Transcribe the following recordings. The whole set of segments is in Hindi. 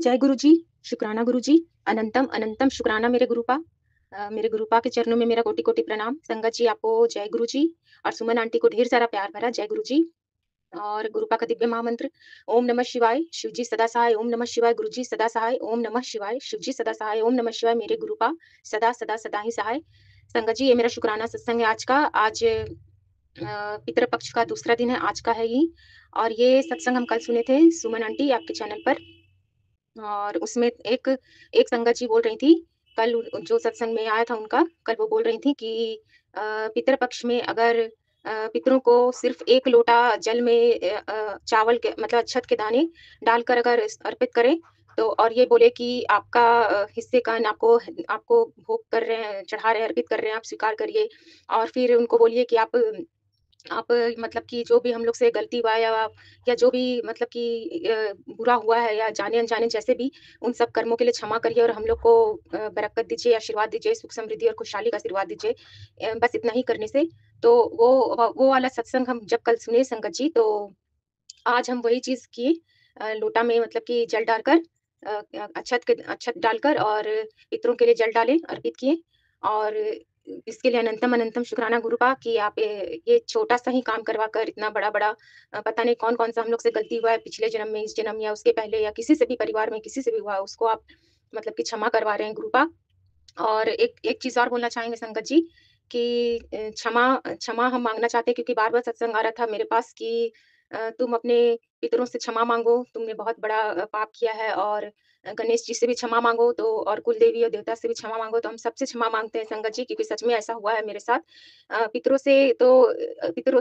जय गुरु जी, शुक्राना गुरु जी, अनंतम अनंतम शुक्राना मेरे गुरुपा। मेरे गुरुपा के चरणों में मेरा कोटि-कोटि प्रणाम। संगत जी आपको जय गुरु जी और सुमन आंटी को ढेर सारा प्यार भरा जय गुरु जी। और गुरुपा का दिव्य महामंत्र ओम नमः शिवाय, शिव जी सदा सहाय, ओम नमः शिवाय, गुरु जी सदा सहाय, ओम नमः शिवाय, शिव जी सदा सहाय, ओम नमः शिवाय, मेरे गुरुपा सदा सदा सदा ही सहाय। संगत जी ये मेरा शुक्राना सत्संग है आज का। आज पितृ पक्ष का दूसरा दिन है, आज का है ये। और ये सत्संग हम कल सुने थे सुमन आंटी आपके चैनल पर। और उसमें एक एक संगत जी बोल रही थी, कल जो सत्संग में आया था उनका, कल वो बोल रही थी कि पितृ पक्ष में अगर पितरों को सिर्फ़ 1 लोटा जल में चावल के मतलब अक्षत के दाने डालकर अगर अर्पित करें, तो और ये बोले कि आपका हिस्से का अन्न आपको आपको भोग कर रहे हैं, चढ़ा रहे हैं, अर्पित कर रहे हैं, आप स्वीकार करिए। और फिर उनको बोलिए कि आप मतलब कि जो भी हम लोग से गलती हुआ या जो भी मतलब कि बुरा हुआ है या जाने-अनजाने जैसे भी उन सब कर्मों के लिए क्षमा करिए और हम लोग को बरकत दीजिए, आशीर्वाद दीजिए, सुख समृद्धि और खुशहाली का आशीर्वाद दीजिए। बस इतना ही करने से तो वो वाला सत्संग हम जब कल सुने संगत जी, तो आज हम वही चीज़ किए। लोटा में मतलब कि जल डालकर अक्षत डालकर और पितरों के लिए जल डाले, अर्पित किए। और इसके लिए अनंतम अनंतम शुक्राना गुरुपा कि आप ये छोटा-सा ही काम करवा कर इतना बड़ा-बड़ा पता नहीं कौन-कौन सा हम लोग से गलती हुआ है पिछले जन्म में, इस जन्म या उसके पहले या किसी से भी परिवार में किसी से भी हुआ है, उसको आप मतलब कि क्षमा करवा रहे हैं गुरुपा। और एक एक चीज़ और बोलना चाहेंगे संगत जी कि क्षमा क्षमा हम माँगना चाहते हैं क्योंकि बार-बार सत्संग आ रहा था मेरे पास कि तुम अपने पितरों से क्षमा माँगो, तुमने बहुत बड़ा पाप किया है। और गणेश जी से भी क्षमा माँगो तो और कुल देवी और देवता से भी क्षमा माँगो, तो हम सबसे क्षमा माँगते हैं संगत जी क्योंकि सच में ऐसा हुआ है मेरे साथ। पितरों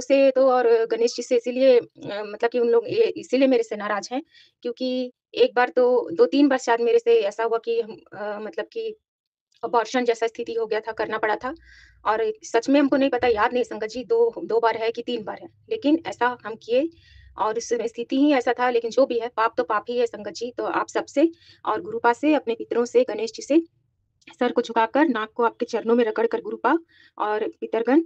से तो और गणेश जी से इसीलिए मतलब कि उन लोग ये इसीलिए मेरे से नाराज़ हैं क्योंकि एक बार तो 2-3 बार शायद मेरे से ऐसा हुआ कि हम मतलब कि अबॉर्शन जैसा स्थिति हो गया था, करना पड़ा था। और सच में हमको नहीं पता, याद नहीं संगत जी 2 बार है कि 3 बार है। लेकिन ऐसा हम किए और उस समय स्थिति ही ऐसा था, लेकिन जो भी है, पाप तो पाप ही है संगत जी। तो आप सबसे और गुरुपा से, अपने पितरों से, गणेश जी से सर को झुकाकर, नाक को आपके चरणों में रगड़ कर गुरुपा और पितरगण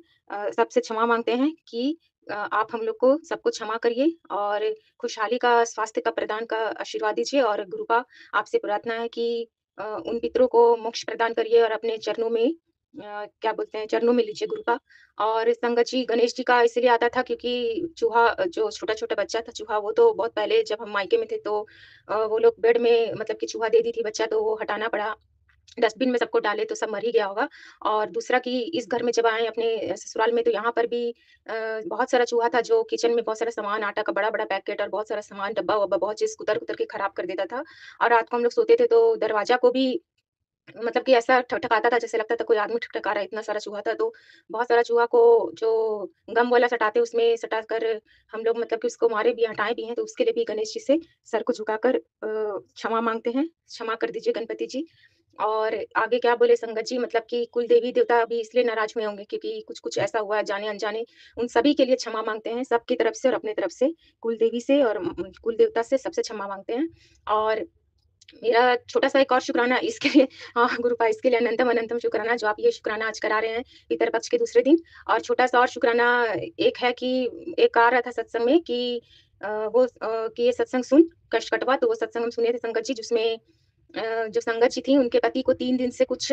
सबसे क्षमा माँगते हैं कि आप हम लोग को सबको क्षमा करिए और खुशहाली का, स्वास्थ्य का प्रदान का आशीर्वाद दीजिए। और गुरुपा आपसे प्रार्थना है कि उन पितरों को मोक्ष प्रदान करिए और अपने चरणों में क्या बोलते हैं, चरणों में लीजिए गुरुपा। और संगत जी, गणेश जी का इसलिए आता था क्योंकि चूहा जो छोटा-छोटा बच्चा था चूहा, वो तो बहुत पहले जब हम मायके में थे तो वो लोग बेड में मतलब कि चूहा दे दी थी बच्चा, तो वो हटाना पड़ा। डस्टबिन में सबको डाले तो सब मर ही गया होगा। और दूसरा कि इस घर में जब आए अपने ससुराल में, तो यहाँ पर भी बहुत सारा चूहा था जो किचन में बहुत सारा सामान, आटा का बड़ा-बड़ा पैकेट और बहुत सारा सामान, डब्बा-वब्बा बहुत चीज़ कुतर-कुतर के खराब कर देता था। और रात को हम लोग सोते थे तो दरवाज़ा को भी मतलब कि ऐसा ठकठकाता था जैसे लगता था कोई आदमी ठकठका रहा है, इतना सारा चूहा था। तो बहुत सारा चूहा को जो गम वाला सटाते उसमें सटाकर हम लोग मतलब कि उसको मारे भी, हटाए भी हैं। तो उसके लिए भी गणेश जी से सर को झुकाकर क्षमा माँगते हैं। क्षमा कर दीजिए गणपति जी। और आगे क्या बोले संगत जी, मतलब कि कुल देवी-देवता भी इसलिए नाराज़ हुए होंगे क्योंकि कुछ-कुछ ऐसा हुआ है जाने-अनजाने। उन सभी के लिए क्षमा माँगते हैं, सबकी तरफ से और अपनी तरफ से, कुल देवी से और कुल देवता से सबसे क्षमा माँगते हैं। और मेरा छोटा-सा एक और शुक्राना इसके लिए, हाँ, गुरुपा, इसके लिए अनंतम अनंतम शुक्राना जो आप ये शुक्राना आज करा रहे हैं पितर पक्ष के दूसरे दिन। और छोटा-सा और शुक्राना एक है कि एक आ रहा था सत्संग में कि कि ये सत्संग सुन कष्ट कटवा, तो वो सत्संग हम सुने थे संगत जी जिसमें जो संगत जी थी उनके पति को 3 दिन से कुछ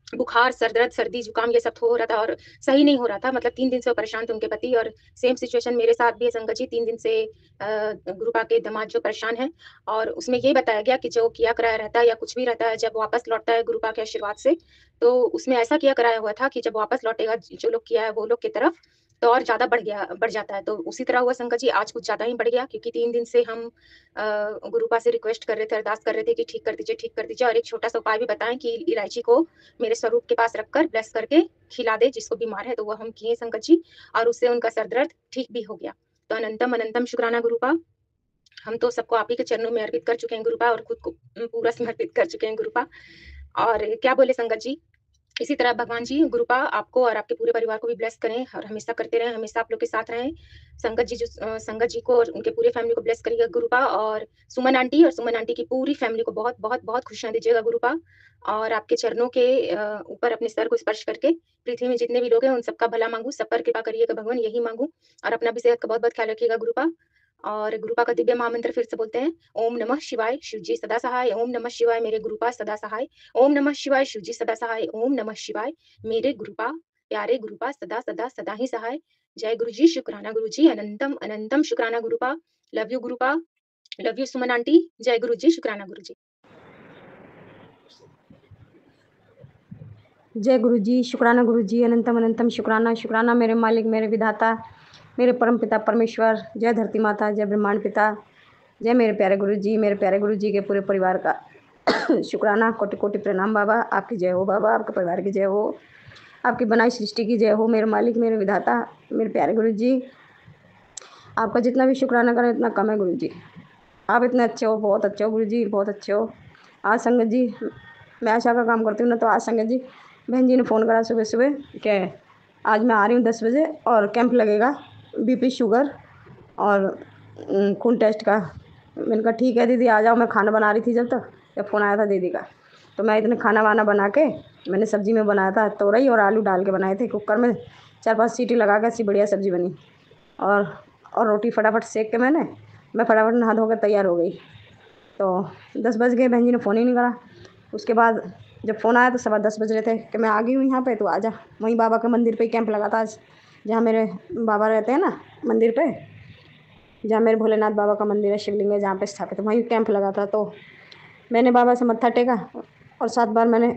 बुखार, सर दर्द, सर्दी, जुकाम ये सब हो रहा था और सही नहीं हो रहा था। मतलब 3 दिन से वो परेशान थे उनके पति। और सेम सिचुएशन मेरे साथ भी है संगत जी, 3 दिन से गुरुपा के दामाद जो परेशान हैं। और उसमें ये बताया गया कि जो किया कराया रहता है या कुछ भी रहता है, जब वापस लौटता है गुरुपा के आशीर्वाद से, तो उसमें ऐसा किया कराया हुआ था कि जब वापस लौटेगा जो लोग किया है वो लोग की तरफ, तो और ज़्यादा बढ़ जाता है। तो उसी तरह हुआ संगत जी, आज कुछ ज़्यादा ही बढ़ गया क्योंकि 3 दिन से हम गुरुपा से रिक्वेस्ट कर रहे थे, अरदास कर रहे थे कि ठीक कर दीजिए, ठीक कर दीजिए। और एक छोटा-सा उपाय भी बताएँ कि इलायची को मेरे स्वरूप के पास रखकर ब्लेस करके खिला दे जिसको बीमार है, तो वो हम किए संगत जी। और उससे उनका सर दर्द ठीक भी हो गया। तो अनंतम अनंतम शुक्राना गुरुपा। हम तो सबको आप ही के चरणों में अर्पित कर चुके हैं गुरुपा और खुद को पूरा समर्पित कर चुके हैं गुरुपा। और क्या बोले संगत जी, इसी तरह भगवान जी गुरुपा आपको और आपके पूरे परिवार को भी ब्लेस करें और हमेशा करते रहें, हमेशा आप लोग के साथ रहें। संगत जी को और उनके पूरे फैमिली को ब्लेस करिएगा गुरुपा। और सुमन आंटी की पूरी फैमिली को बहुत, बहुत, बहुत खुशियाँ दीजिएगा गुरुपा। और आपके चरणों के ऊपर अपने सर को स्पर्श करके पृथ्वी में जितने भी लोग हैं उन सबका भला माँगू, सब पर कृपा करिएगा भगवान, यही माँगू। और अपना भी सेहत का बहुत-बहुत ख्याल रखिएगा गुरुपा। और गुरुपा का दिव्य महामंत्र फिर से बोलते हैं, ओम नमः शिवाय शिव जी सदा सहाय, ओम नमः शिवाय मेरे गुरुपा सदा सहाय, ओम नमः शिवाय शिव जी सदा सहाय, ओम नमः शिवाय मेरे गुरुपा प्यारे गुरुपा सदा सदा सदा ही सहाय। जय गुरु जी, शुक्राना गुरु जी, अनंतम अनंतम शुक्राना गुरुपा। लव यू गुरुपा, लव यू सुमन आंटी। जय गुरु जी, शुक्राना गुरु जी। जय गुरु जी, शुक्राना गुरु जी, अनंतम अनंतम शुक्राना। शुक्राना मेरे मालिक, मेरे विधाता, मेरे परम पिता परमेश्वर। जय धरती माता, जय ब्रह्मांड पिता, जय मेरे प्यारे गुरु जी, मेरे प्यारे गुरु जी के पूरे परिवार का शुक्राना, कोटि कोटि प्रणाम बाबा। आपकी जय हो बाबा, आपके परिवार की जय हो, आपकी बनाई सृष्टि की जय हो मेरे मालिक, मेरे विधाता, मेरे प्यारे गुरु जी। आपका जितना भी शुक्राना करें उतना कम है गुरु जी। आप इतने अच्छे हो, बहुत अच्छे हो गुरु जी, बहुत अच्छे हो। आज संगत जी, मैं आशा का काम करती हूँ ना, तो आज संगत जी बहन जी ने फ़ोन करा सुबह सुबह कि आज मैं आ रही हूँ 10 बजे और कैंप लगेगा बीपी शुगर और खून टेस्ट का। मैंने कहा ठीक है दीदी आ जाओ। मैं खाना बना रही थी जब फ़ोन आया था दीदी का, तो मैं इतने खाना वाना बना के मैंने सब्ज़ी में बनाया था तोरई और आलू डाल के बनाए थे कुकर में, 4-5 सीटी लगा के ऐसी बढ़िया सब्ज़ी बनी। और रोटी फटाफट सेक के मैं फटाफट नहा धो के तैयार हो गई। तो 10 बज गए, बहन जी ने फ़ोन ही नहीं करा। उसके बाद जब फ़ोन आया तो 10:15 बज रहे थे कि मैं आ गई हूँ यहाँ पे, तो आजा। वहीं बाबा के मंदिर पे ही कैंप लगा था आज, जहाँ मेरे बाबा रहते हैं ना मंदिर पे, जहाँ मेरे भोलेनाथ बाबा का मंदिर है, शिवलिंग है जहाँ पे स्थापित है, वहीं कैंप लगा था। तो मैंने बाबा से मत्था टेका और 7 बार मैंने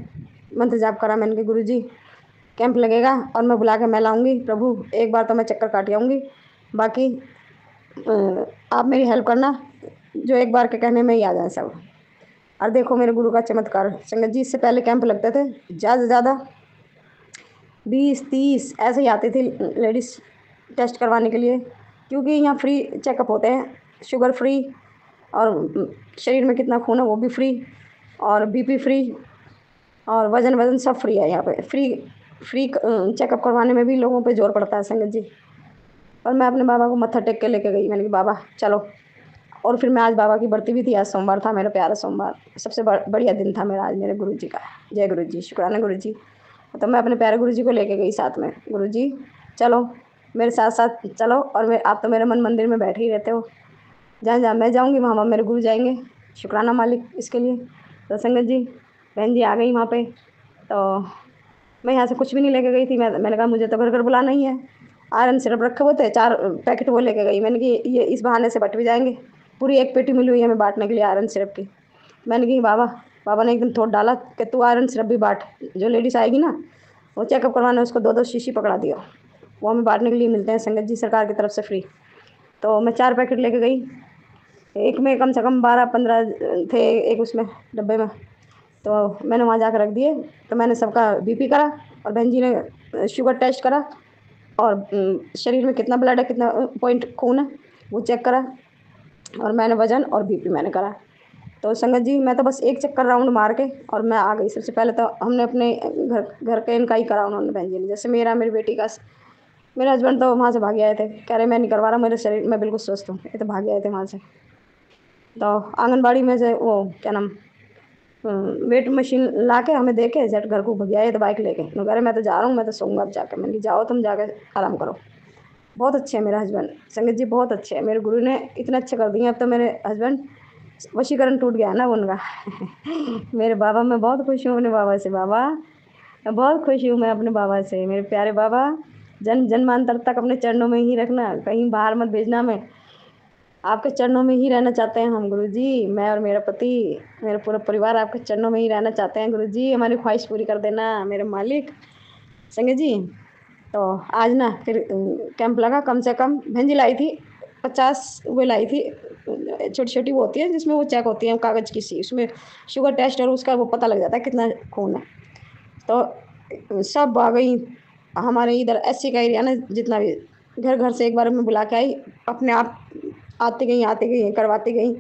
मंत्र जाप करा। मैंने कहा गुरुजी कैंप लगेगा और मैं बुला के मैं लाऊंगी प्रभु, एक बार तो मैं चक्कर काट आऊँगी, बाकी आप मेरी हेल्प करना, जो एक बार के कहने में ही आ जाए सब। और देखो मेरे गुरु का चमत्कार संगत जी। इससे पहले कैंप लगते थे ज़्यादा से ज़्यादा 20-30 ऐसे ही आती थी लेडीज़ टेस्ट करवाने के लिए, क्योंकि यहाँ फ्री चेकअप होते हैं, शुगर फ्री और शरीर में कितना खून है वो भी फ्री, और बीपी फ्री और वज़न सब फ्री है यहाँ पे। फ्री चेकअप करवाने में भी लोगों पे जोर पड़ता है संगत जी। और मैं अपने बाबा को मत्था टेक के लेके गई। मैंने कहा बाबा चलो। और फिर मैं आज बाबा की बरती भी थी, आज सोमवार था, मेरा प्यारा सोमवार, सबसे बढ़िया दिन था मेरा आज मेरे गुरु जी का। जय गुरु जी, शुक्राना गुरु जी। तो मैं अपने प्यारे गुरु जी को लेके गई साथ में, गुरु जी चलो मेरे साथ साथ चलो। और आप तो मेरे मन मंदिर में बैठे ही रहते हो, जहाँ जहाँ मैं जाऊँगी वहाँ मेरे गुरु जाएंगे। शुक्राना मालिक इसके लिए। तो संगत जी बहन जी आ गई वहाँ पे, तो मैं यहाँ से कुछ भी नहीं लेके गई थी। मैंने कहा मुझे तो घर घर बुलाना ही है। आयरन सिरप रखे हुए थे 4 पैकेट, वो लेके गई। मैंने कि ये इस बहाने से बट भी जाएंगे। पूरी 1 पेटी मिली हुई है हमें बांटने के लिए आयरन सिरप की। मैंने कही बाबा ने एकदम थोड़ा डाला कि तू आयरन सिरप भी बांट, जो लेडीज़ आएगी ना वो चेकअप करवाने, उसको 2-2 शीशी पकड़ा दियो, वो हमें बांटने के लिए मिलते हैं संगत जी सरकार की तरफ से फ्री। तो मैं 4 पैकेट लेके गई, एक में कम से कम 12-15 थे एक उसमें डब्बे में। तो मैंने वहाँ जाकर रख दिए। तो मैंने सबका बीपी करा और बहन जी ने शुगर टेस्ट करा और शरीर में कितना ब्लड है, कितना पॉइंट खून है वो चेक करा, और मैंने वज़न और बीपी मैंने करा। तो संगत जी मैं तो बस एक चक्कर राउंड मार के और मैं आ गई। सबसे पहले तो हमने अपने घर के इनका ही करा उन्होंने, बहन जी ने। जैसे मेरी बेटी का, मेरे हस्बैंड तो वहाँ से भाग आए थे, कह रहे मैं नहीं करवा रहा, मेरे शरीर में बिल्कुल स्वस्थ हूँ, ये तो भाग आए थे वहाँ से। तो आंगनबाड़ी में से वो क्या नाम वेट मशीन ला के हमें दे के झट घर को भग आए, तो बाइक लेके मैं कह रहे मैं तो जा रहा हूँ, मैं तो सोऊंगा अब जाकर। मैंने कहा जाओ तुम जाकर आराम करो। बहुत अच्छे हैं मेरे हस्बैंड संगत जी, बहुत अच्छे हैं। मेरे गुरु ने इतने अच्छे कर दिए, अब तो मेरे हस्बैंड वशीकरण टूट गया ना उनका मेरे बाबा, मैं बहुत खुश हूँ अपने बाबा से। बाबा मैं बहुत खुश हूँ मैं अपने बाबा से। मेरे प्यारे बाबा जन्म जन्मांतर तक अपने चरणों में ही रखना, कहीं बाहर मत भेजना। मैं आपके चरणों में ही रहना चाहते हैं हम गुरुजी, मैं और मेरा पति, मेरा पूरा परिवार आपके चरणों में ही रहना चाहते हैं गुरुजी। हमारी ख्वाहिश पूरी कर देना मेरे मालिक। संगत जी तो आज ना फिर कैंप लगा, कम से कम बहन जी लाई थी 50 वो लाई थी, छोटी छोटी वो होती है जिसमें वो चेक होती है कागज़ की सी, उसमें शुगर टेस्ट और उसका वो पता लग जाता है कितना खून है। तो सब आ गई हमारे इधर एससी का एरिया ना, जितना भी घर घर से एक बार मैं बुला के आई, अपने आप आती गई करवाती गई।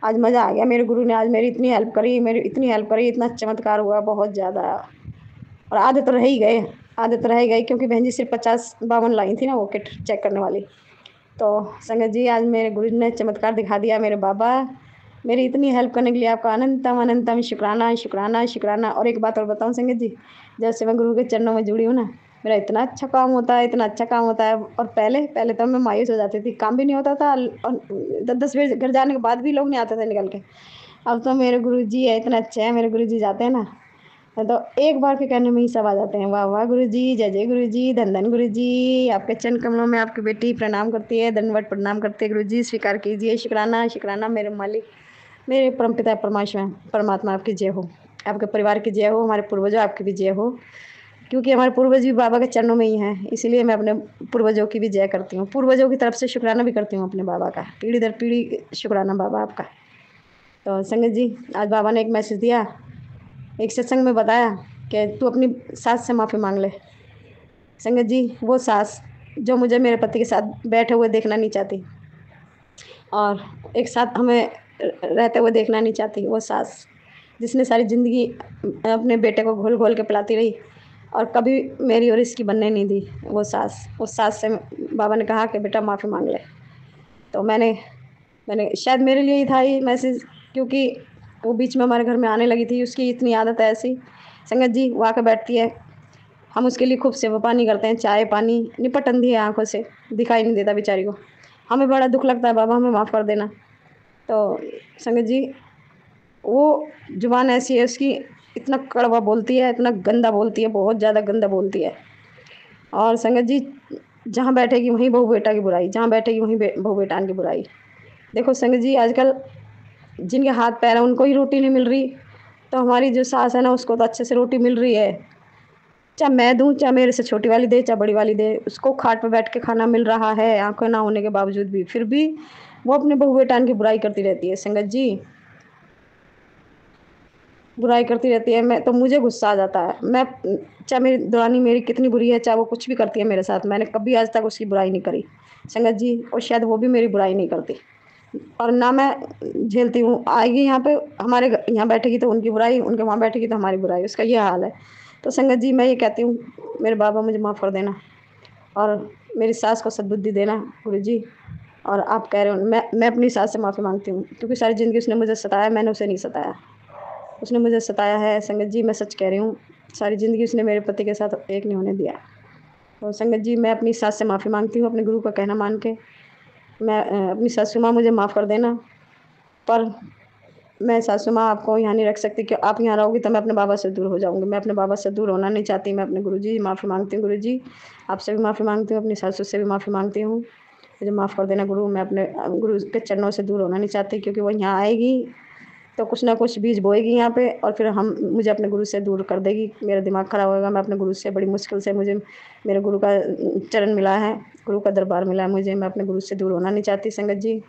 आज मज़ा आ गया। मेरे गुरु ने आज मेरी इतनी हेल्प करी, इतना चमत्कार हुआ बहुत ज़्यादा। और आधे तो रह गए क्योंकि बहन जी सिर्फ 50-52 लाई थी ना वो किट चेक करने वाली। तो संगत जी आज मेरे गुरु ने चमत्कार दिखा दिया। मेरे बाबा मेरी इतनी हेल्प करने के लिए आपका अनंतम अनंतम शुक्राना शुक्राना शुक्राना। और एक बात और बताऊं संगत जी, जैसे मैं गुरु के चरणों में जुड़ी हूँ ना, मेरा इतना अच्छा काम होता है, इतना अच्छा काम होता है। और पहले पहले तो मैं मायूस हो जाती थी, काम भी नहीं होता था और 10-10 बजे घर जाने के बाद भी लोग नहीं आते थे निकल के। अब तो मेरे गुरुजी है, इतने अच्छे हैं मेरे गुरुजी, जाते हैं ना तो एक बार के कहने में ही सब आ जाते हैं। वाह वाह गुरुजी, जय जय गुरुजी, धन धन गुरुजी, आपके चरण कमलों में आपकी बेटी प्रणाम करती है, दंडवत प्रणाम करती है गुरुजी, स्वीकार कीजिए, शुक्राना शुक्राना मेरे मालिक, मेरे परमपिता परमात्मा परमात्मा आपकी जय हो, आपके परिवार की जय हो, हमारे पूर्वजों आपकी भी जय हो, क्योंकि हमारे पूर्वज भी बाबा के चरणों में ही हैं, इसीलिए मैं अपने पूर्वजों की भी जय करती हूँ, पूर्वजों की तरफ से शुक्राना भी करती हूँ अपने बाबा का, पीढ़ी दर पीढ़ी शुक्राना बाबा आपका। तो संगत जी, आज बाबा ने एक मैसेज दिया, एक सत्संग में बताया कि तू अपनी सास से माफ़ी मांग ले। संगत जी, वो सास जो मुझे मेरे पति के साथ बैठे हुए देखना नहीं चाहती और एक साथ हमें रहते हुए देखना नहीं चाहती, वो सास जिसने सारी ज़िंदगी अपने बेटे को घोल घोल के पिलाती रही और कभी मेरी और इसकी बनने नहीं दी, वो सास, उस सास से बाबा ने कहा कि बेटा माफ़ी मांग ले। तो मैंने शायद मेरे लिए ही था ये मैसेज, क्योंकि वो बीच में हमारे घर में आने लगी थी, उसकी इतनी आदत है ऐसी। संगत जी, वो आकर बैठती है, हम उसके लिए खूब सेवा पानी करते हैं, चाय पानी, निपट अंधी है आँखों से, दिखाई नहीं देता बेचारी को। हमें बड़ा दुख लगता है, बाबा हमें माफ़ कर देना। तो संगत जी, वो ज़ुबान ऐसी है उसकी, इतना कड़वा बोलती है, इतना गंदा बोलती है, बहुत ज़्यादा गंदा बोलती है। और संगत जी, जहाँ बैठेगी वहीं बहू बेटा की बुराई, जहाँ बैठेगी वहीं बहू बेटान की बुराई। देखो संगत जी, आजकल जिनके हाथ पैर हैं उनको ही रोटी नहीं मिल रही, तो हमारी जो सास है ना, उसको तो अच्छे से रोटी मिल रही है, चाहे मैं दूँ, चाहे मेरे से छोटी वाली दे, चाहे बड़ी वाली दे, उसको खाट पे बैठ के खाना मिल रहा है, आँखें ना होने के बावजूद भी, फिर भी वो अपने बहू बेटान की बुराई करती रहती है। संगत जी, बुराई करती रहती है, मैं तो मुझे गुस्सा आ जाता है। मैं चाहे मेरी दुरानी मेरी कितनी बुरी है, चाहे वो कुछ भी करती है मेरे साथ, मैंने कभी आज तक उसकी बुराई नहीं करी संगत जी, और शायद वो भी मेरी बुराई नहीं करती, और ना मैं झेलती हूँ। आएगी यहाँ पे हमारे यहाँ बैठेगी तो उनकी बुराई, उनके वहाँ बैठेगी तो हमारी बुराई, उसका ये हाल है। तो संगत जी, मैं ये कहती हूँ, मेरे बाबा मुझे माफ़ कर देना और मेरी सास को सद्बुद्धि देना गुरु जी। और आप कह रहे हो, मैं अपनी सास से माफ़ी मांगती हूँ, क्योंकि सारी ज़िंदगी उसने मुझे सताया, मैंने उसे नहीं सताया, उसने मुझे सताया है। संगत जी, मैं सच कह रही हूँ, सारी ज़िंदगी उसने मेरे पति के साथ एक नहीं होने दिया। तो संगत जी, मैं अपनी सास से माफ़ी मांगती हूँ, अपने गुरु का कहना मान के। मैं अपनी सासू माँ मुझे माफ़ कर देना, पर मैं सासू माँ आपको यहाँ नहीं रख सकती, कि आप यहाँ रहोगी तो मैं अपने बाबा से दूर हो जाऊँगी, मैं अपने बाबा से दूर होना नहीं चाहती। मैं अपने गुरुजी माफ़ी मांगती हूँ, गुरुजी आपसे भी माफ़ी मांगती हूँ, अपनी सासू से भी माफ़ी मांगती हूँ, मुझे माफ़ कर देना गुरु। मैं अपने गुरु के चरणों से दूर होना नहीं चाहती, क्योंकि वो यहाँ आएगी तो कुछ ना कुछ बीज बोएगी यहाँ पे, और फिर हम मुझे अपने गुरु से दूर कर देगी, मेरा दिमाग ख़राब होएगा। मैं अपने गुरु से बड़ी मुश्किल से, मुझे मेरे गुरु का चरण मिला है, गुरु का दरबार मिला है मुझे, मैं अपने गुरु से दूर होना नहीं चाहती संगत जी।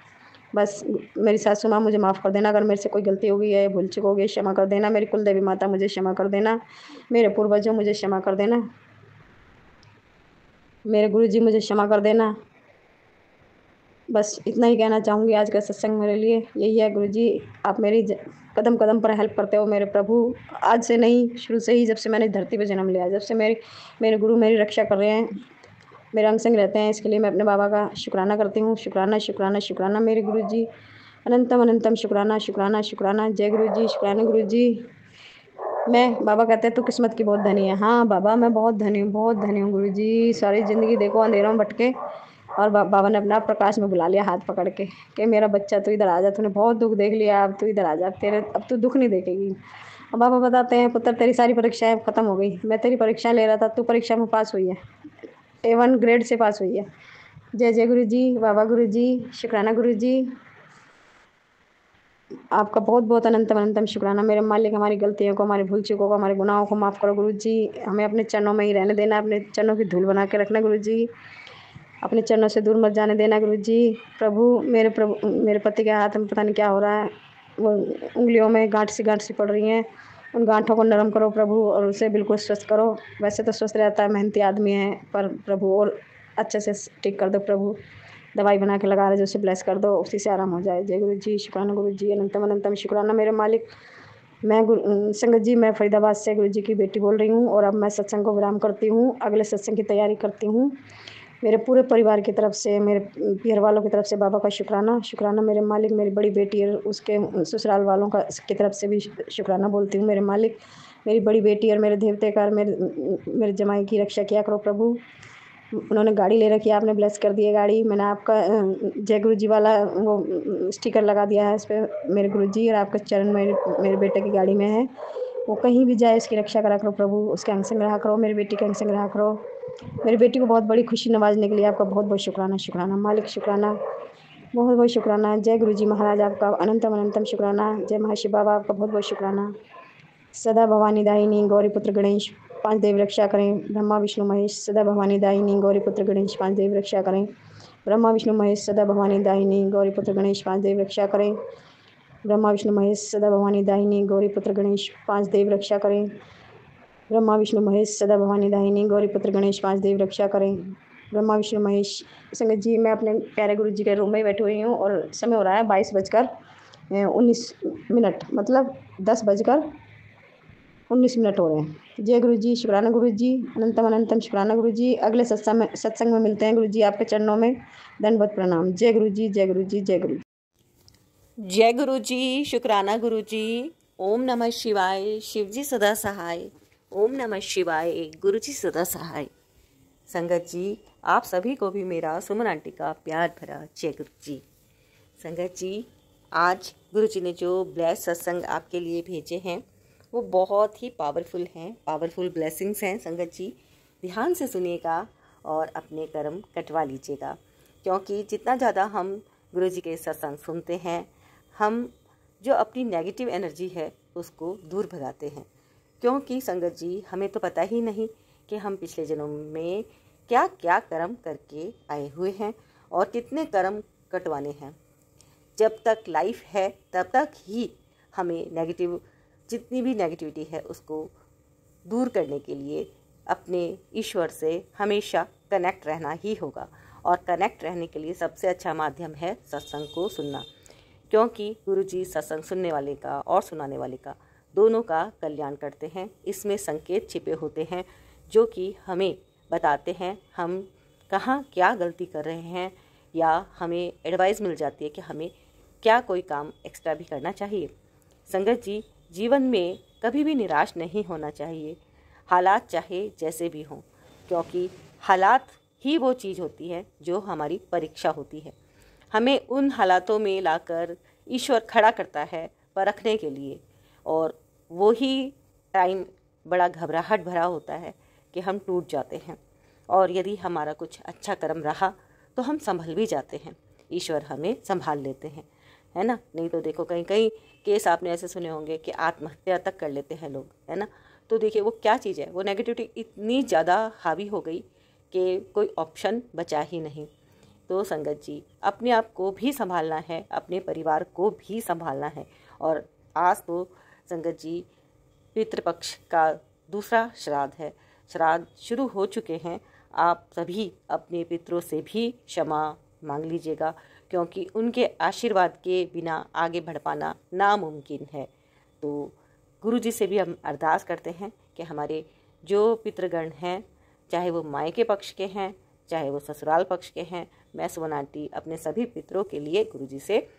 बस मेरी सासू माँ मुझे माफ़ कर देना, अगर मेरे से कोई गलती हो गई है, भूल चूक हो गई, क्षमा कर देना। मेरी कुल देवी माता मुझे क्षमा कर देना, मेरे पूर्वजों मुझे क्षमा कर देना, मेरे गुरु जी मुझे क्षमा कर देना। बस इतना ही कहना चाहूँगी। आज का सत्संग मेरे लिए यही है। गुरु जी, आप मेरी कदम कदम पर हेल्प करते हो मेरे प्रभु। आज से नहीं, शुरू से ही, जब से मैंने धरती पर जन्म लिया, जब से मेरे गुरु मेरी रक्षा कर रहे हैं, मेरे अंग संग रहते हैं, इसके लिए मैं अपने बाबा का शुक्राना करती हूँ। शुक्राना शुक्राना शुक्राना मेरे गुरु जी, अनंतम अनंतम शुक्राना शुक्राना शुक्राना। जय गुरु जी, शुक्राना गुरु जी। मैं, बाबा कहते हैं तू किस्मत की बहुत धनी है। हाँ बाबा, मैं बहुत धनी हूँ, बहुत धनी हूँ गुरु जी। सारी ज़िंदगी देखो अंधेरों में भटके, और बाबा ने अपना प्रकाश में बुला लिया हाथ पकड़ के, कि मेरा बच्चा तू इधर आ जा, तूने बहुत दुख देख लिया, अब तू इधर आ जा, तेरे अब तू दुख नहीं देखेगी। और बाबा बताते हैं, पुत्र तेरी सारी परीक्षाएं ख़त्म हो गई, मैं तेरी परीक्षाएं ले रहा था, तू परीक्षा में पास हुई है, A1 ग्रेड से पास हुई है। जय जय गुरु जी, बाबा गुरु जी, शुक्राना गुरु जी। आपका बहुत बहुत अनंतम अनंतम शुक्राना मेरे मालिक। हमारी गलतियों को, हमारी भूल चूकों को, हमारे गुनाहों को माफ़ करो गुरु जी। हमें अपने चरणों में ही रहने देना, अपने चरणों की धूल बना के रखना गुरु जी, अपने चरणों से दूर मत जाने देना गुरु जी। प्रभु मेरे पति के हाथ में पता नहीं क्या हो रहा है, वो उंगलियों में गांठ सी पड़ रही हैं, उन गांठों को नरम करो प्रभु, और उसे बिल्कुल स्वस्थ करो। वैसे तो स्वस्थ रहता है, मेहनती आदमी है, पर प्रभु और अच्छे से ठीक कर दो प्रभु। दवाई बना के लगा रहे जो, उसे ब्लेस कर दो, उसी से आराम हो जाए। जय गुरु जी, शुक्राना गुरु जी, अनंतम अनंतम शुक्राना मेरे मालिक। संगत जी, मैं फरीदाबाद से गुरु जी की बेटी बोल रही हूँ, और अब मैं सत्संग को विराम करती हूँ, अगले सत्संग की तैयारी करती हूँ। मेरे पूरे परिवार की तरफ से, मेरे पीहर वालों की तरफ से बाबा का शुक्राना शुक्राना मेरे मालिक। मेरी बड़ी बेटी और उसके ससुराल वालों का की तरफ से भी शुक्राना बोलती हूँ मेरे मालिक। मेरी बड़ी बेटी और मेरे देवते का और मेरे जमाई की रक्षा किया करो प्रभु। उन्होंने गाड़ी ले रखी है, आपने ब्लेस कर दी है गाड़ी। मैंने आपका जय गुरु जी वाला वो स्टिकर लगा दिया है इस पर मेरे गुरु जी, और आपका चरण मेरे बेटे की गाड़ी में है। वो कहीं भी जाए उसकी रक्षा करा करो प्रभु, उसके अंग संग रहा करो, मेरी बेटी के अंग संग रहा करो। मेरी बेटी को बहुत बड़ी खुशी नवाजने के लिए आपका बहुत बहुत शुक्राना, शुक्राना मालिक, शुक्राना, बहुत बहुत शुक्राना। जय गुरु जी महाराज, आपका अनंतम अनंतम शुक्राना। जय महर्षि बाबा, आपका बहुत बहुत शुक्राना। सदा भवानी दायिनी गौरी पुत्र गणेश, पांच देव रक्षा करें, ब्रह्मा विष्णु महेश। सदा भवानी दायिनी गौरी पुत्र गणेश, पांच देव रक्षा करें, ब्रह्मा विष्णु महेश। सदा भवानी दायिनी गौरी पुत्र गणेश, पांच देव रक्षा करें, ब्रह्मा विष्णु महेश। सदा भवानी दायिनी गौरी पुत्र गणेश, पांच देव रक्षा करें, ब्रह्मा विष्णु महेश। सदा भवानी दायिनी गौरी पुत्र गणेश, पांच देव रक्षा करें, ब्रह्मा विष्णु महेश। संगत जी, मैं अपने प्यारे गुरु जी के रूम में बैठी हुई हूँ और समय हो रहा है 22:19, मतलब 10:19 हो रहे हैं। जय गुरु जी, शुक्राना गुरु जी, अनंतम अनंतम शुक्राना गुरु जी। अगले सत्संग में मिलते हैं गुरु जी, आपके चरणों में दंडवत प्रणाम। जय गुरु जी, जय गुरु जी, जय गुरु। जय गुरु जी, शुक्राना गुरु जी। ओम नमः शिवाय, शिव जी सदा सहाय। ओम नमः शिवाय, गुरु जी सदा सहाय। संगत जी, आप सभी को भी मेरा सुमन आंटी का प्यार भरा जय गुरु जी। संगत जी, आज गुरु जी ने जो ब्लेस सत्संग आपके लिए भेजे हैं वो बहुत ही पावरफुल हैं, पावरफुल ब्लेसिंग्स हैं। संगत जी, ध्यान से सुनिएगा और अपने कर्म कटवा लीजिएगा, क्योंकि जितना ज़्यादा हम गुरु जी के सत्संग सुनते हैं, हम जो अपनी नेगेटिव एनर्जी है उसको दूर भगाते हैं। क्योंकि संगत जी, हमें तो पता ही नहीं कि हम पिछले जन्म में क्या क्या कर्म करके आए हुए हैं और कितने कर्म कटवाने हैं। जब तक लाइफ है तब तक ही हमें जितनी भी नेगेटिविटी है उसको दूर करने के लिए अपने ईश्वर से हमेशा कनेक्ट रहना ही होगा। और कनेक्ट रहने के लिए सबसे अच्छा माध्यम है सत्संग को सुनना, क्योंकि गुरुजी सत्संग सुनने वाले का और सुनाने वाले का दोनों का कल्याण करते हैं। इसमें संकेत छिपे होते हैं जो कि हमें बताते हैं हम कहाँ क्या गलती कर रहे हैं, या हमें एडवाइस मिल जाती है कि हमें क्या कोई काम एक्स्ट्रा भी करना चाहिए। संगत जी, जीवन में कभी भी निराश नहीं होना चाहिए, हालात चाहे जैसे भी हों, क्योंकि हालात ही वो चीज़ होती है जो हमारी परीक्षा होती है। हमें उन हालातों में लाकर ईश्वर खड़ा करता है परखने के लिए, और वो ही टाइम बड़ा घबराहट भरा होता है कि हम टूट जाते हैं। और यदि हमारा कुछ अच्छा कर्म रहा तो हम संभल भी जाते हैं, ईश्वर हमें संभाल लेते हैं, है ना। नहीं तो देखो कहीं कहीं केस आपने ऐसे सुने होंगे कि आत्महत्या तक कर लेते हैं लोग, है ना। तो देखिए वो क्या चीज़ है, वो नेगेटिविटी इतनी ज़्यादा हावी हो गई कि कोई ऑप्शन बचा ही नहीं। तो संगत जी, अपने आप को भी संभालना है, अपने परिवार को भी संभालना है। और आज तो संगत जी पितृपक्ष का दूसरा श्राद्ध है, श्राद्ध शुरू हो चुके हैं। आप सभी अपने पितरों से भी क्षमा मांग लीजिएगा, क्योंकि उनके आशीर्वाद के बिना आगे बढ़ पाना नामुमकिन है। तो गुरु जी से भी हम अरदास करते हैं कि हमारे जो पितृगण हैं, चाहे वो मायके पक्ष के हैं चाहे वो ससुराल पक्ष के हैं, मैं सुमन आंटी अपने सभी पितरों के लिए गुरु जी से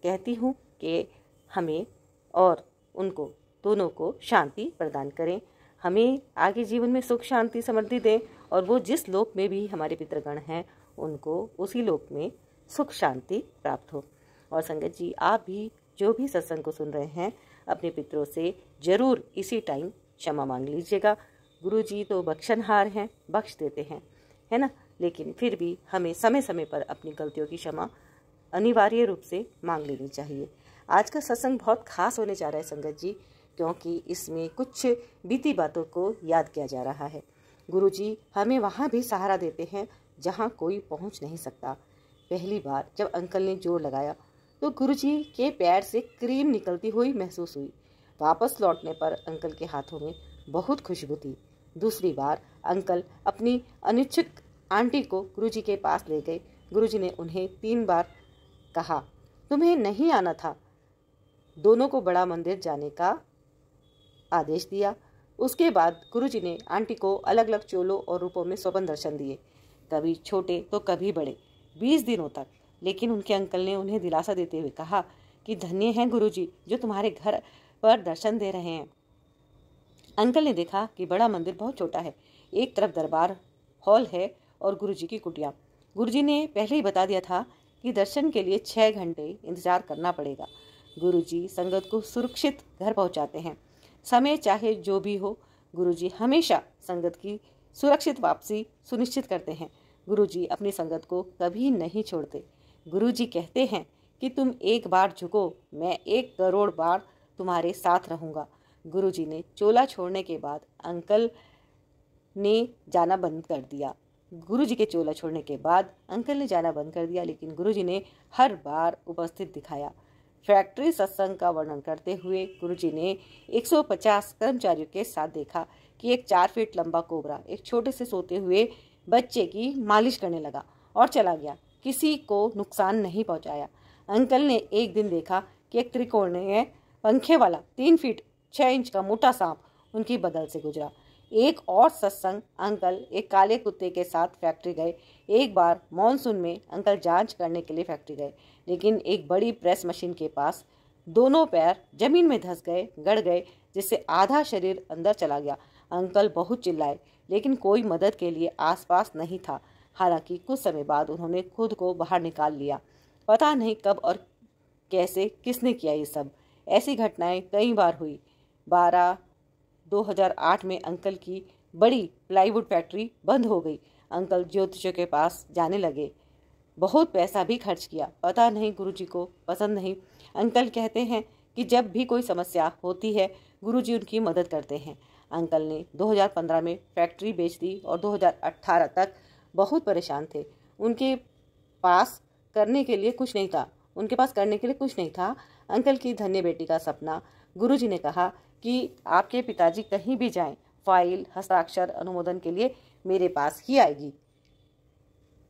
कहती हूँ कि हमें और उनको दोनों को शांति प्रदान करें, हमें आगे जीवन में सुख शांति समृद्धि दें, और वो जिस लोक में भी हमारे पितृगण हैं उनको उसी लोक में सुख शांति प्राप्त हो। और संगत जी, आप भी जो भी सत्संग को सुन रहे हैं अपने पितरों से जरूर इसी टाइम क्षमा मांग लीजिएगा। गुरु जी तो बख्शनहार हैं, बख्श देते हैं, है ना। लेकिन फिर भी हमें समय समय पर अपनी गलतियों की क्षमा अनिवार्य रूप से मांग लेनी चाहिए। आज का सत्संग बहुत खास होने जा रहा है संगत जी, क्योंकि इसमें कुछ बीती बातों को याद किया जा रहा है। गुरु जी हमें वहाँ भी सहारा देते हैं जहाँ कोई पहुँच नहीं सकता। पहली बार जब अंकल ने जोर लगाया तो गुरुजी के पैर से क्रीम निकलती हुई महसूस हुई। वापस लौटने पर अंकल के हाथों में बहुत खुशबू थी। दूसरी बार अंकल अपनी अनिच्छुक आंटी को गुरुजी के पास ले गए। गुरुजी ने उन्हें 3 बार कहा, तुम्हें नहीं आना था। दोनों को बड़ा मंदिर जाने का आदेश दिया। उसके बाद गुरुजी ने आंटी को अलग अलग चोलों और रूपों में स्वप्न दर्शन दिए, कभी छोटे तो कभी बड़े, 20 दिनों तक। लेकिन उनके अंकल ने उन्हें दिलासा देते हुए कहा कि धन्य हैं गुरुजी जो तुम्हारे घर पर दर्शन दे रहे हैं। अंकल ने देखा कि बड़ा मंदिर बहुत छोटा है। एक तरफ दरबार हॉल है और गुरुजी की कुटिया। गुरुजी ने पहले ही बता दिया था कि दर्शन के लिए 6 घंटे इंतजार करना पड़ेगा। गुरुजी संगत को सुरक्षित घर पहुंचाते हैं। समय चाहे जो भी हो, गुरुजी हमेशा संगत की सुरक्षित वापसी सुनिश्चित करते हैं। गुरुजी अपनी संगत को कभी नहीं छोड़ते। गुरुजी कहते हैं कि तुम एक बार झुको, मैं 1 करोड़ बार तुम्हारे साथ रहूंगा। गुरुजी ने चोला छोड़ने के बाद अंकल ने जाना बंद कर दिया। गुरुजी के चोला छोड़ने के बाद अंकल ने जाना बंद कर दिया, लेकिन गुरुजी ने हर बार उपस्थित दिखाया। फैक्ट्री सत्संग का वर्णन करते हुए गुरुजी ने 150 कर्मचारियों के साथ देखा कि एक 4 फीट लंबा कोबरा एक छोटे से सोते हुए बच्चे की मालिश करने लगा और चला गया। किसी को नुकसान नहीं पहुंचाया। अंकल ने एक दिन देखा कि एक त्रिकोणीय पंखे वाला 3 फीट 6 इंच का मोटा सांप उनकी बगल से गुजरा। एक और सत्संग अंकल एक काले कुत्ते के साथ फैक्ट्री गए। एक बार मॉनसून में अंकल जांच करने के लिए फैक्ट्री गए, लेकिन एक बड़ी प्रेस मशीन के पास दोनों पैर जमीन में धंस गए, गड़ गए, जिससे आधा शरीर अंदर चला गया। अंकल बहुत चिल्लाए, लेकिन कोई मदद के लिए आसपास नहीं था। हालांकि कुछ समय बाद उन्होंने खुद को बाहर निकाल लिया। पता नहीं कब और कैसे किसने किया ये सब। ऐसी घटनाएं कई बार हुई। 2008 में अंकल की बड़ी प्लाईवुड फैक्ट्री बंद हो गई। अंकल ज्योतिषियों के पास जाने लगे, बहुत पैसा भी खर्च किया। पता नहीं गुरुजी को पसंद नहीं। अंकल कहते हैं कि जब भी कोई समस्या होती है गुरुजी उनकी मदद करते हैं। अंकल ने 2015 में फैक्ट्री बेच दी और 2018 तक बहुत परेशान थे। उनके पास करने के लिए कुछ नहीं था। अंकल की धन्य बेटी का सपना। गुरुजी ने कहा कि आपके पिताजी कहीं भी जाएं, फाइल हस्ताक्षर अनुमोदन के लिए मेरे पास ही आएगी।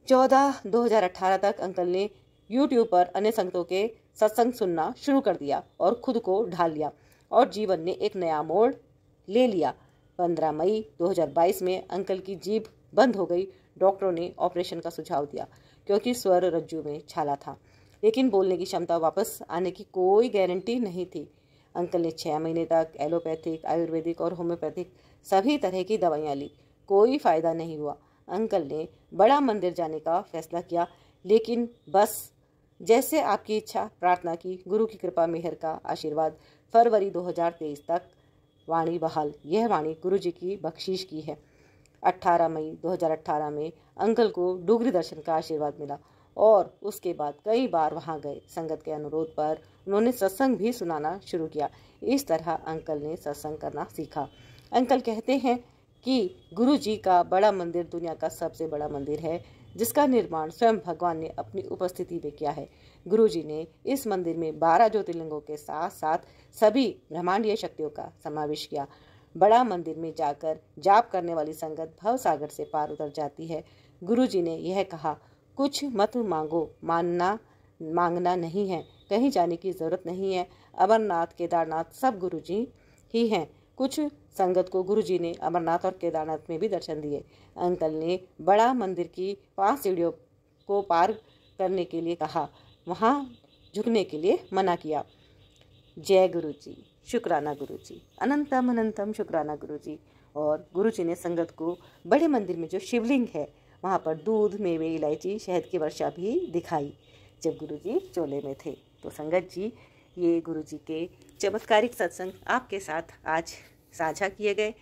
2018 तक अंकल ने YouTube पर अन्य संगतों के सत्संग सुनना शुरू कर दिया और खुद को ढाल लिया और जीवन ने एक नया मोड़ ले लिया। 15 मई 2022 में अंकल की जीभ बंद हो गई। डॉक्टरों ने ऑपरेशन का सुझाव दिया क्योंकि स्वर रज्जु में छाला था, लेकिन बोलने की क्षमता वापस आने की कोई गारंटी नहीं थी। अंकल ने 6 महीने तक एलोपैथिक, आयुर्वेदिक और होम्योपैथिक सभी तरह की दवाइयाँ ली, कोई फायदा नहीं हुआ। अंकल ने बड़ा मंदिर जाने का फैसला किया, लेकिन बस जैसे आपकी इच्छा प्रार्थना की। गुरु की कृपा मेहर का आशीर्वाद। फरवरी 2023 तक वाणी बहाल। यह वाणी गुरुजी की बख्शीश की है। 18 मई 2018 में अंकल को डुगरी दर्शन का आशीर्वाद मिला और उसके बाद कई बार वहां गए। संगत के अनुरोध पर उन्होंने सत्संग भी सुनाना शुरू किया। इस तरह अंकल ने सत्संग करना सीखा। अंकल कहते हैं कि गुरुजी का बड़ा मंदिर दुनिया का सबसे बड़ा मंदिर है, जिसका निर्माण स्वयं भगवान ने अपनी उपस्थिति में किया है। गुरुजी ने इस मंदिर में 12 ज्योतिर्लिंगों के साथ साथ सभी ब्रह्मांडीय शक्तियों का समावेश किया। बड़ा मंदिर में जाकर जाप करने वाली संगत भव सागर से पार उतर जाती है। गुरुजी ने यह कहा, कुछ मत मांगो, मांगना नहीं है, कहीं जाने की जरूरत नहीं है। अमरनाथ, केदारनाथ सब गुरुजी ही हैं। कुछ संगत को गुरुजी ने अमरनाथ और केदारनाथ में भी दर्शन दिए। अंकल ने बड़ा मंदिर की 5 सीढ़ियों को पार करने के लिए कहा, वहां झुकने के लिए मना किया। जय गुरुजी, शुक्राना गुरुजी, अनंतम अनंतम शुक्राना गुरुजी। और गुरुजी ने संगत को बड़े मंदिर में जो शिवलिंग है वहाँ पर दूध, मेवे, इलायची, शहद की वर्षा भी दिखाई जब गुरुजी चोले में थे। तो संगत जी, ये गुरुजी के चमत्कारिक सत्संग आपके साथ आज साझा किए गए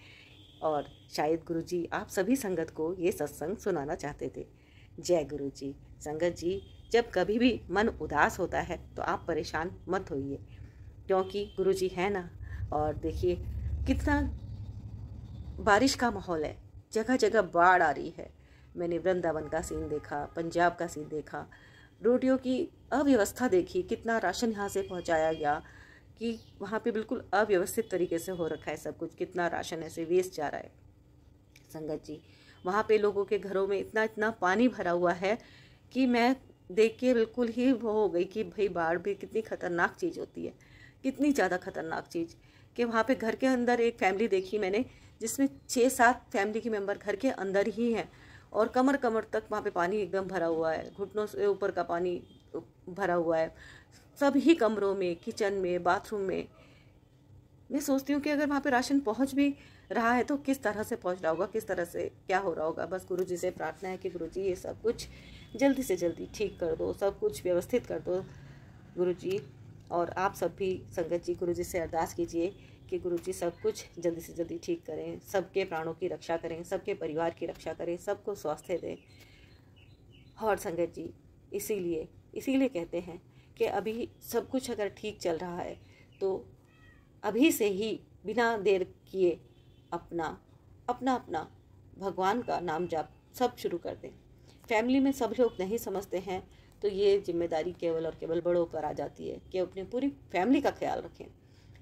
और शायद गुरुजी आप सभी संगत को ये सत्संग सुनाना चाहते थे। जय गुरुजी। संगत जी, जब कभी भी मन उदास होता है तो आप परेशान मत होइए, क्योंकि गुरुजी है ना। और देखिए कितना बारिश का माहौल है, जगह जगह बाढ़ आ रही है। मैंने वृंदावन का सीन देखा, पंजाब का सीन देखा, रोटियों की अव्यवस्था देखी, कितना राशन यहाँ से पहुँचाया गया कि वहाँ पे बिल्कुल अव्यवस्थित तरीके से हो रखा है सब कुछ, कितना राशन ऐसे वेस्ट जा रहा है। संगत जी, वहाँ पे लोगों के घरों में इतना इतना पानी भरा हुआ है कि मैं देख के बिल्कुल ही वो हो गई कि भाई बाढ़ भी कितनी खतरनाक चीज़ होती है, कितनी ज़्यादा खतरनाक चीज़। कि वहाँ पे घर के अंदर एक फैमिली देखी मैंने जिसमें 6-7 फैमिली के मेंबर घर के अंदर ही हैं और कमर कमर तक वहाँ पे पानी एकदम भरा हुआ है, घुटनों से ऊपर का पानी भरा हुआ है, सभी कमरों में, किचन में, बाथरूम में। मैं सोचती हूँ कि अगर वहाँ पे राशन पहुँच भी रहा है तो किस तरह से पहुँच रहा होगा, किस तरह से क्या हो रहा होगा। बस गुरुजी से प्रार्थना है कि गुरुजी ये सब कुछ जल्दी से जल्दी ठीक कर दो, सब कुछ व्यवस्थित कर दो गुरुजी। और आप सब भी संगत जी गुरुजी से अरदास कीजिए कि गुरुजी सब कुछ जल्दी से जल्दी ठीक करें, सबके प्राणों की रक्षा करें, सबके परिवार की रक्षा करें, सबको स्वास्थ्य दें। और संगत जी इसीलिए कहते हैं कि अभी सब कुछ अगर ठीक चल रहा है तो अभी से ही बिना देर किए अपना अपना अपना भगवान का नाम जाप सब शुरू कर दें। फैमिली में सब लोग नहीं समझते हैं तो ये जिम्मेदारी केवल और केवल बड़ों पर आ जाती है कि अपनी पूरी फैमिली का ख्याल रखें,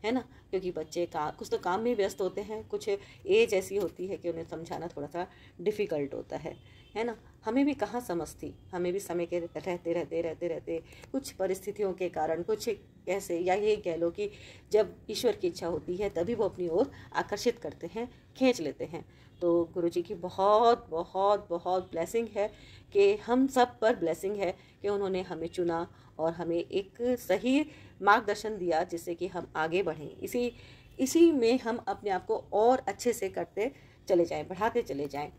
है ना। क्योंकि बच्चे कुछ तो काम में व्यस्त होते हैं, कुछ एज ऐसी होती है कि उन्हें समझाना थोड़ा सा डिफ़िकल्ट होता है ना। हमें भी कहाँ समझ थी, हमें भी समय के रहते कुछ परिस्थितियों के कारण, कुछ ऐसे, या ये कह लो कि जब ईश्वर की इच्छा होती है तभी वो अपनी ओर आकर्षित करते हैं, खींच लेते हैं। तो गुरुजी की बहुत बहुत बहुत ब्लेसिंग है कि हम सब पर ब्लेसिंग है कि उन्होंने हमें चुना और हमें एक सही मार्गदर्शन दिया जिससे कि हम आगे बढ़ें। इसी में हम अपने आप को और अच्छे से करते चले जाएं, बढ़ाते चले जाएं।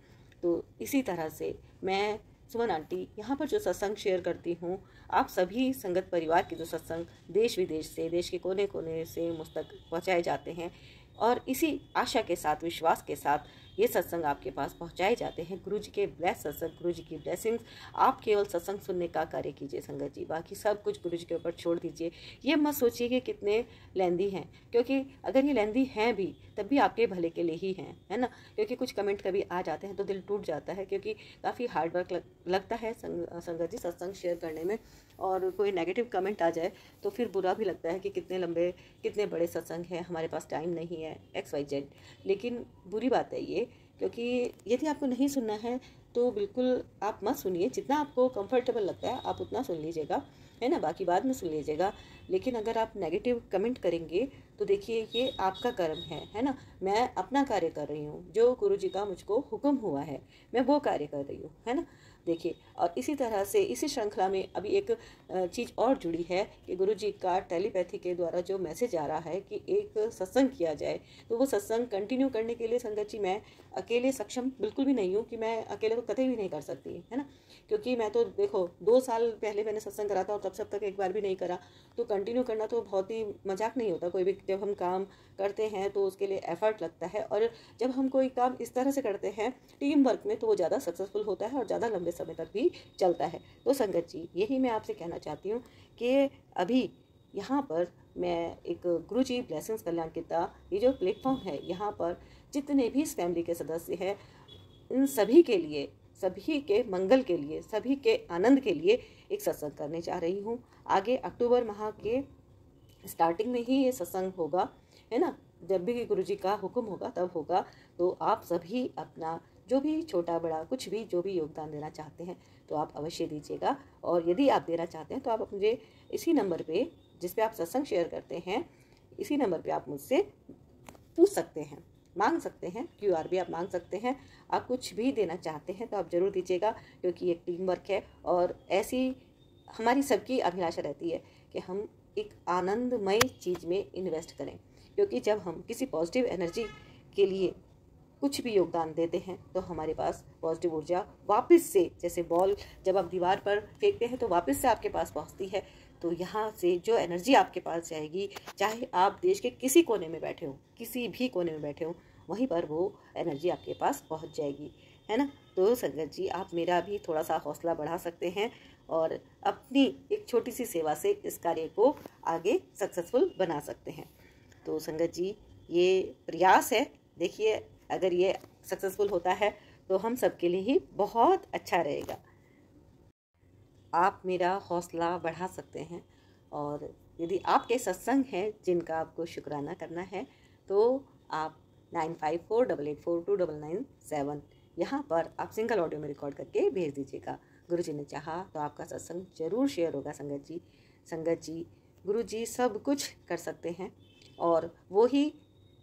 तो इसी तरह से मैं सुमन आंटी यहाँ पर जो सत्संग शेयर करती हूँ, आप सभी संगत परिवार के जो सत्संग देश विदेश से, देश के कोने कोने से मुझ तक पहुँचाए जाते हैं और इसी आशा के साथ, विश्वास के साथ ये सत्संग आपके पास पहुंचाए जाते हैं। गुरु जी के ब्लेस सत्संग, गुरु जी की ब्लेसिंग्स। आप केवल सत्संग सुनने का कार्य कीजिए संगत जी, बाकी सब कुछ गुरु जी के ऊपर छोड़ दीजिए। ये मत सोचिए कि कितने लेंदी हैं, क्योंकि अगर ये लेंदी हैं भी तब भी आपके भले के लिए ही हैं, है ना। क्योंकि कुछ कमेंट कभी आ जाते हैं तो दिल टूट जाता है, क्योंकि काफ़ी हार्ड वर्क लगता है संगत जी सत्संग शेयर करने में। और कोई नेगेटिव कमेंट आ जाए तो फिर बुरा भी लगता है कि कितने लंबे, कितने बड़े सत्संग हैं, हमारे पास टाइम नहीं है, XYZ। लेकिन बुरी बात है ये, क्योंकि यदि आपको नहीं सुनना है तो बिल्कुल आप मत सुनिए। जितना आपको कंफर्टेबल लगता है आप उतना सुन लीजिएगा, है ना, बाकी बाद में सुन लीजिएगा। लेकिन अगर आप नेगेटिव कमेंट करेंगे तो देखिए ये आपका कर्म है ना। मैं अपना कार्य कर रही हूँ, जो गुरु जी का मुझको हुक्म हुआ है मैं वो कार्य कर रही हूँ, है ना। देखिए, और इसी तरह से इसी श्रृंखला में अभी एक चीज़ और जुड़ी है कि गुरु जी का टेलीपैथी के द्वारा जो मैसेज आ रहा है कि एक सत्संग किया जाए, तो वो सत्संग कंटिन्यू करने के लिए संगत जी मैं अकेले सक्षम बिल्कुल भी नहीं हूँ, कि मैं अकेले तो कतई भी नहीं कर सकती, है ना। क्योंकि मैं तो देखो 2 साल पहले मैंने सत्संग करा था और तब तक एक बार भी नहीं करा। तो कंटिन्यू करना तो बहुत ही मजाक नहीं होता। कोई भी जब हम काम करते हैं तो उसके लिए एफर्ट लगता है, और जब हम कोई काम इस तरह से करते हैं टीम वर्क में तो वो ज़्यादा सक्सेसफुल होता है और ज़्यादा लंबे समय तक भी चलता है। तो संगत जी यही मैं आपसे कहना चाहती हूँ कि अभी यहाँ पर मैं एक गुरु जी ब्लेसिंग्स कल्याण कीता ये जो प्लेटफॉर्म है, यहाँ पर जितने भी इस फैमिली के सदस्य हैं इन सभी के लिए, सभी के मंगल के लिए, सभी के आनंद के लिए एक सत्संग करने जा रही हूँ। आगे अक्टूबर माह के स्टार्टिंग में ही ये सत्संग होगा, है ना। जब भी गुरु जी का हुक्म होगा तब होगा। तो आप सभी अपना जो भी छोटा बड़ा कुछ भी जो भी योगदान देना चाहते हैं तो आप अवश्य दीजिएगा। और यदि आप देना चाहते हैं तो आप मुझे इसी नंबर पे, जिस पे आप सत्संग शेयर करते हैं, इसी नंबर पे आप मुझसे पूछ सकते हैं, मांग सकते हैं, QR भी आप मांग सकते हैं। आप कुछ भी देना चाहते हैं तो आप ज़रूर दीजिएगा, क्योंकि एक टीम वर्क है और ऐसी हमारी सबकी अभिलाषा रहती है कि हम एक आनंदमय चीज़ में इन्वेस्ट करें। क्योंकि जब हम किसी पॉजिटिव एनर्जी के लिए कुछ भी योगदान देते हैं तो हमारे पास पॉजिटिव ऊर्जा वापस से, जैसे बॉल जब आप दीवार पर फेंकते हैं तो वापस से आपके पास पहुंचती है। तो यहाँ से जो एनर्जी आपके पास जाएगी, चाहे आप देश के किसी कोने में बैठे हो, किसी भी कोने में बैठे हो, वहीं पर वो एनर्जी आपके पास पहुँच जाएगी, है ना। तो संगत जी आप मेरा भी थोड़ा सा हौसला बढ़ा सकते हैं और अपनी एक छोटी सी सेवा से इस कार्य को आगे सक्सेसफुल बना सकते हैं। तो संगत जी ये प्रयास है, देखिए अगर ये सक्सेसफुल होता है तो हम सबके लिए ही बहुत अच्छा रहेगा। आप मेरा हौसला बढ़ा सकते हैं, और यदि आपके सत्संग हैं जिनका आपको शुक्राना करना है तो आप 9548842997 यहाँ पर आप सिंगल ऑडियो में रिकॉर्ड करके भेज दीजिएगा। गुरु जी ने चाहा तो आपका सत्संग जरूर शेयर होगा। संगत जी गुरु जी सब कुछ कर सकते हैं और वो ही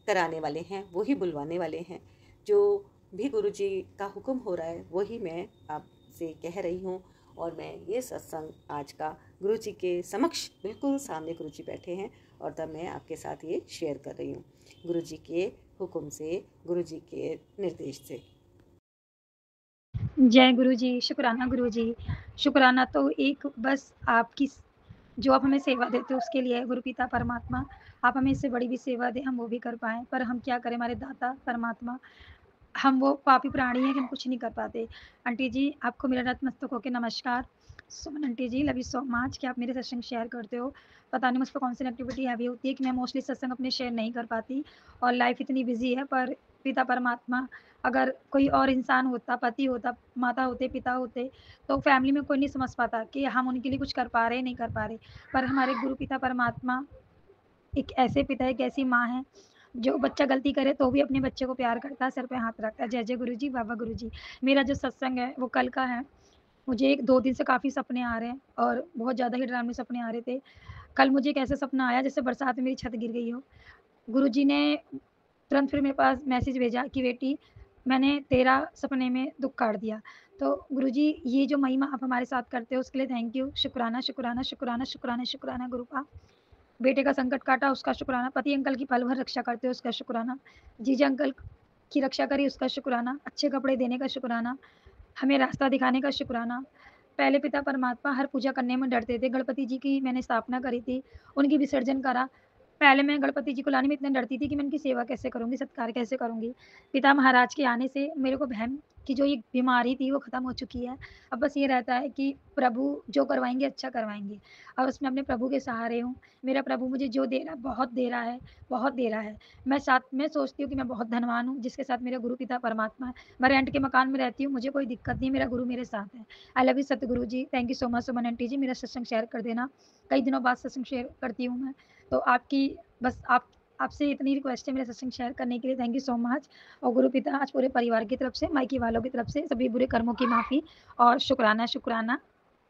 कराने वाले हैं, वो ही बुलवाने वाले हैं। जो भी गुरु जी का हुक्म हो रहा है वही मैं आपसे कह रही हूँ। और मैं ये सत्संग आज का गुरु जी के समक्ष, बिल्कुल सामने गुरु जी बैठे हैं और तब मैं आपके साथ ये शेयर कर रही हूँ, गुरु जी के हुक्म से, गुरु जी के निर्देश से। जय गुरु जी, शुक्राना गुरु जी। शुक्राना तो एक बस आपकी जो आप हमें सेवा देते हो उसके लिए है गुरु पिता परमात्मा। आप हमें इससे बड़ी भी सेवा दें, हम वो भी कर पाएँ, पर हम क्या करें, हमारे दाता परमात्मा, हम वो पापी प्राणी हैं कि हम कुछ नहीं कर पाते। आंटी जी, आपको मेरा नतमस्तक होके नमस्कार। Suman aunty ji, love you so much कि आप मेरे सत्संग शेयर करते हो। पता नहीं मुझ पर कौन सी एक्टिविटी हैवी होती है कि मैं मोस्टली सत्संग अपने शेयर नहीं कर पाती और लाइफ इतनी बिजी है, पर पिता परमात्मा, अगर कोई और इंसान होता, पति होता, माता होते, पिता होते, तो फैमिली में कोई नहीं समझ पाता कि हम उनके लिए कुछ कर पा रहे हैं, नहीं कर पा रहे। पर हमारे गुरु पिता परमात्मा एक ऐसे पिता, एक ऐसी माँ है, जो बच्चा गलती करे तो भी अपने बच्चे को प्यार करता है, सर पे हाथ रखता है। जय जय गुरु जी, बाबा गुरु जी। मेरा जो सत्संग है वो कल का है। मुझे 1-2 दिन से काफ़ी सपने आ रहे हैं और बहुत ज़्यादा ही डरावने सपने आ रहे थे। कल मुझे एक ऐसा सपना आया जैसे बरसात में मेरी छत गिर गई हो। गुरुजी ने तुरंत फिर मेरे पास मैसेज भेजा कि बेटी, मैंने तेरा सपने में दुःख काट दिया। तो गुरुजी, ये जो महिमा आप हमारे साथ करते हो उसके लिए थैंक यू। शुक्राना, शुक्राना, शुक्राना, शुक्राना, शुक्राना गुरु का। बेटे का संकट काटा उसका शुक्राना, पति अंकल की पल भर रक्षा करते हो उसका शुक्राना, जीजा अंकल की रक्षा करी उसका शुक्राना, अच्छे कपड़े देने का शुक्राना, हमें रास्ता दिखाने का शुक्राना। पहले पिता परमात्मा हर पूजा करने में डरते थे। गणपति जी की मैंने स्थापना करी थी, उनकी विसर्जन करा। पहले मैं गणपति जी को लाने में इतने डरती थी कि मैं उनकी सेवा कैसे करूँगी, सत्कार कैसे करूँगी। पिता महाराज के आने से मेरे को वहम की जो ये बीमारी थी वो ख़त्म हो चुकी है। अब बस ये रहता है कि प्रभु जो करवाएँगे अच्छा करवाएँगे। अब बस मैं अपने प्रभु के सहारे हूँ। मेरा प्रभु मुझे जो दे रहा है बहुत दे रहा है, बहुत दे रहा है। मैं सोचती हूँ कि मैं बहुत धनवान हूँ जिसके साथ मेरा गुरु पिता परमात्मा है। मैं रेंट के मकान में रहती हूँ, मुझे कोई दिक्कत नहीं, मेरा गुरु मेरे साथ है। आई लव यू सतगुरु जी। Thank you so much Suman aunty ji, मेरा सत्संग शेयर कर देना। कई दिनों बाद सत्संग शेयर करती हूँ मैं, तो आपकी बस आपसे इतनी रिक्वेस्ट है मेरा सत्संग शेयर करने के लिए। Thank you so much. और गुरु पिता आज पूरे परिवार की तरफ से, मायके वालों की तरफ से सभी बुरे कर्मों की माफ़ी और शुक्राना, शुक्राना,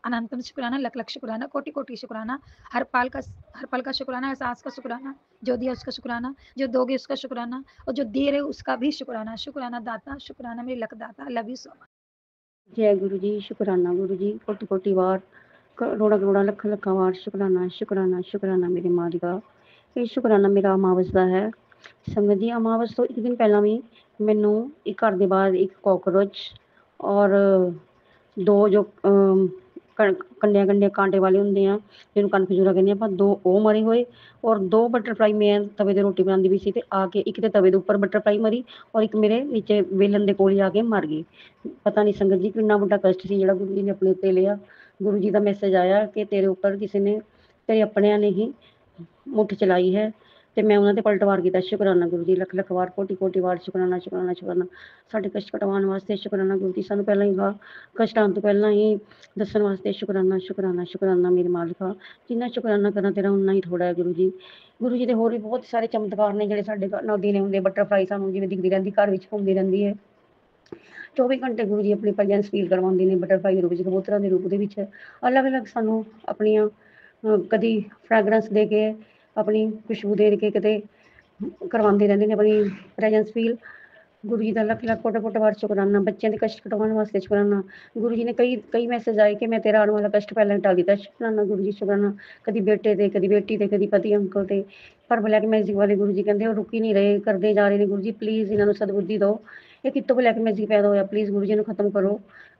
अनंतम शुक्राना, लख लख शुक्राना, कोटि कोटि शुक्राना। हर पल का शुक्राना, हर सांस का शुक्राना, जो दिया उसका शुक्राना, जो दोगे उसका शुक्राना और जो दे रहे हो उसका भी शुक्राना। शुक्राना दाता, शुक्राना मेरे लख दाता। Love you so much. जय गुरु जी, शुक्राना गुरु जी, कोटि कोटि वार, करोड़ा करोड़ा लख लखा वार शुक्राना, शुक्राना, शुक्राना मेरे मालिका। ਇਹ ਸ਼ੁਕਰਾਨਾ ਮੇਰਾ ਅਮਾਵਸ ਦਾ ਹੈ। ਸੰਗਤ ਜੀ, ਅਮਾਵਸ ਤੋਂ ਇੱਕ ਦਿਨ ਪਹਿਲਾਂ ਵੀ ਮੈਨੂੰ ਇੱਕ ਘਰ ਦੇ ਬਾਹਰ ਇੱਕ ਕਾਕਰੋਚ ਔਰ ਦੋ ਜੋ ਕੰਡਿਆਂ ਕਾਂਟੇ ਵਾਲੇ ਹੁੰਦੇ ਆ, ਜਿਹਨੂੰ ਕਨਫਿਊਜ਼ਰਾ ਕਹਿੰਦੇ ਆਪਾਂ, ਦੋ ਉਹ ਮਰੇ ਹੋਏ ਔਰ ਦੋ ਬਟਰਫਲਾਈ ਮੈਂ ਤਵੇ 'ਤੇ ਰੋਟੀ ਬਣਾਉਂਦੀ ਵੀ ਸੀ ਅਤੇ ਆ ਕੇ ਇੱਕ ਤਾਂ ਤਵੇ ਦੇ ਉੱਪਰ ਬਟਰਫਲਾਈ ਮਰੀ ਔਰ ਇੱਕ ਮੇਰੇ ਨੀਚੇ ਵੇਲਣ ਦੇ ਕੋਲ ਹੀ ਆ ਕੇ ਮਰ ਗਈ। ਪਤਾ ਨਹੀਂ ਸੰਗਤ ਜੀ ਕਿੰਨਾ ਵੱਡਾ ਕਸ਼ਟ ਸੀ ਜਿਹੜਾ ਗੁਰੂ ਜੀ ਨੇ ਆਪਣੇ ਉੱਤੇ ਲਿਆ। ਗੁਰੂ ਜੀ ਦਾ ਮੈਸੇਜ ਆਇਆ ਕਿ ਤੇਰੇ ਉੱਪਰ ਕਿਸੇ ਨੇ, ਤੇਰੇ ਆਪਣਿਆਂ ਨੇ ਹੀ ਮੁੱਠ ਚਲਾਈ ਹੈ ਤੇ ਮੈਂ ਉਹਨਾਂ ਤੇ ਪਲਟਵਾਰ ਕੀਤਾ। ਸ਼ੁਕਰਾਨਾ ਗੁਰੂ ਜੀ, ਲੱਖ ਲੱਖ ਵਾਰ, ਕੋਟੀ ਕੋਟੀ ਵਾਰ ਸ਼ੁਕਰਾਨਾ, ਸ਼ੁਕਰਾਨਾ, ਸ਼ੁਕਰਾਨਾ। ਸਾਡੇ ਕਸ਼ਟ ਕਟਵਾਉਣ ਵਾਸਤੇ ਸ਼ੁਕਰਾਨਾ ਗੁਰੂ ਜੀ, ਸਾਨੂੰ ਪਹਿਲਾਂ ਹੀ ਕਸ਼ਟ ਆਉਣ ਤੋਂ ਪਹਿਲਾਂ ਹੀ ਦੱਸਣ ਵਾਸਤੇ ਸ਼ੁਕਰਾਨਾ, ਸ਼ੁਕਰਾਨਾ, ਸ਼ੁਕਰਾਨਾ ਮੇਰੇ ਮਾਲਕਾ। ਜਿੰਨਾ ਸ਼ੁਕਰਾਨਾ ਕਰਾਂ ਤੇਰਾ ਉਨਾ ਹੀ ਥੋੜਾ ਹੈ ਗੁਰੂ ਜੀ। ਗੁਰੂ ਜੀ ਦੇ ਹੋਰ ਵੀ ਬਹੁਤ ਸਾਰੇ ਚਮਤਕਾਰ ਨੇ ਜਿਹੜੇ ਸਾਡੇ ਨਾਲ ਦਿਨੇ ਹੁੰਦੇ। ਬਟਰਫਲਾਈ ਸਾਨੂੰ ਜਿਵੇਂ ਦਿਖਦੀ ਰਹਿੰਦੀ, ਘਰ ਵਿੱਚ ਘੁੰਮਦੀ ਰਹਿੰਦੀ ਹੈ 24 ਘੰਟੇ। ਗੁਰੂ ਜੀ ਆਪਣੀ ਪ੍ਰੈਜੈਂਸ ਫੀਲ ਕਰਵਾਉਂਦੇ ਨੇ ਬਟਰਫਲਾਈ ਦੇ ਰੂਪ ਵਿੱਚ, ਕਬੂਤਰਾਂ ਦੇ ਰੂਪ ਦੇ ਵਿੱਚ। ਅਲੱਗ ਅਲੱਗ ਸਾਨੂੰ ਆਪਣੀਆਂ ਕਦੀ ਫਰੈਗਰੈਂਸ ਦੇ ਕੇ, ਆਪਣੀ ਖੁਸ਼ਬੂ ਦੇ ਕੇ ਕਿਤੇ ਕਰਵਾਉਂਦੇ ਰਹਿੰਦੇ ਨੇ ਆਪਣੀ ਪ੍ਰੈਜੈਂਸ ਫੀਲ। ਗੁਰੂ ਜੀ ਦਾ ਲੱਖ ਲੱਖ ਕੋਟਾ ਕੋਟਾ ਵਾਰ ਸ਼ੁਕਰਾਨਾ। ਬੱਚਿਆਂ ਦੇ ਕਸ਼ਟ ਕਟਵਾਉਣ ਵਾਸਤੇ ਸ਼ੁਕਰਾਨਾ। ਗੁਰੂ ਜੀ ਨੇ ਕਈ ਮੈਸੇਜ ਆਏ ਕਿ ਮੈਂ ਤੇਰਾ ਆਉਣ ਵਾਲਾ ਕਸ਼ਟ ਪਹਿਲਾਂ ਹਟਾ ਦਿੱਤਾ। ਸ਼ੁਕਰਾਨਾ ਗੁਰੂ ਜੀ, ਸ਼ੁਕਰਾਨਾ। ਕਦੀ ਬੇਟੇ ਤੇ, ਕਦੀ ਬੇਟੀ ਤੇ, ਕਦੀ ਪਤੀ ਅੰਕਲ ਤੇ। ਪਰ ਬਲੈਕ ਮੈਜਿਕ ਵਾਲੇ ਗੁਰੂ ਜੀ ਕਹਿੰਦੇ ਉਹ ਰੁਕ ਹੀ ਨਹੀਂ ਰਹੇ, ਕਰਦੇ ਜਾ ਰਹੇ ਨੇ। ਗੁਰੂ ਜੀ ਪਲੀਜ਼ ਇਹਨਾਂ ਨੂੰ ਸਦਬੁੱਧੀ ਦਿਓ। ਇਹ ਕਿੱਥੋਂ ਬਲੈਕ ਮੈਜਿਕ ਪੈਦਾ ਹੋਇਆ, ਪਲੀਜ਼ ਗੁਰੂ ਜੀ ਇਹਨੂੰ ਖਤਮ ਕਰੋ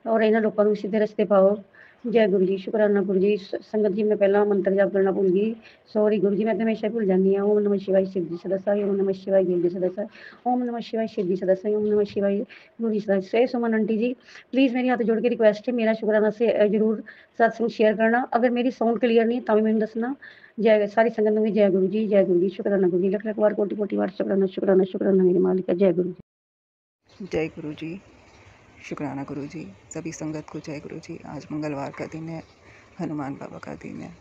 ਔਰ ਇਹਨਾਂ ਲੋਕਾਂ ਨੂੰ ਸਿੱਧੇ ਰਸਤੇ ਪਾਓ। ਜੈ ਗੁਰੂ ਜੀ, ਸ਼ੁਕਰਾਨਾ ਗੁਰੂ ਜੀ। ਸੰਗਤ ਜੀ, ਮੈਂ ਪਹਿਲਾਂ ਮੰਤਰ ਜਾਪ ਕਰਨਾ ਭੁੱਲ ਗਈ, ਸੌਰੀ ਗੁਰੂ ਜੀ, ਮੈਂ ਤਾਂ ਹਮੇਸ਼ਾ ਭੁੱਲ ਜਾਂਦੀ ਹਾਂ। ਓਮ ਨਮः शिवाय शिव जी सदा साई, ओम नमः शिवाय गिर जी सदा साई, ओम नमः शिवाय शिव जी सदा साई, ओम नमः शिवाय गुरु जी सदा साई। सुमन आंटी जी, प्लीज़ मेरी हाथ जोड़ के रिक्वेस्ट है, मेरा शुक्राना से जरूर सत्संग शेयर करना। अगर मेरी साउंड क्लियर नहीं तो भी मैंने दसना। जय सारी संगत में भी जय गुरु जी, जय गुरु जी। शुक्राना गुरु जी, लख लख बार, कोटि कोटि बार शुक्राना, शुक्राना, शुक्राना मेरे मालिक। जय गुरु जी। जय गुरु जी, शुक्राना गुरु जी। सभी संगत को जय गुरु जी। आज मंगलवार का दिन है, हनुमान बाबा का दिन है।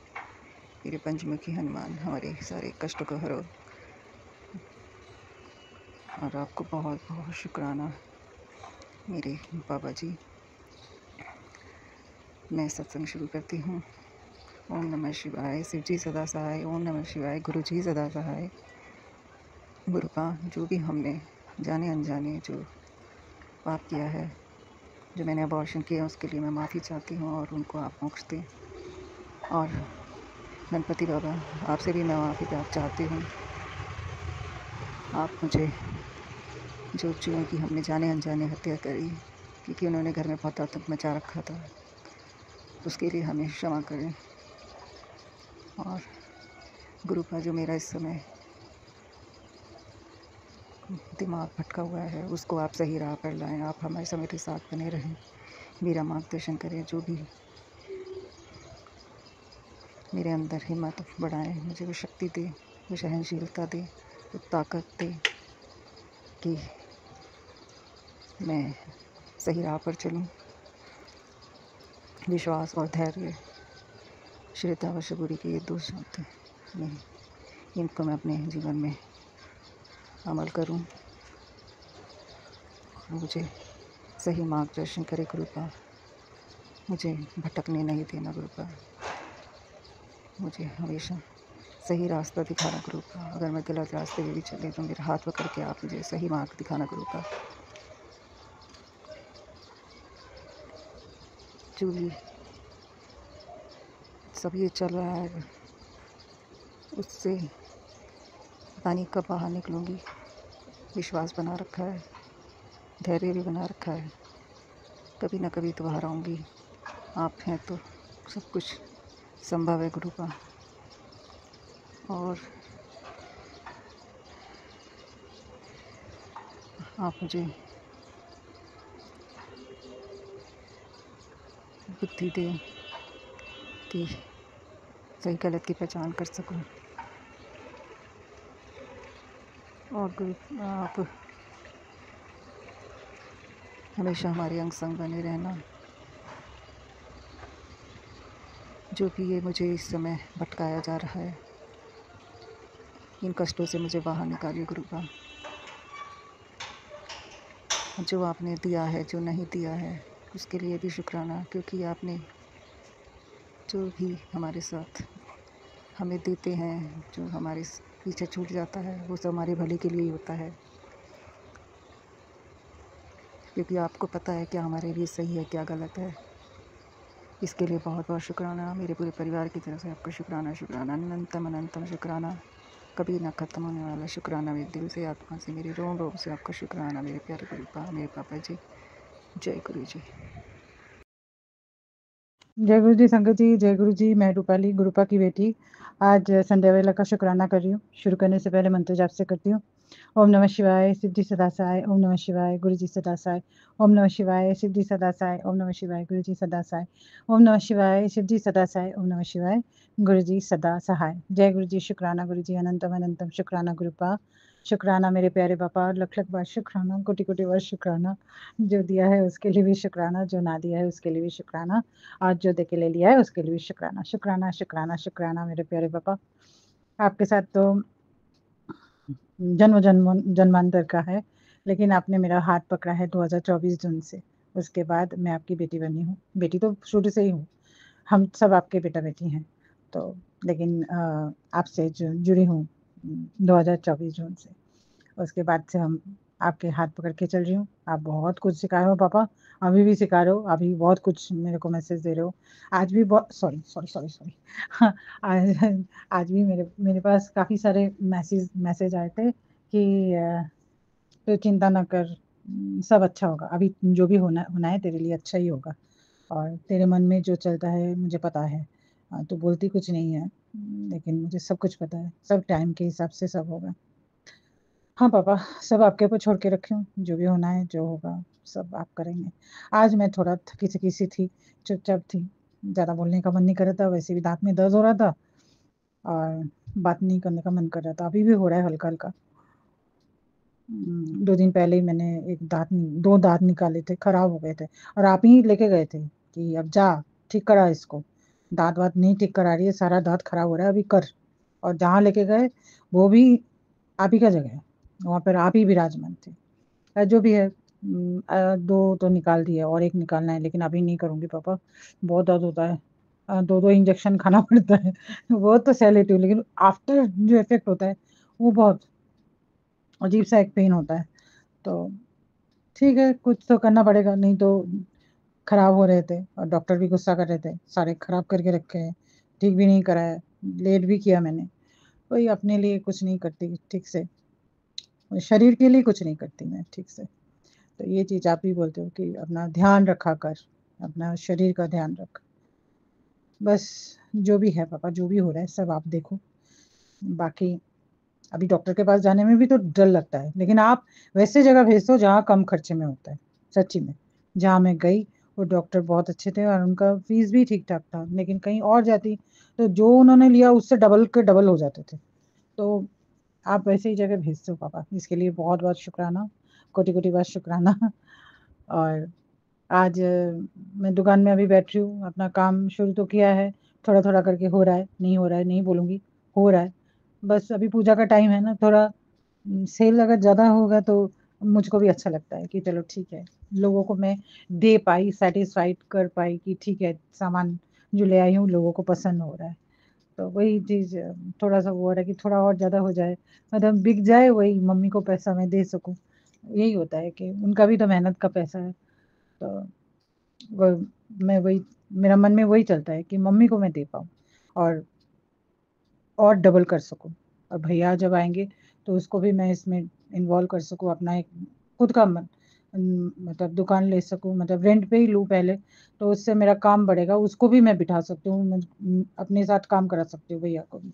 मेरे पंचमुखी हनुमान हमारे सारे कष्टों को हरो। और आपको बहुत बहुत शुक्राना मेरे बाबा जी। मैं सत्संग शुरू करती हूँ। ओम नमः शिवाय, शिव जी सदा सहाय। ओम नमः शिवाय, गुरु जी सदा सहाय। गुरु का जो भी हमने जाने अनजाने जो पाप किया है, जो मैंने अबॉर्शन किया, उसके लिए मैं माफ़ी चाहती हूँ और उनको आप मोक्ष दें। और गणपति बाबा, आपसे भी मैं माफ़ी चाहती हूँ। आप मुझे जो चूहों की हमने जाने अनजाने हत्या करी, क्योंकि उन्होंने घर में बहुत आतंक मचा रखा था, उसके लिए हमें क्षमा करें। और गुरुपा, जो मेरा इस समय दिमाग भटका हुआ है, उसको आप सही राह पर लाएं। आप हमारे समय के साथ बने रहें, मेरा मार्गदर्शन करें, जो भी मेरे अंदर हिम्मत बढ़ाएं, मुझे वो शक्ति दे, वो सहनशीलता दे, वो ताकत दे कि मैं सही राह पर चलूं। विश्वास और धैर्य, श्रद्धा व सबूरी के ये 2 शब्द हैं, इनको मैं अपने जीवन में अमल करूं। मुझे सही मार्गदर्शन करे गुरुपा, मुझे भटकने नहीं देना गुरुपा, मुझे हमेशा सही रास्ता दिखाना गुरुपा। अगर मैं गलत रास्ते में भी चले तो मेरा हाथ पकड़ के आप मुझे सही मार्ग दिखाना गुरुपा। जो भी सब ये चल रहा है, उससे पता नहीं कब बाहर निकलूँगी। विश्वास बना रखा है, धैर्य भी बना रखा है, कभी ना कभी तो बाहर आऊँगी। आप हैं तो सब कुछ संभव है गुरुपा। और आप मुझे बुद्धि दें कि सही गलत की पहचान कर सकूं। और गुरु, आप हमेशा हमारे अंग संग बने रहना। जो भी ये मुझे इस समय भटकाया जा रहा है, इन कष्टों से मुझे बाहर निकालिए गुरुपा। जो आपने दिया है, जो नहीं दिया है, उसके लिए भी शुक्राना, क्योंकि आपने जो भी हमारे साथ हमें देते हैं, जो हमारे पीछे छूट जाता है, वो सब हमारे भले के लिए ही होता है। क्योंकि आपको पता है क्या हमारे लिए सही है, क्या गलत है। इसके लिए बहुत बहुत शुक्राना। मेरे पूरे परिवार की तरफ से आपका शुक्राना, शुक्राना, अनंतम अनंतम शुक्राना, कभी ना ख़त्म होने वाला शुक्राना। मेरे दिल से, आत्मा से, मेरे रोम रोम से आपका शुक्राना, मेरे प्यारे गुरुपा, मेरे पापा जी। जय गुरु जी। जय गुरु जी, संगत जी, जय गुरु जी। मैं रूपाली, गुरुपा की बेटी, आज संध्या वेला का शुक्राना कर रही हूँ। शुरू करने से पहले मंत्र जाप से करती हूँ। ओम नमः शिवाय, सिद्धि सदा सहाय। ओम नमः शिवाय, गुरु जी सदा सहाय। ओम नमः शिवाय, सिद्धि सदा सहाय। ओम नमः शिवाय, गुरु जी सदा सहाय। ओम नमः शिवाय, सिद्धि सदा सहाय। ओम नमः शिवाय, गुरु जी सदा सहाय। जय गुरु जी, शुक्राना गुरु जी, अनंतम अनंतम शुक्राना गुरुपा। शुक्राना मेरे प्यारे पापा, लख लख बार शुक्राना, कोटि कोटि बार शुक्राना। जो दिया है उसके लिए भी शुक्राना, जो ना दिया है उसके लिए भी शुक्राना, आज जो दे के ले लिया है उसके लिए भी शुक्राना, शुक्राना शुक्राना शुक्राना मेरे प्यारे पापा। आपके साथ तो जन्मांतर का है, लेकिन आपने मेरा हाथ पकड़ा है 2024 जून से। उसके बाद मैं आपकी बेटी बनी हूँ। बेटी तो शुरू से ही हूँ, हम सब आपके बेटा बेटी हैं। तो लेकिन आपसे जुड़ी हूँ 2024 जून से। उसके बाद से हम आपके हाथ पकड़ के चल रही हूँ। आप बहुत कुछ सिखा रहे हो पापा, अभी भी सिखा रहे हो, अभी बहुत कुछ मेरे को मैसेज दे रहे हो। आज भी बहुत सॉरी सॉरी सॉरी सॉरी आज आज भी मेरे पास काफ़ी सारे मैसेज आए थे कि तो चिंता ना कर, सब अच्छा होगा। अभी जो भी होना होना है तेरे लिए अच्छा ही होगा, और तेरे मन में जो चलता है मुझे पता है। तू बोलती कुछ नहीं है, लेकिन मुझे सब कुछ पता है, सब टाइम के हिसाब से सब होगा। हाँ पापा, सब आपके ऊपर छोड़ के रखी हूँ, जो भी होना है, जो होगा सब आप करेंगे। आज मैं थोड़ा थकी-थकी सी थी, चुपचाप थी, ज़्यादा बोलने का मन नहीं कर रहा था, वैसे भी दाँत में दर्द हो रहा था और बात नहीं करने का मन कर रहा था, अभी भी हो रहा है हल्का-हल्का। 2 दिन पहले ही मैंने 2 दाँत निकाले थे, खराब हो गए थे, और आप ही लेके गए थे कि अब जा ठीक करा इसको, दाँत-वाँत नहीं ठीक करा रही है, सारा दाँत खराब हो रहा है, अभी कर। और जहाँ लेके गए वो भी आप ही का जगह है, वहाँ पर आप ही विराजमान थे। जो भी है 2 तो निकाल दिए और 1 निकालना है, लेकिन अभी नहीं करूँगी पापा, बहुत दर्द होता है। 2-2 इंजेक्शन खाना पड़ता है। वो तो सह लेती हूँ, लेकिन आफ्टर जो इफ़ेक्ट होता है वो बहुत अजीब-सा एक पेन होता है। तो ठीक है, कुछ तो करना पड़ेगा, नहीं तो खराब हो रहे थे और डॉक्टर भी गुस्सा कर रहे थे, सारे खराब करके रखे हैं, ठीक भी नहीं करा है। लेट भी किया मैंने। वही अपने लिए कुछ नहीं करती ठीक से, शरीर के लिए कुछ नहीं करती मैं ठीक से। तो ये चीज़ आप भी बोलते हो कि अपना ध्यान रखा कर, अपना शरीर का ध्यान रख। बस जो भी है पापा, जो भी हो रहा है सब आप देखो। बाकी अभी डॉक्टर के पास जाने में भी तो डर लगता है, लेकिन आप वैसे जगह भेज दो जहाँ कम खर्चे में होता है। सच्ची में, जहाँ मैं गई वो डॉक्टर बहुत अच्छे थे और उनका फीस भी ठीक ठाक था, लेकिन कहीं और जाती तो जो उन्होंने लिया उससे डबल के डबल हो जाते थे। तो आप वैसे ही जगह भेज दो पापा, इसके लिए बहुत बहुत शुक्राना, कोटि कोटि बार शुक्राना। और आज मैं दुकान में अभी बैठी हूँ, अपना काम शुरू तो किया है, थोड़ा थोड़ा करके हो रहा है, नहीं हो रहा है नहीं बोलूँगी, हो रहा है। बस अभी पूजा का टाइम है ना, थोड़ा सेल अगर ज़्यादा होगा तो मुझको भी अच्छा लगता है कि चलो ठीक है, लोगों को मैं दे पाई, सेटिस्फाइड कर पाई कि ठीक है, सामान जो ले आई हूँ लोगों को पसंद हो रहा है। तो वही चीज़ थोड़ा-सा वो हो रहा है कि थोड़ा और ज़्यादा हो जाए, मतलब बिक जाए, वही मम्मी को पैसा मैं दे सकूँ। यही होता है कि उनका भी तो मेहनत का पैसा है। तो वो मैं वही, मेरा मन में वही चलता है कि मम्मी को मैं दे पाऊँ और डबल कर सकूँ। और भैया जब आएँगे तो उसको भी मैं इसमें इन्वॉल्व कर सकूँ, अपना एक खुद का मतलब दुकान ले सकूँ, मतलब रेंट पे ही लूँ पहले, तो उससे मेरा काम बढ़ेगा, उसको भी मैं बिठा सकती हूँ, अपने साथ काम करा सकती हूँ भैया को भी।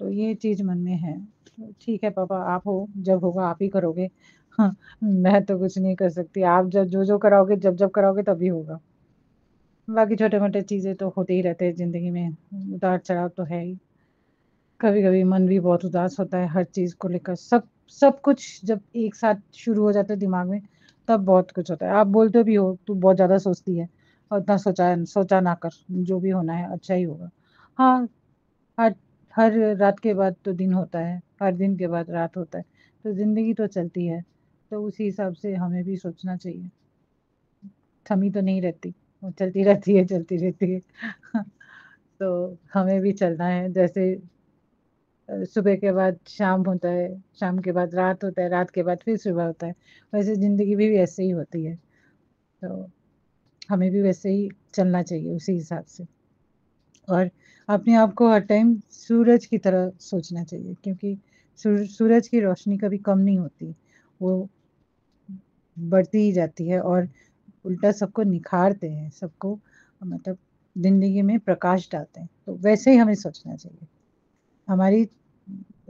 तो ये चीज़ मन में है। तो ठीक है पापा, आप हो, जब होगा आप ही करोगे। हाँ, मैं तो कुछ नहीं कर सकती, आप जब जो-जो कराओगे, जब-जब कराओगे तभी होगा। बाकी छोटे-मोटे चीज़ें तो होते ही रहते हैं ज़िंदगी में, उतार-चढ़ाव तो है ही। कभी-कभी मन भी बहुत उदास होता है हर चीज़ को लेकर, सब कुछ जब एक साथ शुरू हो जाता है दिमाग में, तब बहुत कुछ होता है। आप बोलते भी हो, "तू बहुत ज़्यादा सोचती है और इतना सोचा ना कर, जो भी होना है अच्छा ही होगा।" हाँ, हर हर रात के बाद तो दिन होता है, हर दिन के बाद रात होता है, तो ज़िंदगी तो चलती है, तो उसी हिसाब से हमें भी सोचना चाहिए। थमी तो नहीं रहती, वो चलती रहती है। तो हमें भी चलना है, जैसे सुबह के बाद शाम होता है, शाम के बाद रात होता है, रात के बाद फिर सुबह होता है, वैसे ज़िंदगी भी ऐसे ही होती है। तो हमें भी वैसे ही चलना चाहिए उसी हिसाब से। और अपने आप को हर टाइम सूरज की तरह सोचना चाहिए, क्योंकि सूरज की रोशनी कभी कम नहीं होती, वो बढ़ती ही जाती है और उल्टा सबको निखारते हैं, सबको मतलब ज़िंदगी में प्रकाश डालते हैं। तो वैसे ही हमें सोचना चाहिए। हमारी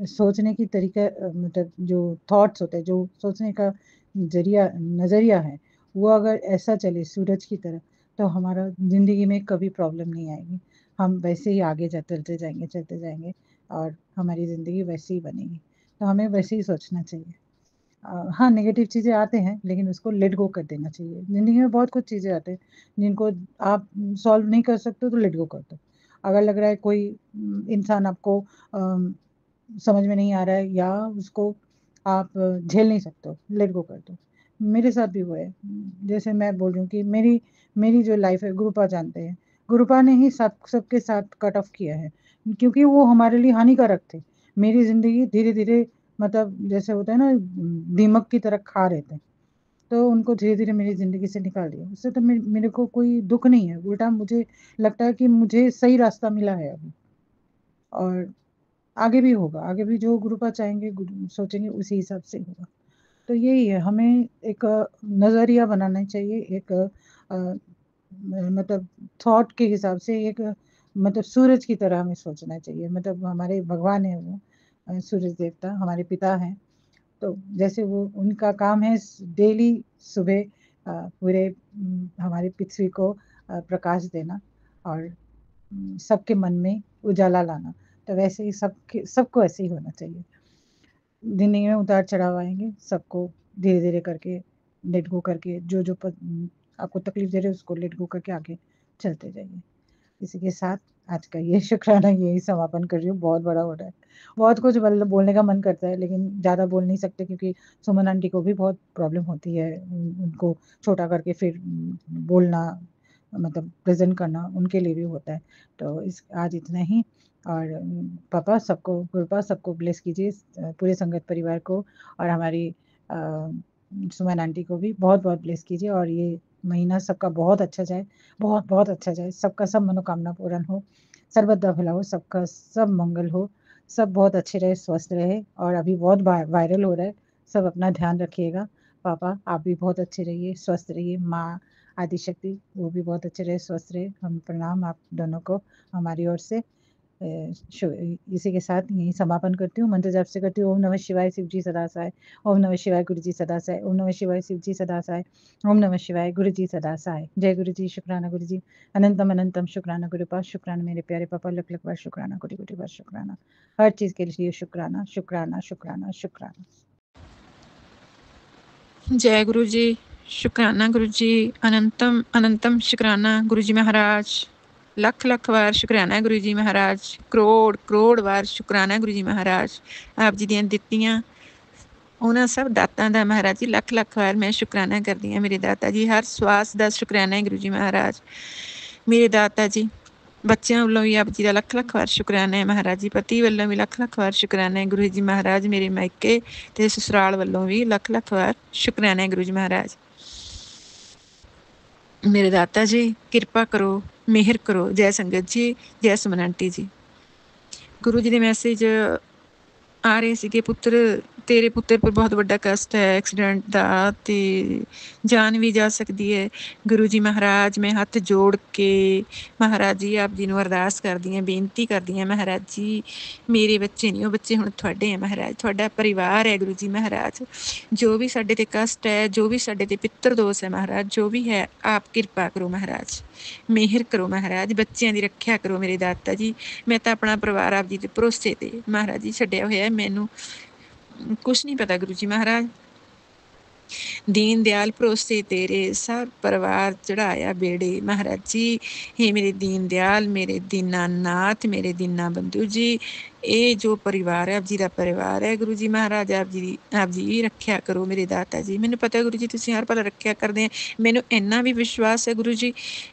सोचने की तरीका मतलब जो थॉट्स होते हैं, जो सोचने का नज़रिया है, वो अगर ऐसा चले सूरज की तरह, तो हमारा ज़िंदगी में कभी प्रॉब्लम नहीं आएगी। हम वैसे ही आगे चलते जाएँगे और हमारी ज़िंदगी वैसे ही बनेगी। तो हमें वैसे ही सोचना चाहिए। हाँ, नेगेटिव चीज़ें आते हैं, लेकिन उसको लेट गो कर देना चाहिए। ज़िंदगी में बहुत कुछ चीज़ें आते हैं, जिनको आप सॉल्व नहीं कर सकते हो तो लेट गो कर दो। अगर लग रहा है कोई इंसान आपको समझ में नहीं आ रहा है या उसको आप झेल नहीं सकते हो, लेट गो कर दो। मेरे साथ भी वो है। जैसे मैं बोल रही हूँ कि मेरी मेरी जो लाइफ़ है, गुरुपा जानते हैं। गुरुपा ने ही सबके साथ कट ऑफ किया है, क्योंकि वो हमारे लिए हानिकारक थे। मेरी ज़िंदगी धीरे-धीरे, मतलब जैसे होता है ना, दीमक की तरह खा रहे थे, तो उनको धीरे-धीरे मेरी ज़िंदगी से निकाल दिया। उससे तो मेरे को कोई दुःख नहीं है, उल्टा मुझे लगता है कि मुझे सही रास्ता मिला है अभी, और आगे भी होगा, आगे भी जो गुरुपा चाहेंगे, सोचेंगे उसी हिसाब से होगा। तो यही है, हमें एक नज़रिया बनाना चाहिए, एक मतलब थॉट के हिसाब से, एक मतलब सूरज की तरह हमें सोचना चाहिए। मतलब हमारे भगवान हैं वो, सूरज देवता हमारे पिता हैं। तो जैसे वो, उनका काम है डेली सुबह पूरे हमारी पृथ्वी को प्रकाश देना और सबके मन में उजाला लाना। तो वैसे ही सबको ऐसे ही होना चाहिए। ज़िंदगी में उतार-चढ़ाव आएँगे, सबको धीरे-धीरे करके लेट गो करके, जो आपको तकलीफ़ दे रहे हैं उसको लेट गो करके आगे चलते जाइए। इसी के साथ आज का ये शुक्राना यही समापन कर रही हूँ, बहुत बड़ा हो रहा है। बहुत कुछ मतलब बोलने का मन करता है, लेकिन ज़्यादा बोल नहीं सकते, क्योंकि सुमन आंटी को भी बहुत प्रॉब्लम होती है, उनको छोटा करके फिर बोलना, मतलब प्रेज़ेंट करना उनके लिए भी होता है। तो इस आज इतना ही। और पापा सबको, कृपा सबको ब्लेस कीजिए, पूरे संगत परिवार को, और हमारी सुमन आंटी को भी बहुत-बहुत ब्लेस कीजिए, और ये महीना सबका बहुत अच्छा जाए, बहुत-बहुत अच्छा जाए, सबका सब मनोकामना पूर्ण हो। सर्बत दा भला हो, सबका सब मंगल हो, सब बहुत अच्छे रहे, स्वस्थ रहे। और अभी बहुत वायरल हो रहा है, सब अपना ध्यान रखिएगा। पापा आप भी बहुत अच्छे रहिए, स्वस्थ रहिए। माँ आदिशक्ति वो भी बहुत अच्छे रहे, स्वस्थ रहे। हम प्रणाम आप दोनों को हमारी ओर से। इसी के साथ यही समापन करती हूँ, मंत्र जाप से करती हूँ। ओम नमः शिवाय, शिव जी सदा सहाय। ओम नमः शिवाय, गुरु जी सदा सहाय। ओम नमः शिवाय, शिव जी सदा सहाय। ओम नमः शिवाय, गुरु जी सदा सहाय। जय गुरु जी, शुक्राना गुरु जी, अनंतम अनंतम शुक्राना गुरु पास, शुक्राना मेरे प्यारे पापा, लख लख बार शुक्राना, कोटि कोटि बार शुक्राना, हर चीज के लिए शुक्राना शुक्राना शुक्राना शुक्राना। जय गुरु जी, शुक्राना गुरु जी, अनंतम अनंतम शुक्राना गुरु जी महाराज, लख लख वार शुक्राना गुरु जी महाराज, करोड़ करोड़ वार शुक्राना गुरु जी महाराज। आप जी ਦੀਆਂ ਦਿੱਤੀਆਂ ਉਹਨਾਂ ਸਭ ਦਾਤਾਂ ਦਾ ਮਹਾਰਾਜ ਜੀ ਲੱਖ ਲੱਖ ਵਾਰ ਮੈਂ ਸ਼ੁਕਰਾਨਾ ਕਰਦੀ ਹਾਂ। ਮੇਰੇ ਦਾਤਾ ਜੀ ਹਰ ਸਵਾਸ ਦਾ ਸ਼ੁਕਰਾਨਾ ਹੈ ਗੁਰੂ ਜੀ ਮਹਾਰਾਜ। ਮੇਰੇ ਦਾਤਾ ਜੀ ਬੱਚਿਆਂ ਵੱਲੋਂ ਵੀ ਆਪ ਜੀ ਦਾ ਲੱਖ ਲੱਖ ਵਾਰ ਸ਼ੁਕਰਾਨਾ ਹੈ ਮਹਾਰਾਜ ਜੀ। ਪਤੀ ਵੱਲੋਂ ਵੀ ਲੱਖ ਲੱਖ ਵਾਰ ਸ਼ੁਕਰਾਨਾ ਹੈ ਗੁਰੂ ਜੀ ਮਹਾਰਾਜ। ਮੇਰੇ ਮਾਇਕੇ ਤੇ ਸਸੁਰਾਲ ਵੱਲੋਂ ਵੀ ਲੱਖ ਲੱਖ ਵਾਰ ਸ਼ੁਕਰਾਨਾ ਹੈ ਗੁਰੂ ਜੀ ਮਹਾਰਾਜ। ਮੇਰੇ ਦਾਤਾ ਜੀ ਕਿਰਪਾ ਕਰੋ, ਮਿਹਰ ਕਰੋ। ਜੈ ਸੰਗਤ ਜੀ, ਜੈ ਸੁਮਨ ਆਂਟੀ ਜੀ। ਗੁਰੂ ਜੀ ਦੇ ਮੈਸੇਜ ਆ ਰਹੇ ਸੀਗੇ, ਪੁੱਤਰ ਤੇਰੇ ਪੁੱਤਰ ਪਰ ਬਹੁਤ ਵੱਡਾ ਕਸ਼ਟ ਹੈ ਐਕਸੀਡੈਂਟ ਦਾ, ਤੇ ਜਾਨ ਵੀ ਜਾ ਸਕਦੀ ਹੈ। ਗੁਰੂ ਜੀ ਮਹਾਰਾਜ ਮੈਂ ਹੱਥ ਜੋੜ ਕੇ ਮਹਾਰਾਜ ਜੀ ਆਪ ਜੀ ਨੂੰ ਅਰਦਾਸ ਕਰਦੀ ਹਾਂ, ਬੇਨਤੀ ਕਰਦੀ ਹਾਂ ਮਹਾਰਾਜ ਜੀ ਮੇਰੇ ਬੱਚੇ ਨਹੀਂ, ਉਹ ਬੱਚੇ ਹੁਣ ਤੁਹਾਡੇ ਹੈ ਮਹਾਰਾਜ, ਤੁਹਾਡਾ ਪਰਿਵਾਰ ਹੈ ਗੁਰੂ ਜੀ ਮਹਾਰਾਜ। ਜੋ ਵੀ ਸਾਡੇ ਤੇ ਕਸ਼ਟ ਹੈ, ਜੋ ਵੀ ਸਾਡੇ ਤੇ ਪਿੱਤਰ ਦੋਸ਼ ਹੈ ਮਹਾਰਾਜ, ਜੋ ਵੀ ਹੈ ਆਪ ਕਿਰਪਾ ਕਰੋ ਮਹਾਰਾਜ, ਮਿਹਰ ਕਰੋ ਮਹਾਰਾਜ, ਬੱਚਿਆਂ ਦੀ ਰੱਖਿਆ ਕਰੋ ਮੇਰੇ ਦਾਤਾ ਜੀ। ਮੈਂ ਤਾਂ ਆਪਣਾ ਪਰਿਵਾਰ ਆਪ ਜੀ ਦੇ ਭਰੋਸੇ ਤੇ ਮਹਾਰਾਜ ਜੀ ਛੱਡਿਆ ਹੋਇਆ, ਮੈਨੂੰ ਕੁਛ ਨਹੀਂ ਪਤਾ ਗੁਰੂ ਜੀ ਮਹਾਰਾਜ। ਦੀਨ ਦਿਆਲ ਭਰੋਸੇ ਤੇਰੇ ਸਭ ਪਰਿਵਾਰ ਚੜਾਇਆ ਬੇੜੇ ਮਹਾਰਾਜ ਜੀ। ਹੇ ਮੇਰੇ ਦੀਨ ਦਿਆਲ, ਮੇਰੇ ਦੀਨਾਨਾਥ, ਮੇਰੇ ਦੀਨਾ ਬੰਧੂ ਜੀ, ਇਹ ਜੋ ਪਰਿਵਾਰ ਹੈ ਆਪ ਜੀ ਦਾ ਪਰਿਵਾਰ ਹੈ ਗੁਰੂ ਜੀ ਮਹਾਰਾਜ। ਆਪ ਜੀ ਰੱਖਿਆ ਕਰੋ ਮੇਰੇ ਦਾਤਾ ਜੀ। ਮੈਨੂੰ ਪਤਾ ਗੁਰੂ ਜੀ ਤੁਸੀਂ ਹਰ ਪਲ ਰੱਖਿਆ ਕਰਦੇ ਆ। ਮੈਨੂੰ ਇੰਨਾ ਵੀ ਵਿਸ਼ਵਾਸ ਹੈ ਗੁਰੂ ਜੀ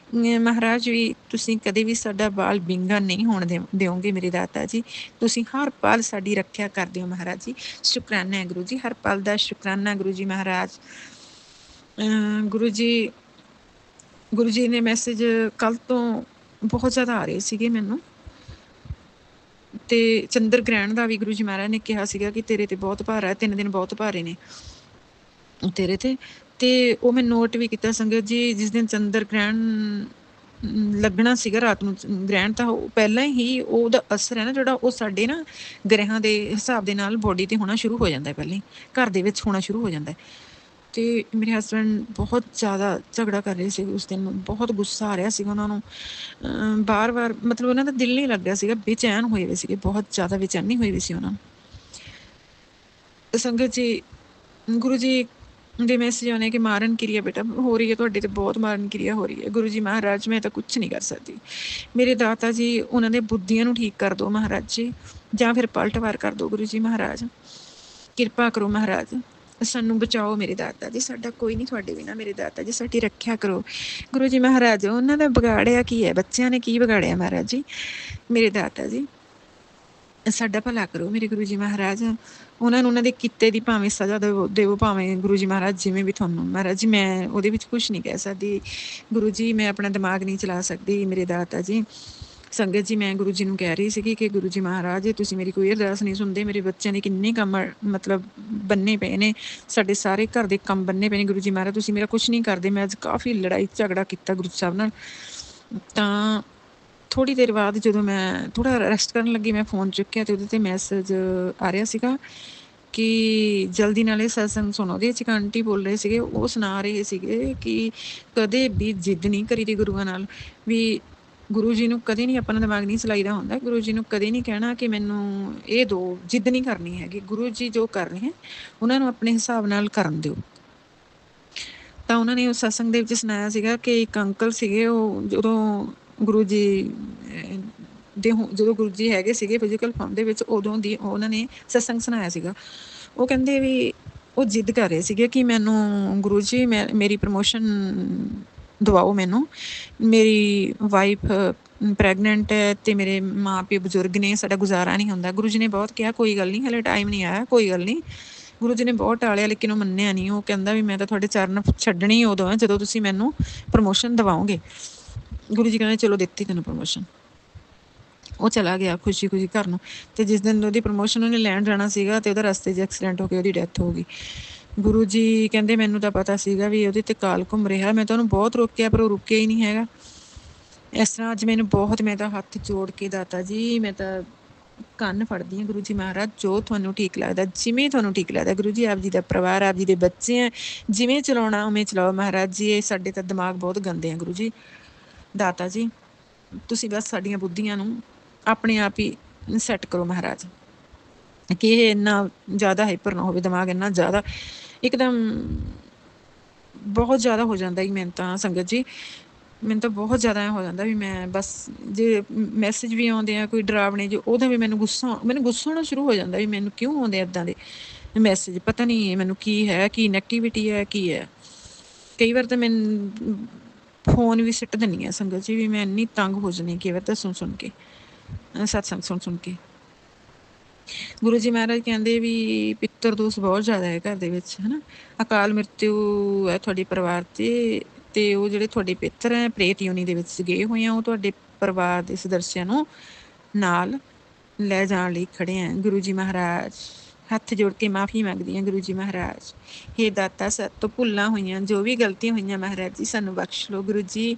ਮਹਾਰਾਜ ਵੀ ਤੁਸੀਂ ਕਦੇ ਵੀ ਸਾਡਾ ਬਾਲ ਵਿੰਗਾ ਨਹੀਂ ਹੋਣ ਦਿਓਗੇ ਮੇਰੇ ਦਾਤਾ ਜੀ। ਤੁਸੀਂ ਹਰ ਪਲ ਸਾਡੀ ਰੱਖਿਆ ਕਰਦੇ ਹੋ ਮਹਾਰਾਜ ਜੀ। ਸ਼ੁਕਰਾਨਾ ਹੈ ਗੁਰੂ ਜੀ, ਹਰ ਪਲ ਦਾ ਸ਼ੁਕਰਾਨਾ ਗੁਰੂ ਜੀ ਮਹਾਰਾਜ। ਗੁਰੂ ਜੀ ਨੇ ਮੈਸੇਜ ਕੱਲ੍ਹ ਤੋਂ ਬਹੁਤ ਜ਼ਿਆਦਾ ਆ ਰਹੇ ਸੀਗੇ ਮੈਨੂੰ, ਤੇ ਚੰਦਰ ਗ੍ਰਹਿਣ ਦਾ ਵੀ ਗੁਰੂ ਜੀ ਮਹਾਰਾਜ ਨੇ ਕਿਹਾ ਸੀਗਾ ਕਿ ਤੇਰੇ ਤੇ ਬਹੁਤ ਭਾਰਾ ਹੈ, 3 ਦਿਨ ਬਹੁਤ ਭਾਰੇ ਨੇ ਤੇਰੇ ਤੇ ਉਹ ਮੈਂ ਨੋਟ ਵੀ ਕੀਤਾ ਸੰਗਤ ਜੀ। ਜਿਸ ਦਿਨ ਚੰਦਰ ਗ੍ਰਹਿਣ ਲੱਗਣਾ ਸੀਗਾ ਰਾਤ ਨੂੰ ਗ੍ਰਹਿਣ, ਤਾਂ ਪਹਿਲਾਂ ਹੀ ਉਹਦਾ ਅਸਰ ਹੈ ਨਾ ਜਿਹੜਾ, ਉਹ ਸਾਡੇ ਨਾ ਗ੍ਰਹਿਾਂ ਦੇ ਹਿਸਾਬ ਦੇ ਨਾਲ ਬੋਡੀ ਤੇ ਹੋਣਾ ਸ਼ੁਰੂ ਹੋ ਜਾਂਦਾ, ਪਹਿਲਾਂ ਹੀ ਘਰ ਦੇ ਵਿੱਚ ਹੋਣਾ ਸ਼ੁਰੂ ਹੋ ਜਾਂਦਾ। ਤੇ ਮੇਰੇ ਹਸਬੈਂਡ ਬਹੁਤ ਜ਼ਿਆਦਾ ਝਗੜਾ ਕਰ ਰਹੇ ਸੀ ਉਸ ਦਿਨ, ਬਹੁਤ ਗੁੱਸਾ ਆ ਰਿਹਾ ਸੀਗਾ ਉਹਨਾਂ ਨੂੰ, ਬਾਰ-ਬਾਰ ਮਤਲਬ ਉਹਨਾਂ ਦਾ ਦਿਲ ਨਹੀਂ ਲੱਗ ਰਿਹਾ ਸੀਗਾ, ਬੇਚੈਨ ਹੋਏ ਹੋਏ ਸੀਗੇ, ਬਹੁਤ ਜ਼ਿਆਦਾ ਬੇਚੈਨੀ ਹੋਈ ਵੀ ਸੀ ਉਹਨਾਂ ਨੂੰ। ਸੰਗਤ ਜੀ ਗੁਰੂ ਜੀ ਦੇ ਮੈਸੇਜ ਆਉਣੇ ਕਿ ਮਾਰਨ ਕਿਰਿਆ ਬੇਟਾ ਹੋ ਰਹੀ ਹੈ ਤੁਹਾਡੇ ਤੇ, ਬਹੁਤ ਮਾਰਨ ਕਿਰਿਆ ਹੋ ਰਹੀ ਹੈ ਗੁਰੂ ਜੀ ਮਹਾਰਾਜ। ਮੈਂ ਤਾਂ ਕੁਛ ਨਹੀਂ ਕਰ ਸਕਦੀ ਮੇਰੇ ਦਾਤਾ ਜੀ। ਉਹਨਾਂ ਦੇ ਬੁੱਧੀਆਂ ਨੂੰ ਠੀਕ ਕਰ ਦਿਓ ਮਹਾਰਾਜ ਜੀ, ਜਾਂ ਫਿਰ ਪਲਟਵਾਰ ਕਰ ਦਿਓ ਗੁਰੂ ਜੀ ਮਹਾਰਾਜ। ਕਿਰਪਾ ਕਰੋ ਮਹਾਰਾਜ, ਸਾਨੂੰ ਬਚਾਓ ਮੇਰੇ ਦਾਤਾ ਜੀ। ਸਾਡਾ ਕੋਈ ਨਹੀਂ ਤੁਹਾਡੇ ਬਿਨਾਂ ਮੇਰੇ ਦਾਤਾ ਜੀ, ਸਾਡੀ ਰੱਖਿਆ ਕਰੋ ਗੁਰੂ ਜੀ ਮਹਾਰਾਜ। ਉਹਨਾਂ ਦਾ ਵਿਗਾੜਿਆ ਕੀ ਹੈ, ਬੱਚਿਆਂ ਨੇ ਕੀ ਵਿਗਾੜਿਆ ਮਹਾਰਾਜ ਜੀ ਮੇਰੇ ਦਾਤਾ ਜੀ। ਸਾਡਾ ਭਲਾ ਕਰੋ ਮੇਰੇ ਗੁਰੂ ਜੀ ਮਹਾਰਾਜ। ਉਹਨਾਂ ਨੂੰ ਉਹਨਾਂ ਦੇ ਕੀਤੇ ਦੀ ਭਾਵੇਂ ਸਜ਼ਾ ਦੇਵੋ ਭਾਵੇਂ ਗੁਰੂ ਜੀ ਮਹਾਰਾਜ, ਜਿਵੇਂ ਵੀ ਤੁਹਾਨੂੰ ਮਹਾਰਾਜ ਜੀ। ਮੈਂ ਉਹਦੇ ਵਿੱਚ ਕੁਛ ਨਹੀਂ ਕਹਿ ਸਕਦੀ ਗੁਰੂ ਜੀ, ਮੈਂ ਆਪਣਾ ਦਿਮਾਗ ਨਹੀਂ ਚਲਾ ਸਕਦੀ ਮੇਰੇ ਦਾਤਾ ਜੀ। ਸੰਗਤ ਜੀ ਮੈਂ ਗੁਰੂ ਜੀ ਨੂੰ ਕਹਿ ਰਹੀ ਸੀਗੀ ਕਿ ਗੁਰੂ ਜੀ ਮਹਾਰਾਜ ਤੁਸੀਂ ਮੇਰੀ ਕੋਈ ਅਰਦਾਸ ਨਹੀਂ ਸੁਣਦੇ। ਮੇਰੇ ਬੱਚਿਆਂ ਦੇ ਕਿੰਨੇ ਕੰਮ ਮਤਲਬ ਬੰਨੇ ਪਏ ਨੇ, ਸਾਡੇ ਸਾਰੇ ਘਰ ਦੇ ਕੰਮ ਬੰਨੇ ਪਏ ਨੇ ਗੁਰੂ ਜੀ ਮਹਾਰਾਜ, ਤੁਸੀਂ ਮੇਰਾ ਕੁਛ ਨਹੀਂ ਕਰਦੇ। ਮੈਂ ਅੱਜ ਕਾਫੀ ਲੜਾਈ ਝਗੜਾ ਕੀਤਾ ਗੁਰੂ ਸਾਹਿਬ ਨਾਲ। ਤਾਂ ਥੋੜ੍ਹੀ ਦੇਰ ਬਾਅਦ ਜਦੋਂ ਮੈਂ ਥੋੜ੍ਹਾ ਰੈਸਟ ਕਰਨ ਲੱਗੀ, ਮੈਂ ਫੋਨ ਚੁੱਕਿਆ ਤੇ ਉਹਦੇ 'ਤੇ ਮੈਸੇਜ ਆ ਰਿਹਾ ਸੀਗਾ ਕਿ ਜਲਦੀ ਨਾਲੇ ਸਤਸੰਗ ਸੁਣੋ। ਉਹਦੇ 'ਚ ਇੱਕ ਆਂਟੀ ਬੋਲ ਰਹੇ ਸੀਗੇ, ਉਹ ਸੁਣਾ ਰਹੇ ਸੀਗੇ ਕਿ ਕਦੇ ਵੀ ਜਿੱਦ ਨਹੀਂ ਕਰੀ ਦੀ ਗੁਰੂਆਂ ਨਾਲ, ਵੀ ਗੁਰੂ ਜੀ ਨੂੰ ਕਦੇ ਨਹੀਂ ਆਪਣਾ ਦਿਮਾਗ ਨਹੀਂ ਚਲਾਈਦਾ ਹੁੰਦਾ। ਗੁਰੂ ਜੀ ਨੂੰ ਕਦੇ ਨਹੀਂ ਕਹਿਣਾ ਕਿ ਮੈਨੂੰ ਇਹ ਦਿਓ, ਜਿੱਦ ਨਹੀਂ ਕਰਨੀ ਹੈਗੀ। ਗੁਰੂ ਜੀ ਜੋ ਕਰ ਰਹੇ ਹੈ ਉਹਨਾਂ ਨੂੰ ਆਪਣੇ ਹਿਸਾਬ ਨਾਲ ਕਰਨ ਦਿਓ। ਤਾਂ ਉਹਨਾਂ ਨੇ ਉਸ ਸਤਸੰਗ ਦੇ ਵਿੱਚ ਸੁਣਾਇਆ ਸੀਗਾ ਕਿ ਇੱਕ ਅੰਕਲ ਸੀਗੇ, ਉਹ ਜਦੋਂ ਗੁਰੂ ਜੀ ਹੈਗੇ ਸੀਗੇ ਫਿਜ਼ੀਕਲ ਫਾਰਮ ਦੇ ਵਿੱਚ, ਉਦੋਂ ਦੀ ਉਹਨਾਂ ਨੇ ਸਤਸੰਗ ਸੁਣਾਇਆ ਸੀਗਾ। ਉਹ ਕਹਿੰਦੇ ਵੀ ਉਹ ਜਿੱਦ ਕਰ ਰਹੇ ਸੀਗੇ ਕਿ ਮੈਨੂੰ ਗੁਰੂ ਜੀ ਮੇਰੀ ਪ੍ਰਮੋਸ਼ਨ ਦਵਾਓ, ਮੈਨੂੰ ਮੇਰੀ ਵਾਈਫ ਪ੍ਰੈਗਨੈਂਟ ਹੈ ਤੇ ਮੇਰੇ ਮਾਂ ਪਿਓ ਬਜ਼ੁਰਗ ਨੇ, ਸਾਡਾ ਗੁਜ਼ਾਰਾ ਨਹੀਂ ਹੁੰਦਾ। ਗੁਰੂ ਜੀ ਨੇ ਬਹੁਤ ਕਿਹਾ ਕੋਈ ਗੱਲ ਨਹੀਂ, ਹਾਲੇ ਟਾਈਮ ਨਹੀਂ ਆਇਆ, ਕੋਈ ਗੱਲ ਨਹੀਂ। ਗੁਰੂ ਜੀ ਨੇ ਬਹੁਤ ਟਾਲਿਆ ਲੇਕਿਨ ਉਹ ਮੰਨਿਆ ਨਹੀਂ। ਉਹ ਕਹਿੰਦਾ ਵੀ ਮੈਂ ਤਾਂ ਤੁਹਾਡੇ ਚਰਨ ਛੱਡਣੀ ਉਦੋਂ ਹੈ ਜਦੋਂ ਤੁਸੀਂ ਮੈਨੂੰ ਪ੍ਰਮੋਸ਼ਨ ਦਿਵਾਓਗੇ। ਗੁਰੂ ਜੀ ਕਹਿੰਦੇ ਚਲੋ ਦਿੱਤੀ ਤੈਨੂੰ ਪ੍ਰਮੋਸ਼ਨ। ਉਹ ਚਲਾ ਗਿਆ ਖੁਸ਼ੀ ਖੁਸ਼ੀ ਘਰ ਨੂੰ। ਅਤੇ ਜਿਸ ਦਿਨ ਉਹਦੀ ਪ੍ਰਮੋਸ਼ਨ ਉਹਨੇ ਲੈਣ ਜਾਣਾ ਸੀਗਾ ਅਤੇ ਉਹਦਾ ਰਸਤੇ 'ਚ ਐਕਸੀਡੈਂਟ ਹੋ ਕੇ ਉਹਦੀ ਡੈਥ ਹੋ ਗਈ। ਗੁਰੂ ਜੀ ਕਹਿੰਦੇ ਮੈਨੂੰ ਤਾਂ ਪਤਾ ਸੀਗਾ ਵੀ ਉਹਦੇ 'ਤੇ ਕਾਲ ਘੁੰਮ ਰਿਹਾ, ਮੈਂ ਤਾਂ ਉਹਨੂੰ ਬਹੁਤ ਰੋਕਿਆ ਪਰ ਉਹ ਰੁਕਿਆ ਹੀ ਨਹੀਂ ਹੈਗਾ। ਇਸ ਤਰ੍ਹਾਂ ਅੱਜ ਮੈਨੂੰ ਬਹੁਤ, ਮੈਂ ਤਾਂ ਹੱਥ ਜੋੜ ਕੇ ਦਾਤਾ ਜੀ ਮੈਂ ਤਾਂ ਕੰਨ ਫੜਦੀ ਹਾਂ ਗੁਰੂ ਜੀ ਮਹਾਰਾਜ, ਜੋ ਤੁਹਾਨੂੰ ਠੀਕ ਲੱਗਦਾ, ਜਿਵੇਂ ਤੁਹਾਨੂੰ ਠੀਕ ਲੱਗਦਾ ਗੁਰੂ ਜੀ, ਆਪ ਜੀ ਦਾ ਪਰਿਵਾਰ, ਆਪ ਜੀ ਦੇ ਬੱਚੇ ਹੈ, ਜਿਵੇਂ ਚਲਾਉਣਾ ਉਵੇਂ ਚਲਾਓ ਮਹਾਰਾਜ ਜੀ। ਇਹ ਸਾਡੇ ਤਾਂ ਦਿਮਾਗ ਬਹੁਤ ਗੰਦੇ ਆ ਗੁਰੂ ਜੀ। ਦਾਤਾ ਜੀ ਤੁਸੀਂ ਬਸ ਸਾਡੀਆਂ ਬੁੱਧੀਆਂ ਨੂੰ ਆਪਣੇ ਆਪ ਹੀ ਸੈੱਟ ਕਰੋ ਮਹਾਰਾਜ, ਕਿ ਇਹ ਇੰਨਾ ਜ਼ਿਆਦਾ ਹਾਈਪਰ ਨਾ ਹੋਵੇ, ਦਿਮਾਗ ਇੰਨਾ ਜ਼ਿਆਦਾ ਇੱਕਦਮ ਬਹੁਤ ਜ਼ਿਆਦਾ ਹੋ ਜਾਂਦਾ ਹੀ। ਮੈਨੂੰ ਤਾਂ ਸੰਗਤ ਜੀ, ਮੈਨੂੰ ਤਾਂ ਬਹੁਤ ਜ਼ਿਆਦਾ ਹੋ ਜਾਂਦਾ ਵੀ ਮੈਂ ਬਸ, ਜੇ ਮੈਸੇਜ ਵੀ ਆਉਂਦੇ ਆ ਕੋਈ ਡਰਾਵਣੇ ਜੋ, ਉਹਦਾ ਵੀ ਮੈਨੂੰ ਗੁੱਸਾ ਆਉਣਾ ਸ਼ੁਰੂ ਹੋ ਜਾਂਦਾ ਵੀ ਮੈਨੂੰ ਕਿਉਂ ਆਉਂਦੇ ਇੱਦਾਂ ਦੇ ਮੈਸੇਜ, ਪਤਾ ਨਹੀਂ ਮੈਨੂੰ ਕੀ ਹੈ, ਕੀ ਨੈਗੇਟਿਵਿਟੀ ਹੈ, ਕੀ ਹੈ। ਕਈ ਵਾਰ ਤਾਂ ਮੈਨੂੰ ਫੋਨ ਵੀ ਸਿੱਟ ਦਿੰਦੀ ਹਾਂ ਸੰਗਤ ਜੀ, ਵੀ ਮੈਂ ਇੰਨੀ ਤੰਗ ਹੋ ਜਾਂਦੀ ਕਈ ਵਾਰ ਤਾਂ ਸੁਣ ਕੇ, ਸਤਸੰਗ ਸੁਣ ਕੇ। ਗੁਰੂ ਜੀ ਮਹਾਰਾਜ ਕਹਿੰਦੇ ਵੀ ਪਿੱਤਰ ਦੋਸ਼ ਬਹੁਤ ਜ਼ਿਆਦਾ ਹੈ ਘਰ ਦੇ ਵਿੱਚ, ਹੈ ਨਾ। ਅਕਾਲ ਮ੍ਰਿਤੂ ਹੈ ਤੁਹਾਡੇ ਪਰਿਵਾਰ 'ਤੇ, ਅਤੇ ਉਹ ਜਿਹੜੇ ਤੁਹਾਡੇ ਪਿੱਤਰ ਹੈ ਪ੍ਰੇਤ ਯੋਨੀ ਦੇ ਵਿੱਚ ਗਏ ਹੋਏ ਆ, ਉਹ ਤੁਹਾਡੇ ਪਰਿਵਾਰ ਦੇ ਸਦੱਸਿਆਂ ਨੂੰ ਨਾਲ ਲੈ ਜਾਣ ਲਈ ਖੜ੍ਹੇ ਆ। ਗੁਰੂ ਜੀ ਮਹਾਰਾਜ ਹੱਥ ਜੋੜ ਕੇ ਮਾਫ਼ੀ ਮੰਗਦੀ ਹਾਂ ਗੁਰੂ ਜੀ ਮਹਾਰਾਜ, ਹੇ ਦਾਤਾ ਸਾਡੇ ਤੋਂ ਭੁੱਲਾਂ ਹੋਈਆਂ, ਜੋ ਵੀ ਗਲਤੀਆਂ ਹੋਈਆਂ ਮਹਾਰਾਜ ਜੀ ਸਾਨੂੰ ਬਖਸ਼ ਲਓ ਗੁਰੂ ਜੀ।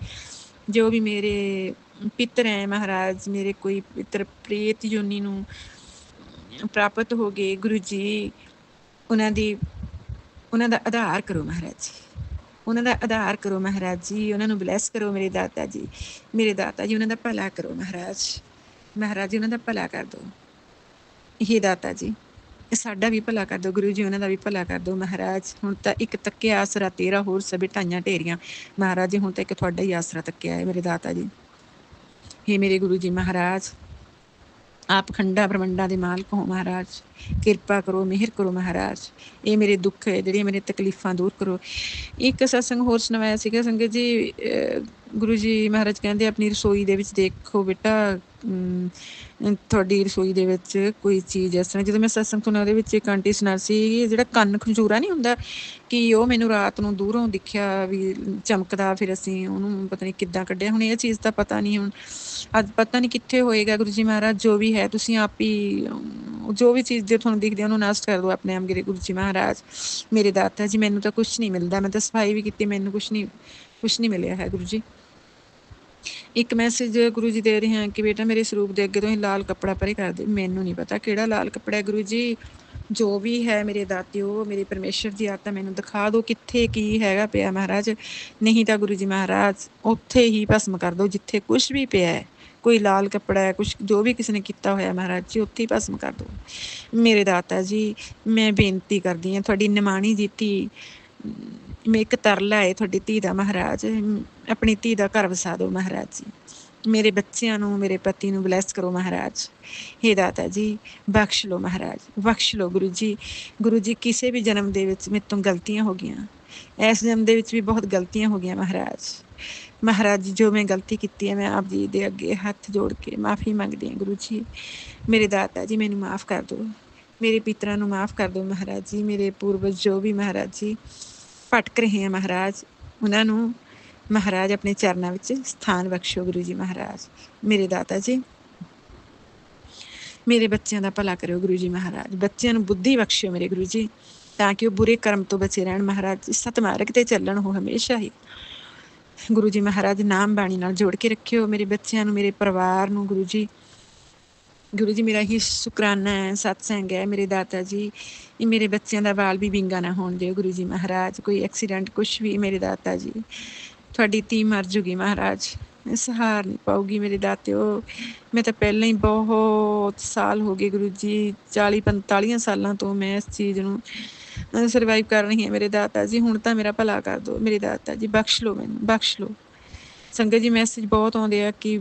ਜੋ ਵੀ ਮੇਰੇ ਪਿੱਤਰ ਹੈ ਮਹਾਰਾਜ, ਮੇਰੇ ਕੋਈ ਪਿੱਤਰ ਪ੍ਰੇਤ ਯੋਨੀ ਨੂੰ ਪ੍ਰਾਪਤ ਹੋ ਗਏ ਗੁਰੂ ਜੀ, ਉਹਨਾਂ ਦਾ ਆਧਾਰ ਕਰੋ ਮਹਾਰਾਜ ਜੀ, ਉਹਨਾਂ ਦਾ ਆਧਾਰ ਕਰੋ ਮਹਾਰਾਜ ਜੀ, ਉਹਨਾਂ ਨੂੰ ਬਲੈਸ ਕਰੋ ਮੇਰੇ ਦਾਤਾ ਜੀ, ਮੇਰੇ ਦਾਤਾ ਜੀ ਉਹਨਾਂ ਦਾ ਭਲਾ ਕਰੋ ਮਹਾਰਾਜ, ਮਹਾਰਾਜ ਜੀ ਉਹਨਾਂ ਦਾ ਭਲਾ ਕਰ ਦਿਓ। ਇਹ ਦਾਤਾ ਜੀ ਸਾਡਾ ਵੀ ਭਲਾ ਕਰ ਦਿਓ ਗੁਰੂ ਜੀ, ਉਹਨਾਂ ਦਾ ਵੀ ਭਲਾ ਕਰ ਦਿਓ ਮਹਾਰਾਜ। ਹੁਣ ਤਾਂ ਇੱਕ ਤੱਕਿਆ ਆਸਰਾ ਤੇਰਾ, ਹੋਰ ਸਭੇ ਢਾਈਆਂ ਢੇਰੀਆਂ ਮਹਾਰਾਜ ਜੀ, ਹੁਣ ਤਾਂ ਇੱਕ ਤੁਹਾਡਾ ਹੀ ਆਸਰਾ ਤੱਕਿਆ ਹੈ ਮੇਰੇ ਦਾਤਾ ਜੀ। ਹੇ ਮੇਰੇ ਗੁਰੂ ਜੀ ਮਹਾਰਾਜ, ਆਪ ਖੰਡਾ ਬ੍ਰਹਮੰਡਾਂ ਦੇ ਮਾਲਕ ਹੋ ਮਹਾਰਾਜ, ਕਿਰਪਾ ਕਰੋ, ਮਿਹਰ ਕਰੋ ਮਹਾਰਾਜ। ਇਹ ਮੇਰੇ ਦੁੱਖ ਹੈ, ਜਿਹੜੀਆਂ ਮੇਰੀਆਂ ਤਕਲੀਫਾਂ ਦੂਰ ਕਰੋ। ਇੱਕ ਸਤਸੰਗ ਹੋਰ ਸੁਣਵਾਇਆ ਸੀਗਾ ਸੰਗਤ ਜੀ, ਗੁਰੂ ਜੀ ਮਹਾਰਾਜ ਕਹਿੰਦੇ ਆਪਣੀ ਰਸੋਈ ਦੇ ਵਿੱਚ ਦੇਖੋ ਬੇਟਾ, ਤੁਹਾਡੀ ਰਸੋਈ ਦੇ ਵਿੱਚ ਕੋਈ ਚੀਜ਼ ਇਸ ਤਰ੍ਹਾਂ, ਜਦੋਂ ਮੈਂ ਸਤਸੰਗ ਸੁਣਿਆ ਉਹਦੇ ਵਿੱਚ ਇੱਕ ਆਂਟੀ ਸੁਣਾ ਸੀ, ਜਿਹੜਾ ਕੰਨ ਖੰਜੂਰਾ ਨਹੀਂ ਹੁੰਦਾ, ਕਿ ਉਹ ਮੈਨੂੰ ਰਾਤ ਨੂੰ ਦੂਰੋਂ ਦਿਖਿਆ ਵੀ ਚਮਕਦਾ, ਫਿਰ ਅਸੀਂ ਉਹਨੂੰ ਪਤਾ ਨਹੀਂ ਕਿੱਦਾਂ ਕੱਢਿਆ। ਹੁਣ ਇਹ ਚੀਜ਼ ਤਾਂ ਪਤਾ ਨਹੀਂ, ਹੁਣ ਅੱਜ ਪਤਾ ਨਹੀਂ ਕਿੱਥੇ ਹੋਏਗਾ ਗੁਰੂ ਜੀ ਮਹਾਰਾਜ। ਜੋ ਵੀ ਹੈ ਤੁਸੀਂ ਆਪ ਹੀ, ਜੋ ਵੀ ਚੀਜ਼ ਜੇ ਤੁਹਾਨੂੰ ਦਿਖਦੀ ਉਹਨੂੰ ਨਸ਼ਟ ਕਰ ਦਿਓ ਆਪਣੇ ਆਪ ਮੇਰੇ ਗੁਰੂ ਜੀ ਮਹਾਰਾਜ, ਮੇਰੇ ਦਾਤਾ ਜੀ। ਮੈਨੂੰ ਤਾਂ ਕੁਛ ਨਹੀਂ ਮਿਲਦਾ, ਮੈਂ ਤਾਂ ਸਫਾਈ ਵੀ ਕੀਤੀ, ਮੈਨੂੰ ਕੁਛ ਨਹੀਂ ਮਿਲਿਆ ਹੈ ਗੁਰੂ ਜੀ। ਇੱਕ ਮੈਸੇਜ ਗੁਰੂ ਜੀ ਦੇ ਰਹੇ ਹਾਂ ਕਿ ਬੇਟਾ ਮੇਰੇ ਸਰੂਪ ਦੇ ਅੱਗੇ ਤੋਂ ਹੀ ਲਾਲ ਕੱਪੜਾ ਪਰੇ ਕਰ ਦੇ। ਮੈਨੂੰ ਨਹੀਂ ਪਤਾ ਕਿਹੜਾ ਲਾਲ ਕੱਪੜਾ ਹੈ ਗੁਰੂ ਜੀ, ਜੋ ਵੀ ਹੈ ਮੇਰੇ ਦਾਤਿਓ, ਮੇਰੇ ਪਰਮੇਸ਼ਰ ਦੀ ਆਤਮਾ ਮੈਨੂੰ ਦਿਖਾ ਦਿਓ ਕਿੱਥੇ ਕੀ ਹੈਗਾ ਪਿਆ ਮਹਾਰਾਜ। ਨਹੀਂ ਤਾਂ ਗੁਰੂ ਜੀ ਮਹਾਰਾਜ ਉੱਥੇ ਹੀ ਭਸਮ ਕਰ ਦਿਓ ਜਿੱਥੇ ਕੁਛ ਵੀ ਪਿਆ ਹੈ, ਕੋਈ ਲਾਲ ਕੱਪੜਾ ਹੈ, ਕੁਛ ਜੋ ਵੀ ਕਿਸੇ ਨੇ ਕੀਤਾ ਹੋਇਆ ਮਹਾਰਾਜ ਜੀ, ਉੱਥੇ ਹੀ ਭਸਮ ਕਰ ਦਿਓ ਮੇਰੇ ਦਾਤਾ ਜੀ। ਮੈਂ ਬੇਨਤੀ ਕਰਦੀ ਹਾਂ, ਤੁਹਾਡੀ ਨਿਮਾਣੀ ਦੀ ਧੀ, ਮੈਂ ਇੱਕ ਤਰਲਾ ਹੈ ਤੁਹਾਡੀ ਧੀ ਦਾ ਮਹਾਰਾਜ, ਆਪਣੀ ਧੀ ਦਾ ਘਰ ਵਸਾ ਦਿਓ ਮਹਾਰਾਜ ਜੀ। ਮੇਰੇ ਬੱਚਿਆਂ ਨੂੰ, ਮੇਰੇ ਪਤੀ ਨੂੰ ਬਲੈਸ ਕਰੋ ਮਹਾਰਾਜ। ਹੇ ਦਾਤਾ ਜੀ ਬਖਸ਼ ਲਓ ਮਹਾਰਾਜ, ਬਖਸ਼ ਲਓ ਗੁਰੂ ਜੀ। ਗੁਰੂ ਜੀ ਕਿਸੇ ਵੀ ਜਨਮ ਦੇ ਵਿੱਚ ਮੇਰੇ ਤੋਂ ਗਲਤੀਆਂ ਹੋ ਗਈਆਂ, ਇਸ ਜਨਮ ਦੇ ਵਿੱਚ ਵੀ ਬਹੁਤ ਗਲਤੀਆਂ ਹੋ ਗਈਆਂ ਮਹਾਰਾਜ। ਮਹਾਰਾਜ ਜੀ ਜੋ ਮੈਂ ਗਲਤੀ ਕੀਤੀ ਹੈ, ਮੈਂ ਆਪ ਜੀ ਦੇ ਅੱਗੇ ਹੱਥ ਜੋੜ ਕੇ ਮਾਫ਼ੀ ਮੰਗਦੀ ਹਾਂ ਗੁਰੂ ਜੀ। ਮੇਰੇ ਦਾਤਾ ਜੀ ਮੈਨੂੰ ਮਾਫ਼ ਕਰ ਦਿਓ, ਮੇਰੇ ਪਿਤਰਾਂ ਨੂੰ ਮਾਫ਼ ਕਰ ਦਿਓ ਮਹਾਰਾਜ ਜੀ। ਮੇਰੇ ਪੂਰਵਜ ਜੋ ਵੀ ਮਹਾਰਾਜ ਜੀ ਭਟਕ ਰਹੇ ਆ ਮਹਾਰਾਜ, ਉਹਨਾਂ ਨੂੰ ਮਹਾਰਾਜ ਆਪਣੇ ਚਰਨਾਂ ਵਿੱਚ ਸਥਾਨ ਬਖਸ਼ੋ ਗੁਰੂ ਜੀ ਮਹਾਰਾਜ। ਮੇਰੇ ਦਾਤਾ ਜੀ ਮੇਰੇ ਬੱਚਿਆਂ ਦਾ ਭਲਾ ਕਰਿਓ ਗੁਰੂ ਜੀ ਮਹਾਰਾਜ, ਬੱਚਿਆਂ ਨੂੰ ਬੁੱਧੀ ਬਖਸ਼ਿਓ ਮੇਰੇ ਗੁਰੂ ਜੀ, ਤਾਂ ਕਿ ਉਹ ਬੁਰੇ ਕਰਮ ਤੋਂ ਬਚੇ ਰਹਿਣ ਮਹਾਰਾਜ। ਸਤਮਾਰਗ 'ਤੇ ਚੱਲਣ ਉਹ ਹਮੇਸ਼ਾ ਹੀ ਗੁਰੂ ਜੀ ਮਹਾਰਾਜ। ਨਾਮ ਬਾਣੀ ਨਾਲ ਜੋੜ ਕੇ ਰੱਖਿਓ ਮੇਰੇ ਬੱਚਿਆਂ ਨੂੰ, ਮੇਰੇ ਪਰਿਵਾਰ ਨੂੰ ਗੁਰੂ ਜੀ। ਗੁਰੂ ਜੀ ਮੇਰਾ ਹੀ ਸ਼ੁਕਰਾਨਾ ਹੈ, ਸਤਸੰਗ ਹੈ ਮੇਰੇ ਦਾਤਾ ਜੀ। ਇਹ ਮੇਰੇ ਬੱਚਿਆਂ ਦਾ ਬਾਲ ਵੀ ਵਿੰਗਾ ਨਾ ਹੋਣ ਦਿਓ ਗੁਰੂ ਜੀ ਮਹਾਰਾਜ, ਕੋਈ ਐਕਸੀਡੈਂਟ ਕੁਛ ਵੀ ਮੇਰੇ ਦਾਤਾ ਜੀ। ਤੁਹਾਡੀ ਧੀ ਮਰ ਜੂਗੀ ਮਹਾਰਾਜ, ਸਹਾਰ ਨਹੀਂ ਪਾਊਗੀ ਮੇਰੇ ਦਾਤਿਓ। ਮੈਂ ਤਾਂ ਪਹਿਲਾਂ ਹੀ ਬਹੁਤ ਸਾਲ ਹੋ ਗਏ ਗੁਰੂ ਜੀ, 40-45 ਸਾਲਾਂ ਤੋਂ ਮੈਂ ਇਸ ਚੀਜ਼ ਨੂੰ ਸਰਵਾਈਵ ਕਰ ਰਹੀ ਹਾਂ ਮੇਰੇ ਦਾਤਾ ਜੀ। ਹੁਣ ਤਾਂ ਮੇਰਾ ਭਲਾ ਕਰ ਦਿਓ ਮੇਰੇ ਦਾਤਾ ਜੀ, ਬਖਸ਼ ਲਓ ਮੈਨੂੰ, ਬਖਸ਼ ਲਓ। ਸੰਗਤ ਜੀ ਮੈਸੇਜ ਬਹੁਤ ਆਉਂਦੇ ਆ ਕਿ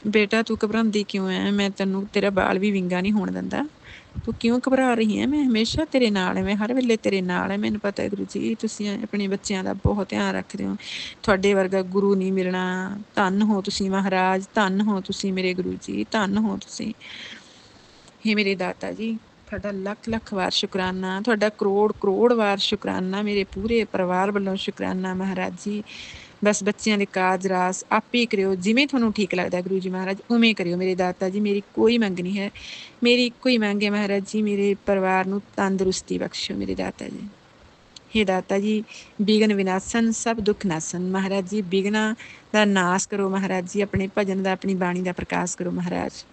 ਬੇਟਾ ਤੂੰ ਘਬਰਾਉਂਦੀ ਕਿਉਂ ਹੈ, ਮੈਂ ਤੈਨੂੰ, ਤੇਰਾ ਬਾਲ ਵੀ ਵਿੰਗਾ ਨਹੀਂ ਹੋਣ ਦਿੰਦਾ, ਤੂੰ ਕਿਉਂ ਘਬਰਾ ਰਹੀ ਹੈ, ਮੈਂ ਹਮੇਸ਼ਾ ਤੇਰੇ ਨਾਲ ਹੈ, ਮੈਂ ਹਰ ਵੇਲੇ ਤੇਰੇ ਨਾਲ ਹੈ। ਮੈਨੂੰ ਪਤਾ ਹੈ ਗੁਰੂ ਜੀ ਤੁਸੀਂ ਆਪਣੇ ਬੱਚਿਆਂ ਦਾ ਬਹੁਤ ਧਿਆਨ ਰੱਖਦੇ ਹੋ, ਤੁਹਾਡੇ ਵਰਗਾ ਗੁਰੂ ਨਹੀਂ ਮਿਲਣਾ। ਧੰਨ ਹੋ ਤੁਸੀਂ ਮਹਾਰਾਜ, ਧੰਨ ਹੋ ਤੁਸੀਂ ਮੇਰੇ ਗੁਰੂ ਜੀ, ਧੰਨ ਹੋ ਤੁਸੀਂ। ਹੇ ਮੇਰੇ ਦਾਤਾ ਜੀ ਤੁਹਾਡਾ ਲੱਖ ਵਾਰ ਸ਼ੁਕਰਾਨਾ, ਤੁਹਾਡਾ ਕਰੋੜ ਵਾਰ ਸ਼ੁਕਰਾਨਾ, ਮੇਰੇ ਪੂਰੇ ਪਰਿਵਾਰ ਵੱਲੋਂ ਸ਼ੁਕਰਾਨਾ ਮਹਾਰਾਜ ਜੀ। बस बच्चों के काज रास आपे करियो, जिमें तुहानूं ठीक लगता गुरु जी महाराज उवें करियो मेरे दाता जी। मेरी कोई मंग नहीं है, मेरी इक्को ही मंग है महाराज जी, मेरे परिवार नूं तंदुरुस्ती बख्शो मेरे दाता जी। हे दाता जी, विघन विनाशन सब दुख नासन महाराज जी, विघना का नाश करो महाराज जी, अपने भजन का अपनी बाणी का प्रकाश करो महाराज।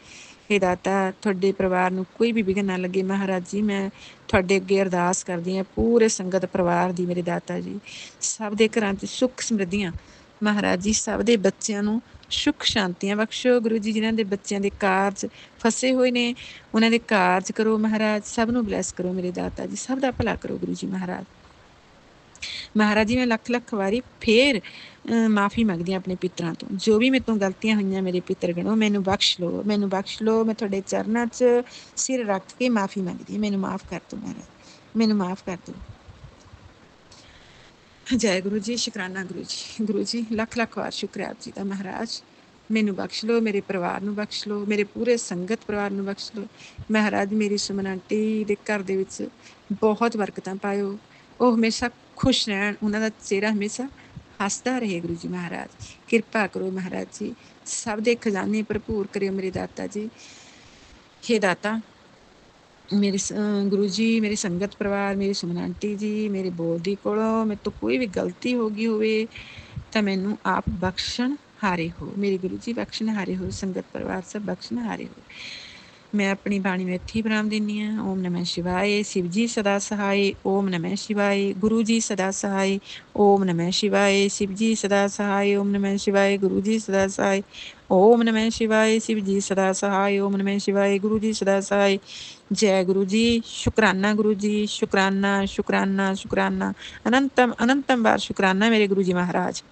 हे दाता, तुहाडे परिवार नूं कोई भी विघन ना लगे महाराज जी। मैं तुहाडे अगे अरदास करदी हां पूरे संगत परिवार दी मेरे दाता जी, सब दे घरां 'च सुख समृद्धियां महाराज जी, सब दे बच्चिआं नूं सुख शांतियां बख्शो गुरु जी। जिन्हां दे बच्चिआं दे कारज फसे होए ने उन्हां दे कारज करो महाराज, सब नूं ब्लैस करो मेरे दाता जी, सब दा भला करो गुरु जी महाराज। महाराज जी, मैं लख लख वारी फिर माफ़ी मंगदी हां अपने पितरां तो, जो भी मेरे तो गलतियां होईयां मेरे पितर गणो मैनू बख्श लो, मैनू बख्श लो। मैं तुहाडे चरनां 'च सिर रख के माफ़ी मंगदी, मैनू माफ़ कर दो महाराज, मैनू माफ़ कर दो। जय गुरु जी, शुकराना गुरु जी। गुरु जी लख लख वार शुक्र है आप जी का महाराज, मैनू बख्श लो, मेरे परिवार नूं बख्श लो, मेरे पूरे संगत परिवार नूं बख्श लो महाराज। मेरी सुमन आंटी दे घर दे विच बहुत बरकतां पाओ, वो हमेशा खुश रहन, उन्हां दा चेहरा हमेशा हसदा रहे गुरु जी महाराज। किरपा करो महाराज जी, सब दे खजाने भरपूर करियो मेरे दाता जी। हे दाता, मेरे गुरु जी, मेरी संगत परिवार, मेरी सुमन आंटी जी, मेरे बोधी कोलों मेरे तो कोई भी गलती हो गई होवे तां मैनू आप बख्शण हारे हो मेरे गुरु जी, बख्शण हारे हो। संगत परिवार सब बख्शण हारे हो। मैं अपनी बाणी में इत्थे विराम दिंदी हां। ओम नमः शिवाय। शिव जी सदा सहाय। ओम नमः शिवाय। गुरु जी सदा सहाय। ओम नमः शिवाय। शिव जी सदा सहाय। ओम नमः शिवाय। गुरु जी सदा सहाय। ओम नमः शिवाय। शिव जी सदा सहाय। ओम नमः शिवाय। गुरु जी सदा सहाय। जय गुरु जी, शुकराना गुरु जी, शुकराना शुकराना शुकराना, अनंतम अनंतम बार शुकराना मेरे गुरु जी महाराज।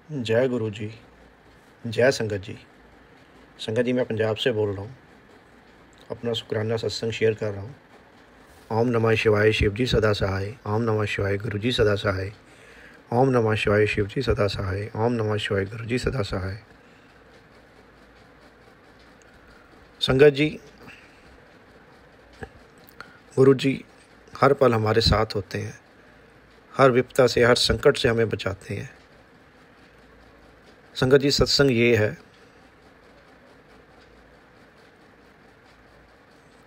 जय गुरु जी, जय संगत जी। संगत जी, मैं पंजाब से बोल रहा हूँ, अपना शुकराना सत्संग शेयर कर रहा हूँ। ओम नमः शिवाय। शिव जी सदा सहाय। ओम नमः शिवाय। गुरु जी सदा सहाय। ओम नमः शिवाय। शिव जी सदा सहाय। ओम नमः शिवाय। गुरु जी सदा सहाय। संगत जी, गुरु जी हर पल हमारे साथ होते हैं, हर विपदा से, हर संकट से हमें बचाते हैं। संगत जी, सत्संग ये है,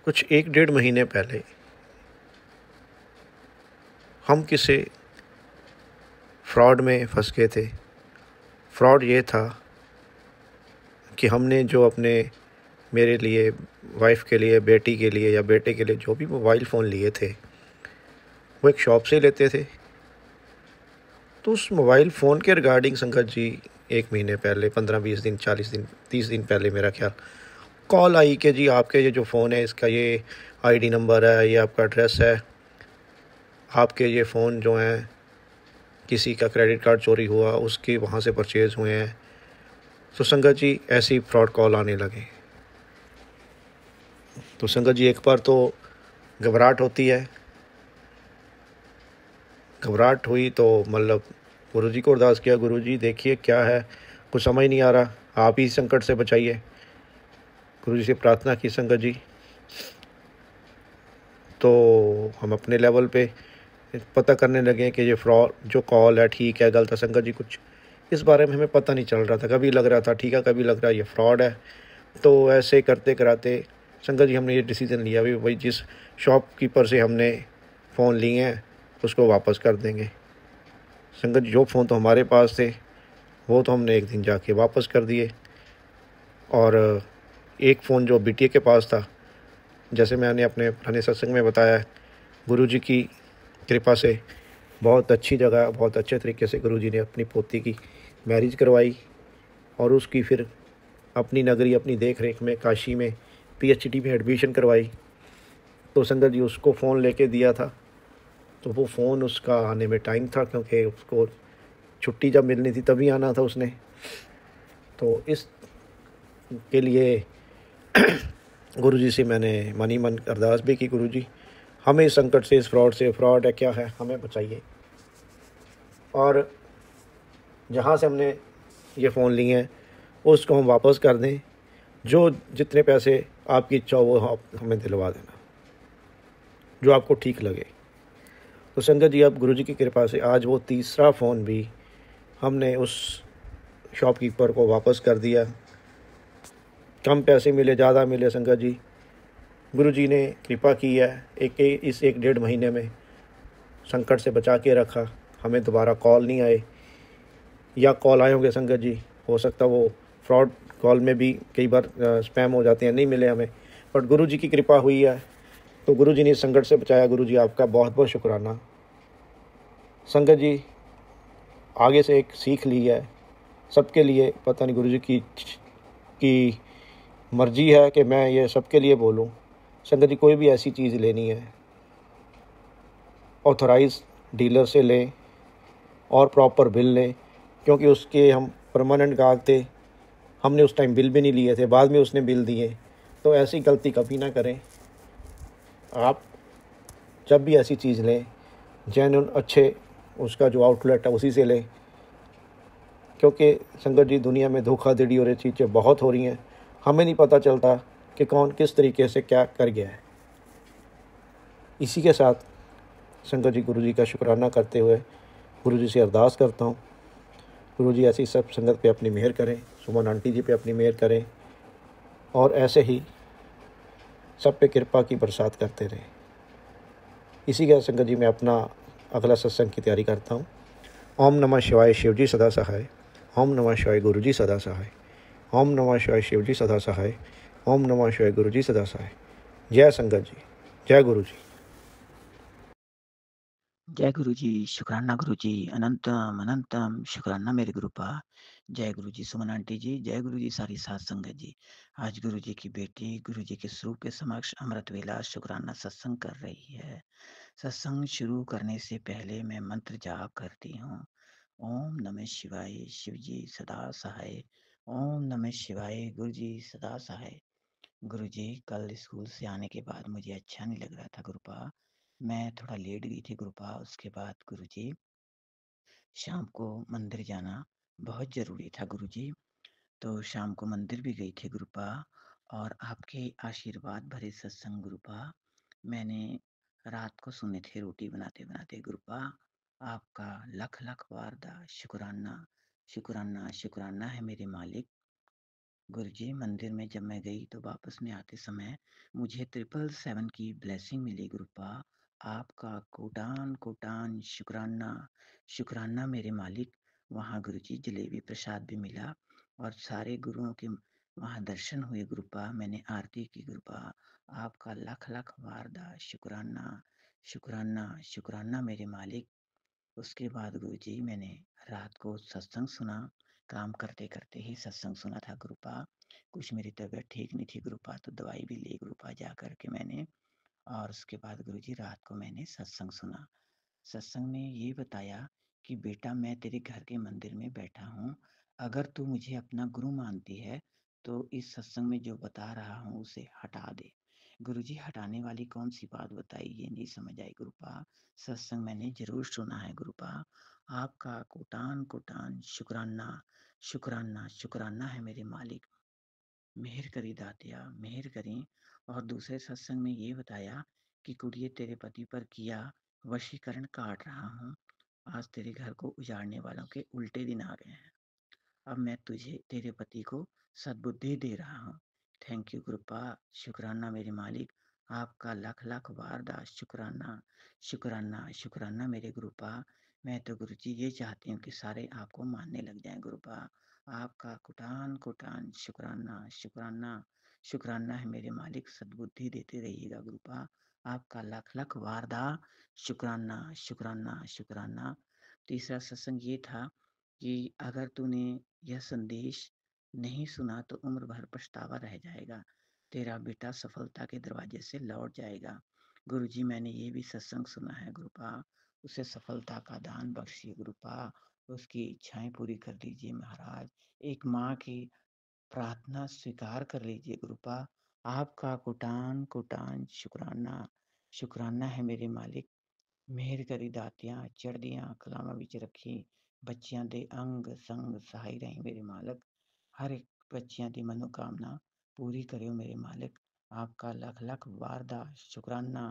कुछ 1-1.5 महीने पहले हम किसी फ्रॉड में फंस गए थे। फ्रॉड ये था कि हमने जो अपने मेरे लिए, वाइफ के लिए, बेटी के लिए या बेटे के लिए जो भी मोबाइल फ़ोन लिए थे वो एक शॉप से लेते थे। तो उस मोबाइल फ़ोन के रिगार्डिंग संगत जी 1 महीने पहले, 15-20 दिन, 40 दिन, 30 दिन पहले मेरा ख्याल कॉल आई कि जी आपके ये जो फ़ोन है इसका ये आईडी नंबर है, ये आपका एड्रेस है, आपके ये फ़ोन जो हैं किसी का क्रेडिट कार्ड चोरी हुआ, उसके वहाँ से परचेज़ हुए हैं। तो संगत जी ऐसी फ्रॉड कॉल आने लगे। तो संगत जी एक बार तो घबराहट होती है। घबराहट हुई तो मतलब गुरु जी को अरदास किया, गुरु जी देखिए क्या है, कुछ समझ नहीं आ रहा, आप ही संकट से बचाइए। गुरु जी से प्रार्थना की संगत जी। तो हम अपने लेवल पे पता करने लगे कि ये फ्रॉड जो कॉल है ठीक है गलत है। संगत जी कुछ इस बारे में हमें पता नहीं चल रहा था, कभी लग रहा था ठीक है, कभी लग रहा है ये फ्रॉड है। तो ऐसे करते कराते संगत जी हमने ये डिसीज़न लिया भी भाई जिस शॉपकीपर से हमने फ़ोन लिए हैं उसको वापस कर देंगे। संगत जी जो फ़ोन तो हमारे पास थे वो तो हमने एक दिन जाके वापस कर दिए, और एक फ़ोन जो बिटिया के पास था, जैसे मैंने अपने पुराने सत्संग में बताया, गुरुजी की कृपा से बहुत अच्छी जगह, बहुत अच्छे तरीके से गुरुजी ने अपनी पोती की मैरिज करवाई और उसकी फिर अपनी नगरी, अपनी देख रेख में काशी में PhD में एडमिशन करवाई। तो संगत जी उसको फ़ोन लेके दिया था, तो वो फ़ोन उसका आने में टाइम था क्योंकि उसको छुट्टी जब मिलनी थी तभी आना था उसने। तो इस के लिए गुरुजी से मैंने मनी मन अरदास भी की, गुरुजी हमें इस संकट से, इस फ्रॉड से, फ्रॉड है क्या है, हमें बचाइए। और जहाँ से हमने ये फ़ोन लिए हैं उसको हम वापस कर दें, जो जितने पैसे आपकी इच्छा हो वो आप हमें दिलवा देना, जो आपको ठीक लगे। तो संगत जी अब गुरुजी की कृपा से आज वो तीसरा फ़ोन भी हमने उस शॉपकीपर को वापस कर दिया। कम पैसे मिले ज़्यादा मिले संगत जी, गुरुजी ने कृपा की है। इस 1 डेढ़ महीने में संकट से बचा के रखा। हमें दोबारा कॉल नहीं आए, या कॉल आए होंगे संगत जी, हो सकता वो फ्रॉड कॉल में भी कई बार स्पैम हो जाते हैं, नहीं मिले हमें। बट गुरुजी की कृपा हुई है, तो गुरुजी ने इस संकट से बचाया। गुरुजी आपका बहुत बहुत शुक्राना। संगत जी आगे से एक सीख ली है सबके लिए, पता नहीं गुरुजी की मर्जी है कि मैं ये सबके लिए बोलूं। संगत जी कोई भी ऐसी चीज़ लेनी है ऑथराइज डीलर से लें और प्रॉपर बिल लें, क्योंकि उसके हम परमानेंट ग्राहक थे। हमने उस टाइम बिल भी नहीं लिए थे, बाद में उसने बिल दिए। तो ऐसी गलती कभी ना करें। आप जब भी ऐसी चीज़ लें जेन्युइन अच्छे उसका जो आउटलेट है उसी से लें, क्योंकि संगत जी दुनिया में धोखाधड़ी और ये चीज़ें बहुत हो रही हैं। हमें नहीं पता चलता कि कौन किस तरीके से क्या कर गया है। इसी के साथ संगत जी गुरुजी का शुक्राना करते हुए गुरुजी से अरदास करता हूँ, गुरुजी ऐसी सब संगत पे अपनी मेहर करें, सुमन आंटी जी पे अपनी मेहर करें, और ऐसे ही सब पे कृपा की बरसात करते रहें। इसी के संगत जी मैं अपना अगला सत्संग की तैयारी करता हूँ। ओम नमः शिवाय, शिवजी सदा सहाय। ओम नमः शिवाय, गुरुजी सदा सहाय। ओम नमः शिवाय, शिवजी सदा सहाय। ओम नमः शिवाय, गुरुजी सदा सहाय। जय संगत जी, जय गुरु जी। जय गुरु जी, शुक्राना गुरु जी, अनंतम अनंतम शुक्राना मेरे गुरुपा। जय गुरु जी सुमन आंटी जी, जय गुरु जी सारी सात संगत जी। आज गुरु जी की बेटी गुरु जी के स्वरूप के समक्ष अमृत वेला शुक्राना सत्संग कर रही है। सत्संग शुरू करने से पहले मैं मंत्र जाप करती हूँ। ओम नमः शिवाय, शिव जी सदा सहाय। ओम नमः शिवाय, गुरु जी सदा सहाय। गुरु जी कल स्कूल से आने के बाद मुझे अच्छा नहीं लग रहा था गुरुपा, मैं थोड़ा लेट गई थी गुरुपा। उसके बाद गुरुजी शाम को मंदिर जाना बहुत ज़रूरी था गुरुजी, तो शाम को मंदिर भी गई थी गुरुपा। और आपके आशीर्वाद भरे सत्संग गुरुपा मैंने रात को सुने थे रोटी बनाते बनाते गुरुपा। आपका लख लख वारदा शुक्राना शुक्राना शुक्राना है मेरे मालिक। गुरुजी मंदिर में जब मैं गई तो वापस में आते समय मुझे 777 की ब्लेसिंग मिली गुरुपा। आपका कोटान कोटान शुक्राना शुक्राना मेरे मालिक। वहाँ गुरुजी जलेबी प्रसाद भी मिला और सारे गुरुओं के वहाँ दर्शन हुए गुरुपा। मैंने आरती की गुरुपा। आपका लख लख वारदा शुक्राना शुक्राना शुक्राना मेरे मालिक। उसके बाद गुरुजी मैंने रात को सत्संग सुना, काम करते करते ही सत्संग सुना था गुरुपा। कुछ मेरी तबीयत ठीक नहीं थी गुरुपा, तो दवाई भी ली गुरुपा जा कर के मैंने। और उसके बाद गुरुजी रात को मैंने सत्संग सुना। सत्संग में ये बताया कि बेटा मैं तेरे घर के मंदिर में बैठा हूँ, अगर तू मुझे अपना गुरु मानती है तो इस सत्संग में जो बता रहा हूँ उसे हटा दे। गुरुजी हटाने वाली कौन सी बात बताई ये नहीं समझ आई गुरुपा। सत्संग मैंने जरूर सुना है गुरुपा। आपका कोटान कोटान शुक्राना शुक्राना शुक्राना है मेरे मालिक। मेहर करी दातिया मेहर करी। और दूसरे सत्संग में ये बताया कि कुड़िए तेरे पति पर किया वशीकरण काट रहा हूँ, आज तेरे घर को उजाड़ने वालों के उल्टे दिन आ गए हैं। अब मैं तुझे तेरे पति को सद्बुद्धि दे रहा हूँ। थैंक यू गुरुपा, शुक्राना मेरे मालिक। आपका लख लख वारदा शुक्राना शुक्राना शुक्राना मेरे गुरुपा। मैं तो गुरु जी ये चाहती हूँ कि सारे आपको मानने लग जाएं गुरुपा। आपका कुटान कुटान शुक्राना शुक्राना शुक्राना है मेरे मालिक। सद्बुद्धि देते रहिएगा गुरुपा। आपका लख लख वारदा शुक्राना शुक्राना शुक्राना। तीसरा सत्संग ये था कि अगर तूने यह संदेश नहीं सुना तो उम्र भर पछतावा रह जाएगा, तेरा बेटा सफलता के दरवाजे से लौट जाएगा। गुरुजी मैंने ये भी सत्संग सुना है गुरुपा, उसे सफलता का दान बख्शिए गुरुपा, उसकी इच्छाएं पूरी कर दीजिए महाराज। एक माँ की प्रार्थना स्वीकार कर लीजिए गुरुपा। आपका कुटान कुटान शुक्राना शुक्राना है मेरे मालिक। मेहर करी दातियां चढ़दियां कलामा विच रखी, बच्चियां दे अंग संग सहाय रही मेरे मालक। हर एक बच्चियां दी मनोकामना पूरी करियो मेरे मालिक। आपका लख लख वारदा शुक्राना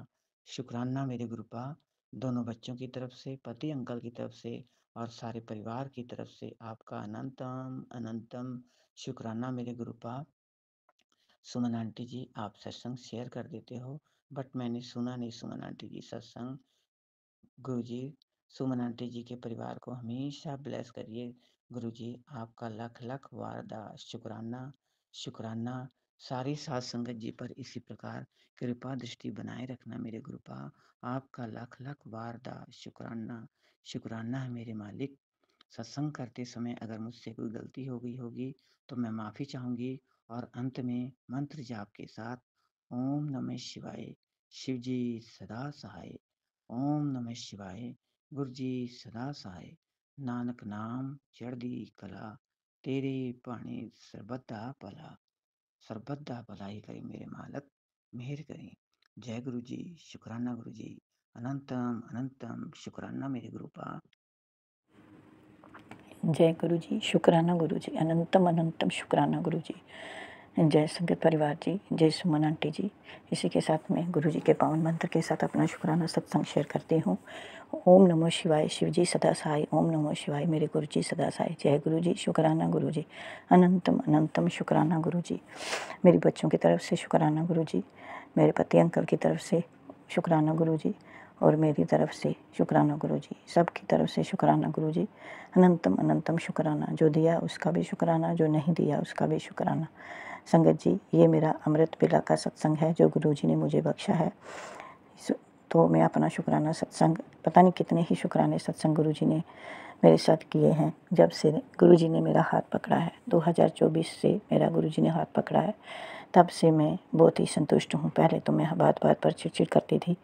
शुक्राना मेरे गुरुपा। दोनों बच्चों की तरफ से, पति अंकल की तरफ से और सारे परिवार की तरफ से आपका अनंतम अनंतम शुक्राना मेरे गुरुपा। सुमन आंटी जी, आप सत्संग शेयर कर देते हो, बट मैंने सुना नहीं सुमन आंटी जी सत्संग। गुरुजी, सुमन आंटी जी के परिवार को हमेशा ब्लेस करिए। गुरुजी, आपका लख लख वारदा शुक्राना शुक्राना। सारी साध संगत जी पर इसी प्रकार कृपा दृष्टि बनाए रखना मेरे गुरुपा। आपका लख लख वारदा शुक्राना शुक्राना है मेरे मालिक। सत्संग करते समय अगर मुझसे कोई गलती हो गई होगी तो मैं माफ़ी चाहूँगी। और अंत में मंत्र जाप के साथ ओम नमः शिवाय, शिवजी सदा सहाय। ओम नमः शिवाय, गुरुजी सदा सहाय। नानक नाम चढ़दी कला, तेरे पानी सरबत दा भला। सरबत दा भला ही करे मेरे मालक, मेहर करें। जय गुरु जी, शुक्राना गुरु जी, अनंतम अनंतम शुक्राना मेरे गुरुपा। जय गुरु जी, शुक्राना गुरु जी, अनंतम अनंतम शुक्राना गुरु जी। जय संगत परिवार जी, जय सुमन आंटी जी। इसी के साथ मैं गुरु जी के पावन मंत्र के साथ अपना शुक्राना सत्संग शेयर करती हूँ। ओम नमो शिवाय, शिव जी सदा सहाय। ओम नमो शिवाय, मेरे गुरु जी सदा सहाय। जय गुरु जी, शुक्राना गुरु जी, अनंतम अनंतम शुक्राना गुरु जी। मेरी बच्चों की तरफ से शुक्राना गुरु जी, मेरे पति अंकल की तरफ से शुक्राना गुरु जी, और मेरी तरफ से शुक्राना गुरु जी, सबकी तरफ से शुक्राना गुरु जी। अनंतम अनंतम शुक्राना, जो दिया उसका भी शुक्राना, जो नहीं दिया उसका भी शुक्राना। संगत जी, ये मेरा अमृत बेला का सत्संग है जो गुरु जी ने मुझे बख्शा है। तो मैं अपना शुक्राना सत्संग, पता नहीं कितने ही शुक्राने सत्संग गुरु जी ने मेरे साथ किए हैं। जब से गुरु जी ने मेरा हाथ पकड़ा है, 2024 से मेरा गुरु जी ने हाथ पकड़ा है, तब से मैं बहुत ही संतुष्ट हूँ। पहले तो मैं बात बात पर चिड़चिड़ करती थी,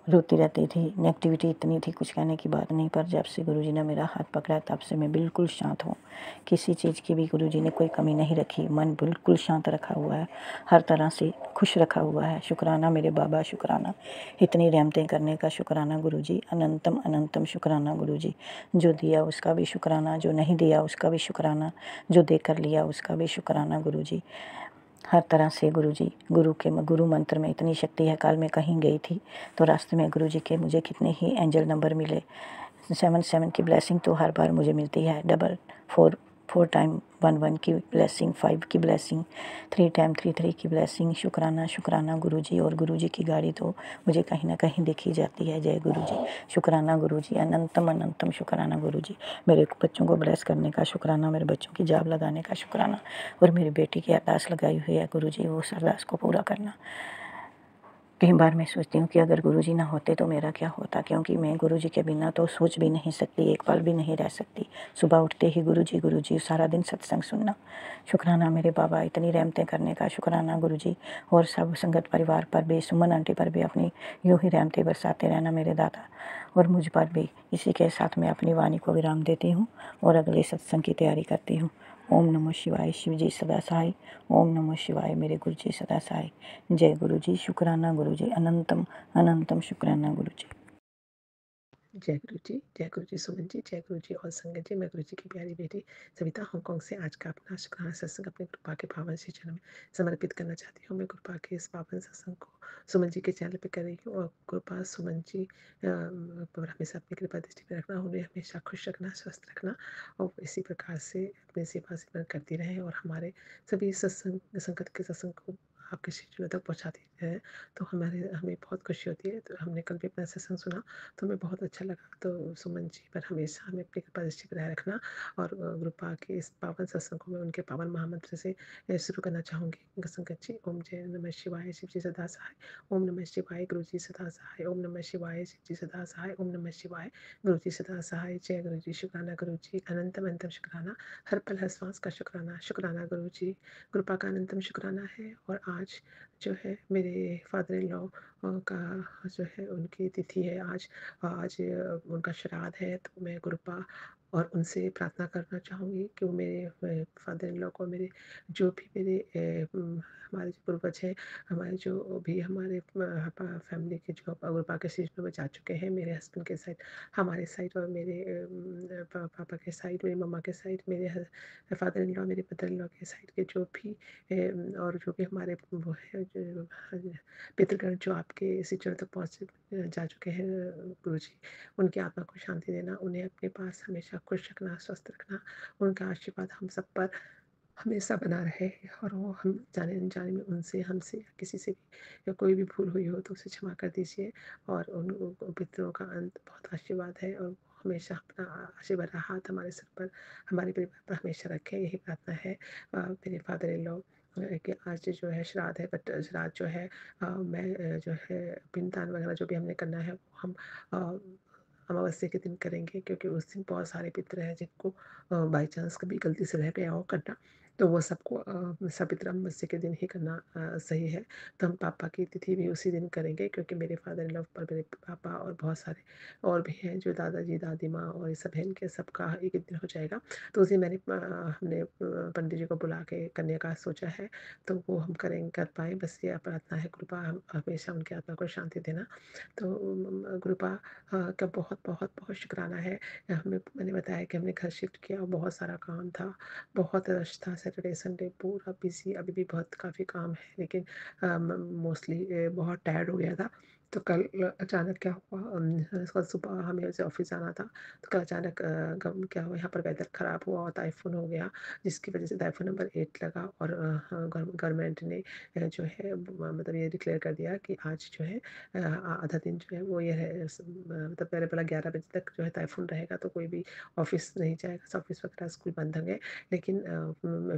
रोती रहती थी, नेगेटिविटी इतनी थी, कुछ कहने की बात नहीं। पर जब से गुरुजी ने मेरा हाथ पकड़ा तब से मैं बिल्कुल शांत हूँ। किसी चीज़ की भी गुरुजी ने कोई कमी नहीं रखी। मन बिल्कुल शांत रखा हुआ है, हर तरह से खुश रखा हुआ है। शुक्राना मेरे बाबा, शुक्राना। इतनी रहमतें करने का शुक्राना गुरुजी, अनंतम अनंतम शुक्राना गुरुजी। जो दिया उसका भी शुक्राना, जो नहीं दिया उसका भी शुक्राना, जो देकर लिया उसका भी शुक्राना गुरुजी। हर तरह से गुरुजी, गुरु मंत्र में इतनी शक्ति है। कल मैं कहीं गई थी तो रास्ते में गुरुजी के मुझे कितने ही एंजल नंबर मिले। 7 की ब्लेसिंग तो हर बार मुझे मिलती है। 4 टाइम 1 की ब्लेसिंग, 5 की ब्लेसिंग, 3 टाइम 3 की ब्लेसिंग। शुक्राना शुक्राना गुरुजी। और गुरुजी की गाड़ी तो मुझे कहीं ना कहीं देखी जाती है। जय गुरुजी, शुक्राना गुरुजी, अनंतम अनंतम शुक्राना गुरुजी। मेरे बच्चों को ब्लेस करने का शुक्राना, मेरे बच्चों की जॉब लगाने का शुक्राना, और मेरी बेटी की अरदास लगाई हुई है गुरुजी, वो उस अरदास को पूरा करना। कई बार मैं सोचती हूँ कि अगर गुरुजी ना होते तो मेरा क्या होता, क्योंकि मैं गुरुजी के बिना तो सोच भी नहीं सकती, एक पल भी नहीं रह सकती। सुबह उठते ही गुरुजी, सारा दिन सत्संग सुनना। शुक्राना मेरे बाबा, इतनी रहमतें करने का शुक्राना गुरुजी। और सब संगत परिवार पर भी, सुमन आंटी पर भी अपनी यूँ ही रहमतें बरसाते रहना मेरे दादा, और मुझ पर भी। इसी के साथ मैं अपनी वाणी को विराम देती हूँ और अगले सत्संग की तैयारी करती हूँ। ओम नमो शिवाय, शिव जी सदा सहाय। ओम नमो शिवाय, मेरे गुरु जी सदा सहाय। जय गुरु जी, शुक्राना गुरु जी, अनंतम अनंतम शुक्राना गुरु जी। जय गुरु जी, जय गुरु जी सुमन जी, जय गुरु जी और संगत जी। मैं गुरु जी की प्यारी बेटी सविता हांगकांग से आज का अपना शुक्राना सत्संग अपने कृपा के पावन से चरण में समर्पित करना चाहती हूँ। मैं कृपा के इस पावन सत्संग को सुमन जी के चैनल पे कर रही हूँ, और कृपा सुमन जी पर हमेशा अपनी कृपा दृष्टि में रखना, उन्हें हमेशा खुश रखना, स्वस्थ रखना, और इसी प्रकार से अपनी सेवा सिमरन करती रहें, और हमारे सभी सत्संग संगत के सत्संग को आपके शिष्यों तक पहुँचाती है, तो हमें बहुत खुशी होती है। तो हमने कल भी अपना सत्संग सुना तो हमें बहुत अच्छा लगा। तो सुमन जी पर हमेशा हमें अपनी कृपा दृष्टि बनाए रखना, और गुरुपा के इस पावन सत्संग को मैं उनके पावन महामंत्र से शुरू करना चाहूँगी। संगत जी, ओम जय नमः शिवाय, शिव जी सदा सहाय। ओम नमः शिवाय, गुरु जी सदा सहाय। ओम नमः शिवाय, शिव जी सदा सहाय। ओम नमः शिवाय, गुरु जी सदा सहाय। जय गुरु जी, शुक्राना गुरु जी, अनंतम अनंतम शुक्राना, हर पल हर श्वास का शुक्राना। शुक्राना गुरु जी, कृपा का अनंतम शुक्राना है। और आज जो है मेरे फादर इन लॉ का जो है उनकी तिथि है आज। आज उनका श्राद्ध है, तो मैं गुरुपा और उनसे प्रार्थना करना चाहूँगी कि वो मेरे फादर इन लॉ को, मेरे जो भी हमारे जो पूर्वज हैं, हमारे जो भी हमारे फैमिली के जो गुरुपा के सीजन में जा चुके हैं, मेरे हस्बैंड के साइड, हमारे साइड, और मेरे पापा के साइड, मेरी मम्मा के साइड, मेरे फादर इन लॉ, मेरे मदर इन लॉ के साइड के जो भी और जो भी हमारे वो है पितृगण जो आपके सिचुएशन तक पहुँच जा चुके हैं गुरुजी, उनकी आत्मा को शांति देना, उन्हें अपने पास हमेशा खुश रखना, स्वस्थ रखना। उनका आशीर्वाद हम सब पर हमेशा बना रहे और वो हम जाने-अनजाने में उनसे, हमसे या किसी से भी या कोई भी भूल हुई हो तो उसे क्षमा कर दीजिए। और उन पितरों का अंत बहुत आशीर्वाद है और वो हमेशा अपना आशीर्वाद भरा हाथ हमारे सर पर, हमारे परिवार पर हमेशा रखें, यही प्रार्थना है। मेरे फादर इन लॉ कि आज जो है श्राद्ध है, बट श्राद्ध जो है मैं जो है पिंडदान वगैरह जो भी हमने करना है वो हम अ, अमावस्या के दिन करेंगे, क्योंकि उस दिन बहुत सारे पितर हैं जिनको बाई चांस कभी गलती से रह गया हो करना, तो वो सबको सवित्र अमावस्या के दिन ही करना सही है। तो हम पापा की तिथि भी उसी दिन करेंगे, क्योंकि मेरे फादर इन लॉ पर मेरे पापा और बहुत सारे और भी हैं जो दादाजी दादी माँ और ये सब है, इनके सबका एक ही दिन हो जाएगा। तो उसी मैंने हमने पंडित जी को बुला के करने का सोचा है, तो वो हम कर पाए, बस ये प्रार्थना है, कृपा हम हमेशा उनकी आत्मा को शांति देना। तो कृपा का बहुत बहुत बहुत शुक्राना है। मैंने बताया कि हमने घर शिफ्ट किया और बहुत सारा काम था, बहुत रश था, सैटरडे संडे पूरा बिजी, अभी भी बहुत काफ़ी काम है, लेकिन मोस्टली बहुत टायर्ड हो गया था। तो कल अचानक क्या हुआ, कल सुबह हमें ऐसे ऑफिस जाना था, तो कल अचानक क्या हुआ, यहाँ पर वेदर ख़राब हुआ और टाइफून हो गया, जिसकी वजह से टाइफून नंबर 8 लगा। और गवर्नमेंट ने जो है मतलब ये डिक्लेयर कर दिया कि आज जो है आधा दिन जो है वो ये है, मतलब पहले बोला 11 बजे तक जो है टाइफून रहेगा, तो कोई भी ऑफिस नहीं जाएगा, सब ऑफिस वगैरह स्कूल बंद होंगे। लेकिन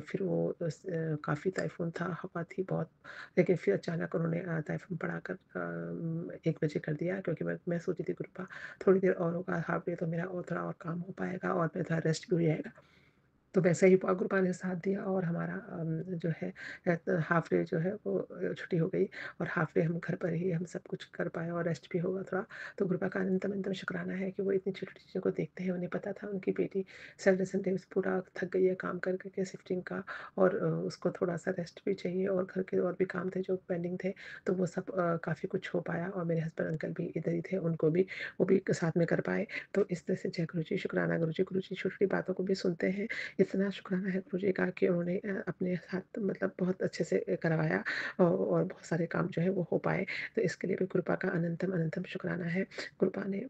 फिर वो काफ़ी टाइफून था, हवा थी बहुत, लेकिन फिर अचानक उन्होंने टाइफून बढ़ाकर 1 बजे कर दिया, क्योंकि मैं सोची थी कृपा थोड़ी देर और होगा, हाफ डे तो मेरा और थोड़ा और काम हो पाएगा और मेरा थोड़ा रेस्ट भी हो जाएगा। तो वैसे ही कृपा ने साथ दिया और हमारा जो है हाफ डे जो है वो छुट्टी हो गई, और हाफ डे हम घर पर ही हम सब कुछ कर पाए और रेस्ट भी होगा थोड़ा। तो कृपा का अनंतम अनंतम शुक्राना है कि वो इतनी छोटी चीज़ों को देखते हैं। उन्हें पता था उनकी बेटी सैटरडे संडे पूरा थक गई है काम कर करके शिफ्टिंग का, और उसको थोड़ा सा रेस्ट भी चाहिए, और घर के और भी काम थे जो पेंडिंग थे, तो वो सब काफ़ी कुछ हो पाया। और मेरे हस्बैंड अंकल भी इधर ही थे, उनको भी वो भी साथ में कर पाए। तो इस तरह से जय गुरु जी, शुक्राना गुरु जी। गुरु जी छोटी छोटी बातों को भी सुनते हैं। इतना शुक्राना है गुरुजी का कि उन्होंने अपने साथ मतलब बहुत अच्छे से करवाया, और बहुत सारे काम जो है वो हो पाए। तो इसके लिए भी कृपा का अनंतम अनंतम शुक्राना है। कृपा ने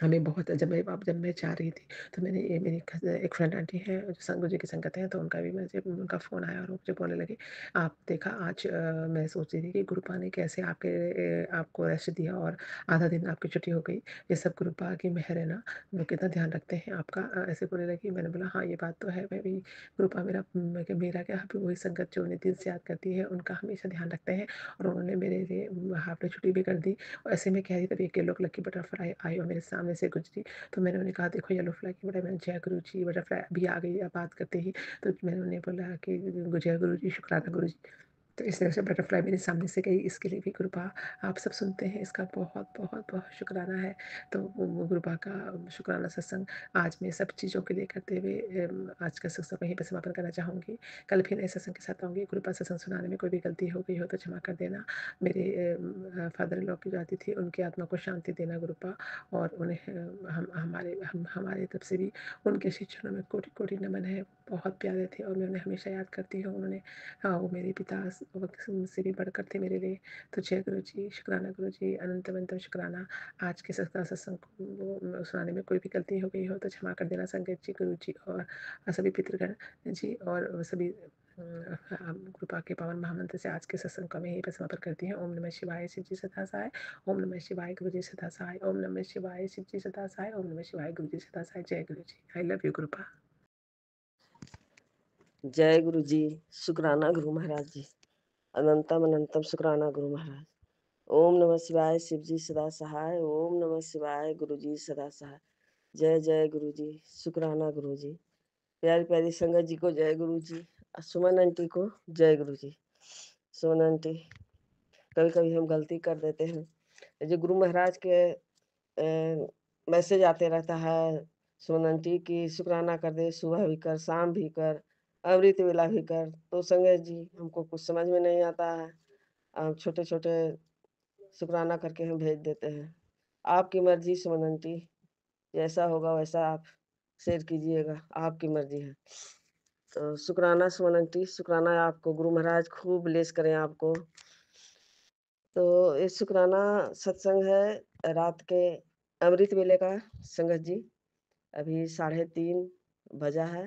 हमें बहुत, जब मैं जा रही थी, तो मैंने ये मेरी एक फ्रेंड आंटी है जो गुरु जी की संगत है, तो उनका भी मुझे उनका फ़ोन आया और वो मुझे बोलने लगी, आप देखा आज मैं सोच रही थी कि गुरुपा ने कैसे आपको रेस्ट दिया और आधा दिन आपकी छुट्टी हो गई, ये सब गुरुपा की मेहर है ना, वो कितना ध्यान रखते हैं आपका। ऐसे बोलने लगी। मैंने बोला हाँ ये बात तो है, मैं भी गुरुपा मेरा क्या भी वही संगत जो उन्हें दिल से याद करती है, उनका हमेशा ध्यान रखते हैं। और उन्होंने मेरे लिए हाफ डे छुट्टी भी कर दी। और ऐसे में कह रही तभी एक येलो कलर की बटरफ्लाई आई और मेरे सामने से गुजरी, तो मैंने उन्हें कहा देखो येलो फ्लाई की बटरफ्लाई, मैंने जय गुरु जी, बटरफ्लाई अभी आ गई अब बात करते ही। तो मैंने उन्हें बोला कि जय गुरु जी, शुक्राना गुरु जी। तो इस तरह से बटरफ्लाई मेरे सामने से गई, इसके लिए भी कृपा आप सब सुनते हैं, इसका बहुत बहुत बहुत शुक्राना है। तो वो कृपा का शुक्राना सत्संग आज मैं सब चीज़ों के लिए करते हुए आज का सत्संग वहीं पर समापन करना चाहूँगी। कल फिर नए सत्संग के साथ आऊँगी। कृपा सत्संग सुनाने में कोई भी गलती हो गई हो तो क्षमा कर देना। मेरे फादर इन लॉ की जो आती थी, उनकी आत्मा को शांति देना गुरुपा, और उन्हें हमारे तरफ से भी उनके शिक्षणों में कोटि कोटि नमन है। बहुत प्यारे थे और मैं उन्हें हमेशा याद करती हूँ। उन्होंने वो मेरे पिता से भी बढ़कर थे मेरे लिए। तो जय गुरु जी, शुक्राना गुरु जी, अनंत अनंत शुक्राना। आज के सत्संग को सुनाने में कोई भी गलती हो गई हो तो क्षमा कर देना संगत जी, गुरु जी और सभी पितृगण जी, और सभी कृपा के पावन महामंत्र से आज के सत्संग का मैं यहीं पर समापन करती हूँ। ओम नमः शिवाय, शिव जी सदा सहाय। ओम नमः शिवाय, गुरु जी सदा सहाय। ओम नमः शिवाय, शिव जी सदा सहाय। ओम नमः शिवाय, गुरु जी सदा सहाय। जय गुरु जी। आई लव यू कृपा। जय गुरु जी, शुक्राना गुरु महाराज जी, अनंतम अनंतम शुक्राना गुरु महाराज। ओम नमः शिवाय, शिव जी सदा सहाय। ओम नमः शिवाय, गुरु जी सदा सहाय। जय जय गुरु जी, शुक्राना गुरु जी। प्यारी प्यारी संगत जी को जय गुरु जी। सुमन आंटी को जय गुरु जी। सुमन आंटी, कभी कभी हम गलती कर देते हैं। जो गुरु महाराज के मैसेज आते रहता है सुमन आंटी की शुक्राना कर दे, सुबह भी कर, शाम भी कर, अमृत वेला भी कर। तो संगत जी हमको कुछ समझ में नहीं आता है, छोटे छोटे शुक्राना करके हम भेज देते हैं। आपकी मर्जी सुमन आंटी, जैसा होगा वैसा आप शेयर कीजिएगा, आपकी मर्जी है। तो शुक्राना सुमन आंटी, शुक्राना आपको। गुरु महाराज खूब ब्लेस करें आपको। तो ये शुक्राना सत्संग है रात के अमृत वेले का संगत जी। अभी 3:30 बजा है।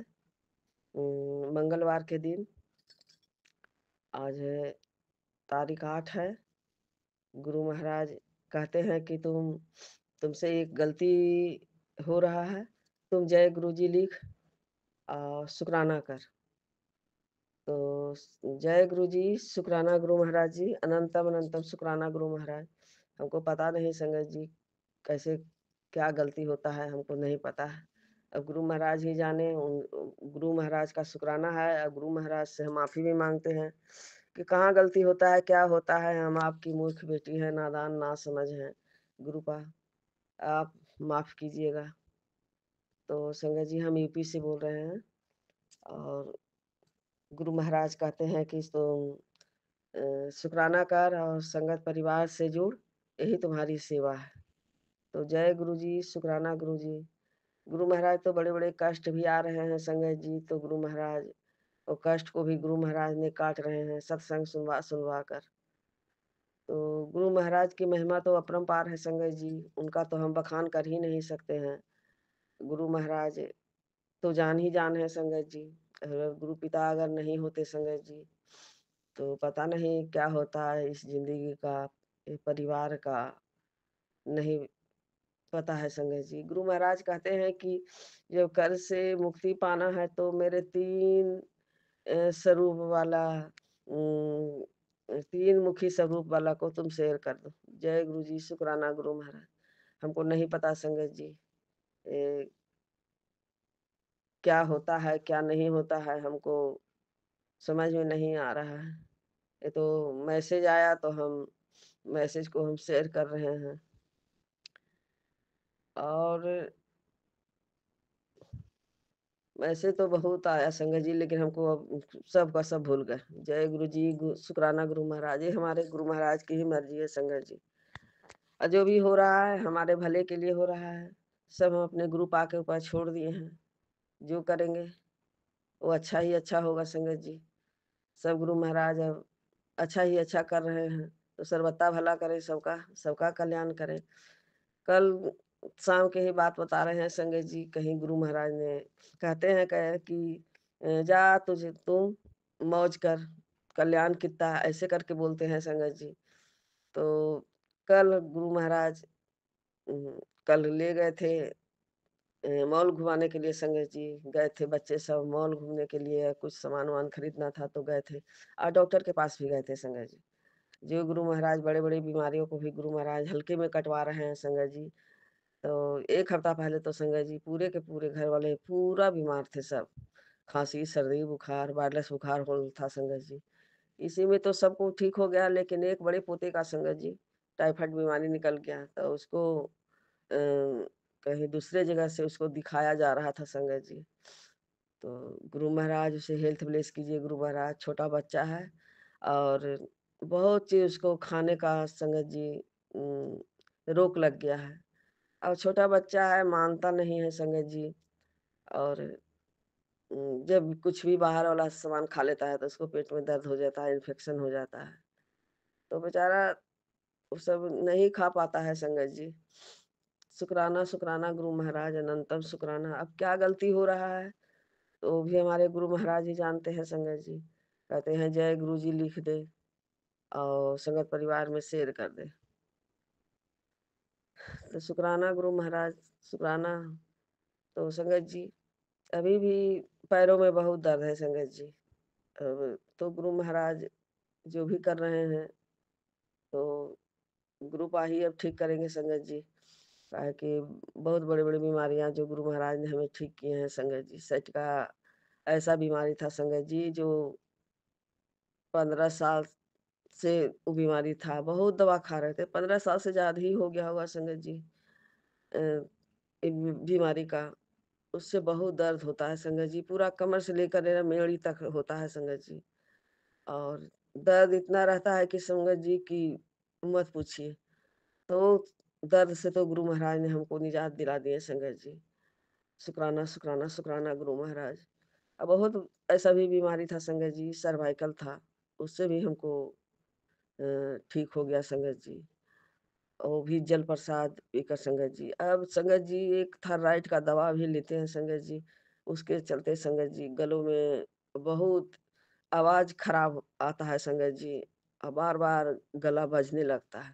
मंगलवार के दिन आज है तारीख 8 है। गुरु महाराज कहते हैं कि तुमसे एक गलती हो रहा है, तुम जय गुरु जी लिख और शुक्राना कर। तो जय गुरु जी, शुक्राना गुरु महाराज जी, अनंतम अनंतम शुक्राना गुरु महाराज। हमको पता नहीं संगत जी कैसे क्या गलती होता है, हमको नहीं पता है। अब गुरु महाराज ही जाने। गुरु महाराज का शुक्राना है और गुरु महाराज से हम माफ़ी भी मांगते हैं कि कहाँ गलती होता है, क्या होता है। हम आपकी मूर्ख बेटी हैं, नादान ना समझ हैं। गुरुपा आप माफ़ कीजिएगा। तो संगत जी हम यूपी से बोल रहे हैं और गुरु महाराज कहते हैं कि शुक्राना कर और संगत परिवार से जुड़, यही तुम्हारी सेवा है। तो जय गुरु जी, शुक्राना गुरु जी। गुरु महाराज तो बड़े बड़े कष्ट भी आ रहे हैं संगत जी, तो गुरु महाराज और कष्ट को भी गुरु महाराज ने काट रहे हैं सत्संग सुनवा सुनवा कर। तो गुरु महाराज की महिमा तो अपरंपार है संगत जी, उनका तो हम बखान कर ही नहीं सकते हैं। गुरु महाराज तो जान ही जान है संगत जी। अगर गुरु पिता अगर नहीं होते संगत जी तो पता नहीं क्या होता है इस जिंदगी का, ये परिवार का नहीं पता है संगत जी। गुरु महाराज कहते हैं कि जब कर्ज से मुक्ति पाना है तो मेरे 3 स्वरूप वाला 3 मुखी स्वरूप वाला को तुम शेयर कर दो। जय गुरु जी, शुक्राना गुरु महाराज। हमको नहीं पता संगत जी क्या होता है क्या नहीं होता है, हमको समझ में नहीं आ रहा है। ये तो मैसेज आया तो हम मैसेज को हम शेयर कर रहे हैं। और वैसे तो बहुत आया संगत जी, लेकिन हमको अब सब का सब भूल गए। जय गुरु जी, शुक्राना गुरु महाराज। ये हमारे गुरु महाराज की ही मर्जी है संगत जी, और जो भी हो रहा है हमारे भले के लिए हो रहा है। सब हम अपने गुरु पा के ऊपर छोड़ दिए हैं। जो करेंगे वो अच्छा ही अच्छा होगा संगत जी। सब गुरु महाराज अब अच्छा ही अच्छा कर रहे हैं, तो सर्वथा भला करें, सबका सबका कल्याण करें। कल शाम के ही बात बता रहे हैं संगत जी, कहीं गुरु महाराज ने कहते हैं कि जा तुम मौज कर, कल्याण कितना ऐसे करके बोलते हैं संगत जी। तो कल गुरु महाराज कल ले गए थे मॉल घुमाने के लिए संगत जी। गए थे बच्चे सब मॉल घूमने के लिए, कुछ सामान वामान खरीदना था तो गए थे, और डॉक्टर के पास भी गए थे संगत जी। जो गुरु महाराज बड़े बड़ी बीमारियों को भी गुरु महाराज हल्के में कटवा रहे हैं संगत जी। तो 1 हफ्ता पहले तो संगत जी पूरे के पूरे घर वाले पूरा बीमार थे सब। खांसी, सर्दी, बुखार, वायरलेस बुखार हो था संगत जी। इसी में तो सबको ठीक हो गया, लेकिन एक बड़े पोते का संगत जी टाइफाइड बीमारी निकल गया, तो उसको कहीं दूसरे जगह से उसको दिखाया जा रहा था संगत जी। तो गुरु महाराज उसे हेल्थ ब्लेस कीजिए गुरु महाराज। छोटा बच्चा है और बहुत चीज़ उसको खाने का संगत जी रोक लग गया है। और छोटा बच्चा है, मानता नहीं है संगत जी। और जब कुछ भी बाहर वाला सामान खा लेता है तो उसको पेट में दर्द हो जाता है, इन्फेक्शन हो जाता है। तो बेचारा वो सब नहीं खा पाता है संगत जी। शुक्राना शुक्राना गुरु महाराज, अनंतम शुक्राना। अब क्या गलती हो रहा है तो वो भी हमारे गुरु महाराज ही जानते हैं संगत जी। कहते हैं जय गुरु जी लिख दे और संगत परिवार में शेयर कर दे। तो शुक्राना गुरु महाराज, शुक्राना। तो संगत जी अभी भी पैरों में बहुत दर्द है संगत जी। अब तो गुरु महाराज जो भी कर रहे हैं तो गुरु पा ही अब ठीक करेंगे संगत जी। काहे कि बहुत बड़ी बड़ी बीमारियां जो गुरु महाराज ने हमें ठीक किए हैं संगत जी। सेट का ऐसा बीमारी था संगत जी जो 15 साल से वो बीमारी था, बहुत दवा खा रहे थे। 15 साल से ज़्यादा ही हो गया होगा संगत जी बीमारी का। उससे बहुत दर्द होता है संगत जी, पूरा कमर से लेकर मेड़ी तक होता है संगत जी। और दर्द इतना रहता है कि संगत जी की मत पूछिए। तो दर्द से तो गुरु महाराज ने हमको निजात दिला दिए संगत जी। शुक्राना शुक्राना शुक्राना गुरु महाराज। अब बहुत ऐसा भी बीमारी था संगत जी, सर्वाइकल था, उससे भी हमको ठीक हो गया संगत जी। वो भी जल प्रसाद पीकर संगत जी। अब संगत जी एक थायराइड का दवा भी लेते हैं संगत जी, उसके चलते संगत जी गलों में बहुत आवाज़ खराब आता है संगत जी, बार-बार गला बजने लगता है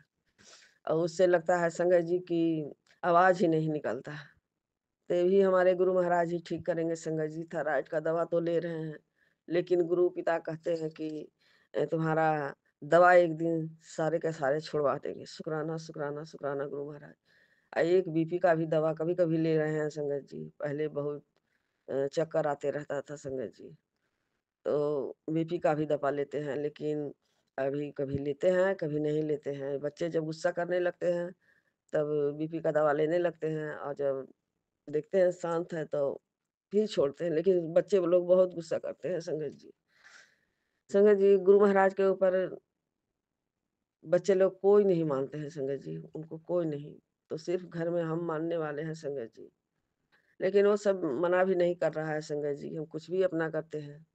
और उससे लगता है संगत जी कि आवाज़ ही नहीं निकलता है। तो ये भी हमारे गुरु महाराज ही ठीक करेंगे संगत जी, थायराइड का दवा तो ले रहे हैं, लेकिन गुरु पिता कहते हैं कि तुम्हारा दवा एक दिन सारे के सारे छुड़वा देंगे। शुक्राना, शुक्राना, शुक्राना गुरु महाराज। एक बीपी का भी दवा कभी-कभी ले रहे हैं संगत जी, पहले बहुत चक्कर आते रहता था संगत जी, तो बीपी का भी दवा लेते हैं, लेकिन अभी कभी लेते हैं, कभी नहीं लेते हैं। बच्चे जब गुस्सा करने लगते हैं, तब बीपी का दवा लेने लगते हैं और जब देखते हैं शांत है तो फिर छोड़ते हैं, लेकिन बच्चे लोग बहुत गुस्सा करते हैं संगत जी। संगत जी गुरु महाराज के ऊपर बच्चे लोग कोई नहीं मानते हैं संगत जी, उनको कोई नहीं, तो सिर्फ घर में हम मानने वाले हैं संगत जी। लेकिन वो सब मना भी नहीं कर रहा है संगत जी, हम कुछ भी अपना करते हैं,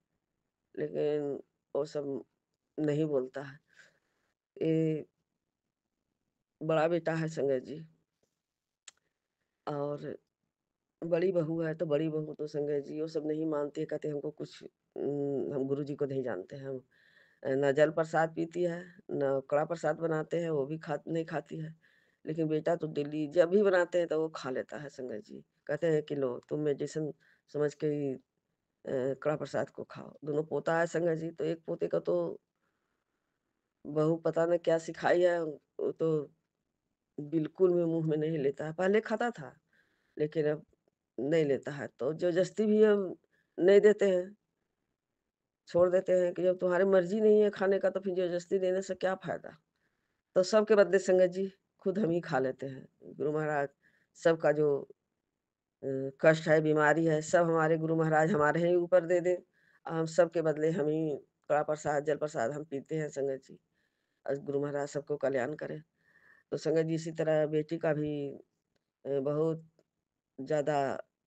लेकिन वो सब नहीं बोलता है। ये बड़ा बेटा है संगत जी और बड़ी बहू है, तो बड़ी बहू तो संगत जी वो सब नहीं मानती है, कहते हैं हमको कुछ हम गुरुजी को नहीं जानते हैं हम। ना जल प्रसाद पीती है, ना कड़ा प्रसाद बनाते हैं, वो भी नहीं खाती है। लेकिन बेटा तो डेली जब भी बनाते हैं तो वो खा लेता है संगत जी। कहते हैं कि लो तुम मेडिसिन समझ के ही कड़ा प्रसाद को खाओ। दोनों पोता है संगत जी, तो एक पोते का तो बहू पता न क्या सिखाई है, वो तो बिल्कुल भी मुँह में नहीं लेता है। पहले खाता था, लेकिन अब नहीं लेता है, तो ज़बरदस्ती भी हम नहीं देते हैं, छोड़ देते हैं कि जब तुम्हारी मर्ज़ी नहीं है खाने का तो फिर ज़बरदस्ती देने से क्या फ़ायदा? तो सबके बदले संगत जी खुद हम ही खा लेते हैं। गुरु महाराज सबका जो कष्ट है, बीमारी है, सब हमारे गुरु महाराज हमारे ही ऊपर दे दें। हम सबके बदले हम ही कड़ा प्रसाद, जल प्रसाद हम पीते हैं संगत जी। गुरु महाराज सबको कल्याण करें। तो संगत जी इसी तरह बेटी का भी बहुत ज़्यादा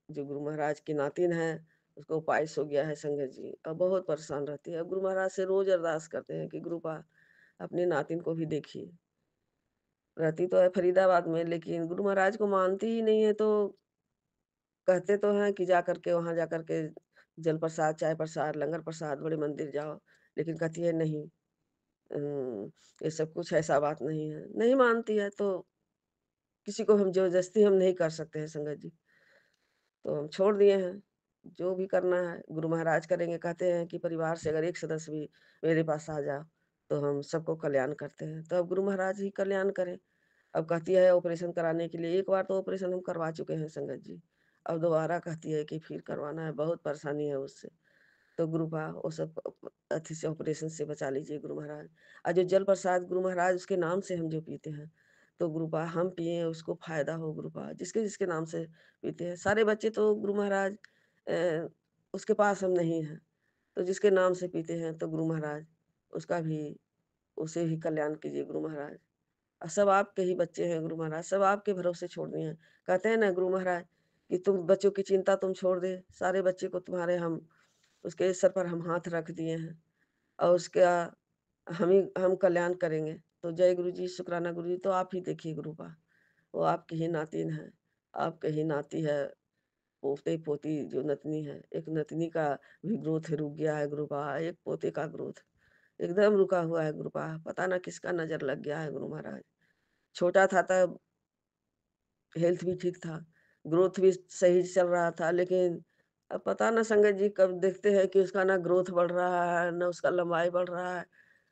जो गुरु महाराज की नातिन है, उसको पाइल्स हो गया है संगत जी, अब बहुत परेशान रहती है। अब गुरु महाराज से रोज़ अरदास करते हैं कि गुरुपा अपनी नातिन को भी देखिए। रहती तो है फरीदाबाद में, लेकिन गुरु महाराज को मानती ही नहीं है, तो कहते तो हैं कि जा कर के वहाँ जा कर के जल प्रसाद, चाय प्रसाद, लंगर प्रसाद, बड़े मंदिर जाओ, लेकिन कहती है नहीं, ये सब कुछ ऐसा बात नहीं है। नहीं मानती है तो किसी को हम ज़बरदस्ती हम नहीं कर सकते हैं संगत जी, तो हम छोड़ दिए हैं। जो भी करना है गुरु महाराज करेंगे, कहते हैं कि परिवार से अगर एक सदस्य भी मेरे पास आ जाओ, तो हम सबको कल्याण करते हैं। तो अब गुरु महाराज ही कल्याण करें। अब कहती है ऑपरेशन कराने के लिए, एक बार तो ऑपरेशन हम करवा चुके हैं संगत जी। अब दोबारा कहती है कि फिर करवाना है, बहुत परेशानी है उससे। तो गुरुपा वो सब अथी से ऑपरेशन से बचा लीजिए गुरु महाराज। और जो जल प्रसाद गुरु महाराज उसके नाम से हम जो पीते हैं, तो गुरुपा हम पिएँ उसको फ़ायदा हो गुरुपा, जिसके नाम से पीते हैं। सारे बच्चे तो गुरु महाराज उसके पास हम नहीं हैं, तो जिसके नाम से पीते हैं तो गुरु महाराज उसका भी उसे भी कल्याण कीजिए गुरु महाराज। सब आपके ही बच्चे हैं गुरु महाराज, सब आपके भरोसे छोड़ दिए हैं। कहते हैं ना गुरु महाराज कि तुम बच्चों की चिंता तुम छोड़ दे, सारे बच्चे को तुम्हारे हम उसके सर पर हम हाथ रख दिए हैं और उसका हम कल्याण करेंगे। तो जय गुरु जी, शुक्राना गुरु जी, तो आप ही देखिए गुरुपा, वो आपकी ही नातिन है, आपके ही नाती है, पोते-पोती जो नतनी है, एक नतनी का भी ग्रोथ रुक गया है गुरुपा, एक पोते का ग्रोथ एकदम रुका हुआ है गुरुपा, पता ना किसका नज़र लग गया है गुरु महाराज। छोटा था तब हेल्थ भी ठीक था, ग्रोथ भी सही चल रहा था, लेकिन अब पता ना संगत जी कब देखते हैं कि उसका ना ग्रोथ बढ़ रहा है, ना उसका लंबाई बढ़ रहा है,